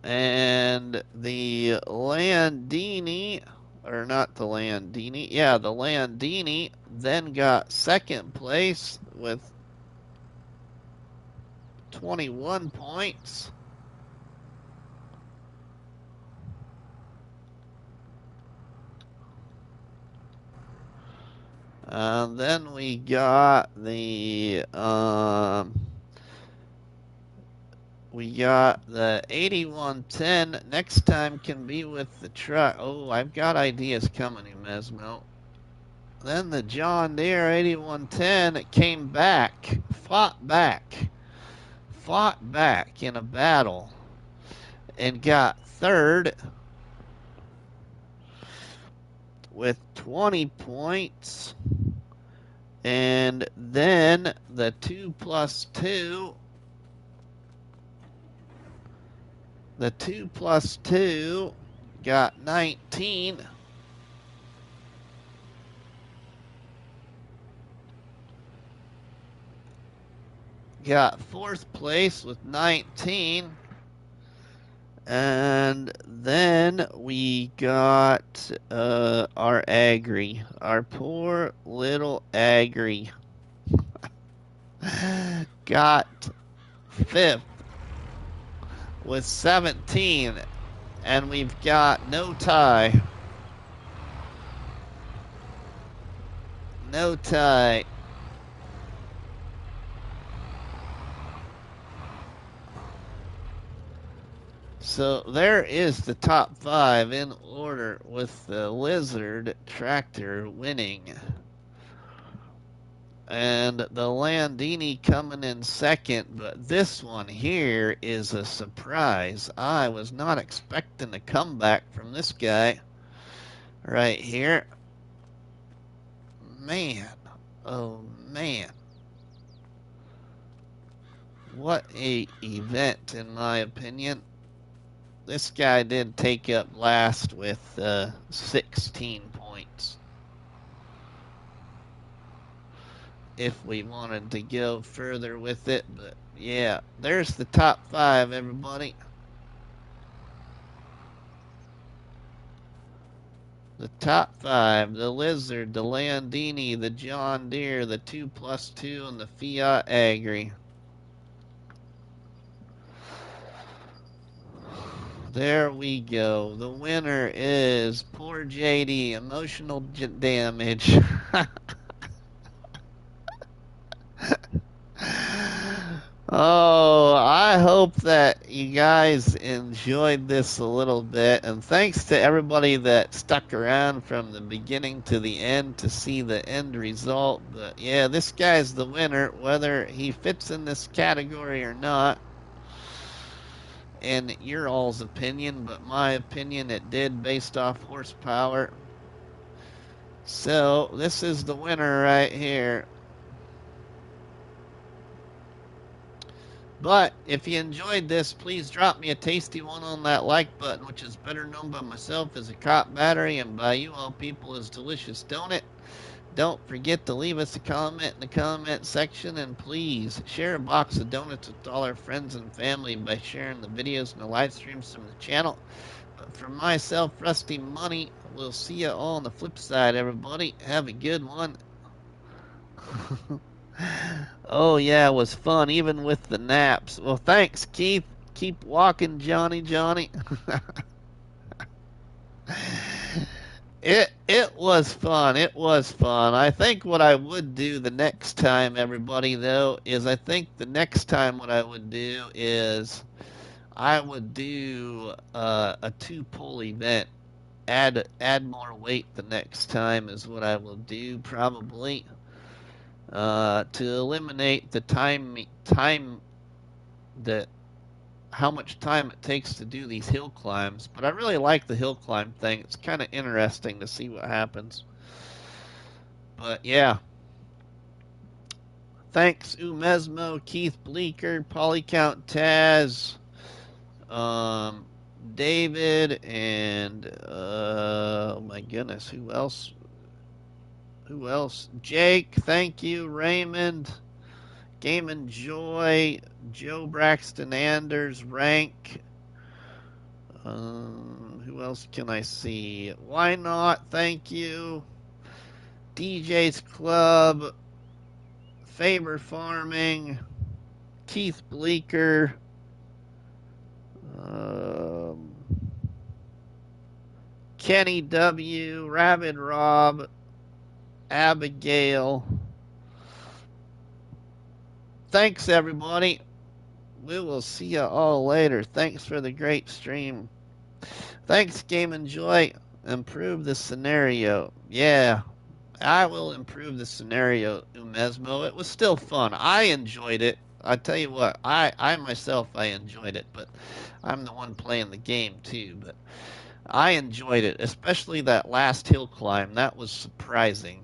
And the Landini, or not the Landini, yeah, the Landini then got second place with 21 points. Then we got the 8110. Next time can be with the truck. Oh, I've got ideas coming, Mesmo. Then the John Deere 8110 came back, fought back in a battle, and got third with 20 points. And then the 2 plus 2, the 2 plus 2 got 19. Got fourth place with 19. And then we got our Agri, our poor little Agri, got fifth with 17, and we've got no tie. No tie. So there is the top 5 in order, with the Lizard tractor winning. And the Landini coming in second, but this one here is a surprise. I was not expecting a comeback from this guy right here. Man, oh man. What a event, in my opinion. This guy did take up last with 16 points. If we wanted to go further with it, but yeah, there's the top 5, everybody. The top 5, the Lizard, the Landini, the John Deere, the 2 plus 2, and the Fiatagri. There we go. The winner is poor JD, emotional damage. Oh, I hope that you guys enjoyed this a little bit, and thanks to everybody that stuck around from the beginning to the end to see the end result. But yeah, this guy's the winner, whether he fits in this category or not. In your all's opinion, but my opinion, it did based off horsepower. So this is the winner right here. But if you enjoyed this, please drop me a tasty one on that like button, which is better known by myself as a cop battery and by you all people as delicious donut. Don't forget to leave us a comment in the comment section, and please share a box of donuts with all our friends and family by sharing the videos and the live streams from the channel. But for myself, Rusty Money, we'll see you all on the flip side, everybody. Have a good one. Oh, yeah, it was fun, even with the naps. Well, thanks, Keith. Keep walking, Johnny, Johnny. It was fun. It was fun. I think what I would do the next time, everybody, though, is I think the next time what I would do is I would do a two-pole event. Add more weight the next time is what I will do probably to eliminate the time that how much time it takes to do these hill climbs. But I really like the hill climb thing. It's kind of interesting to see what happens. But yeah, thanks Umesmo, Keith Bleeker, Polycount Taz, um, David, and oh my goodness, who else? Who else? Jake, thank you. Raymond, Game and Joy, Joe Braxton Anders, Rank. Who else can I see? Why not? Thank you. DJ's Club, Faber Farming, Keith Bleeker, Kenny W, Rabid Rob, Abigail. Thanks, everybody. We will see you all later. Thanks for the great stream. Thanks, Game and Joy. Improve the scenario. Yeah, I will improve the scenario, Umesmo. It was still fun. I enjoyed it. I tell you what, I myself, I enjoyed it, but I'm the one playing the game too. But I enjoyed it, especially that last hill climb. That was surprising.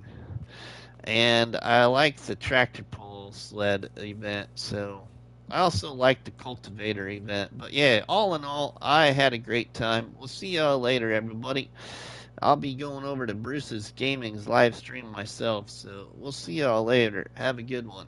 And I liked the tractor pull sled event, so I also liked the cultivator event. But yeah, all in all, I had a great time. We'll see y'all later, everybody. I'll be going over to Bruce's Gaming's live stream myself, so we'll see y'all later. Have a good one.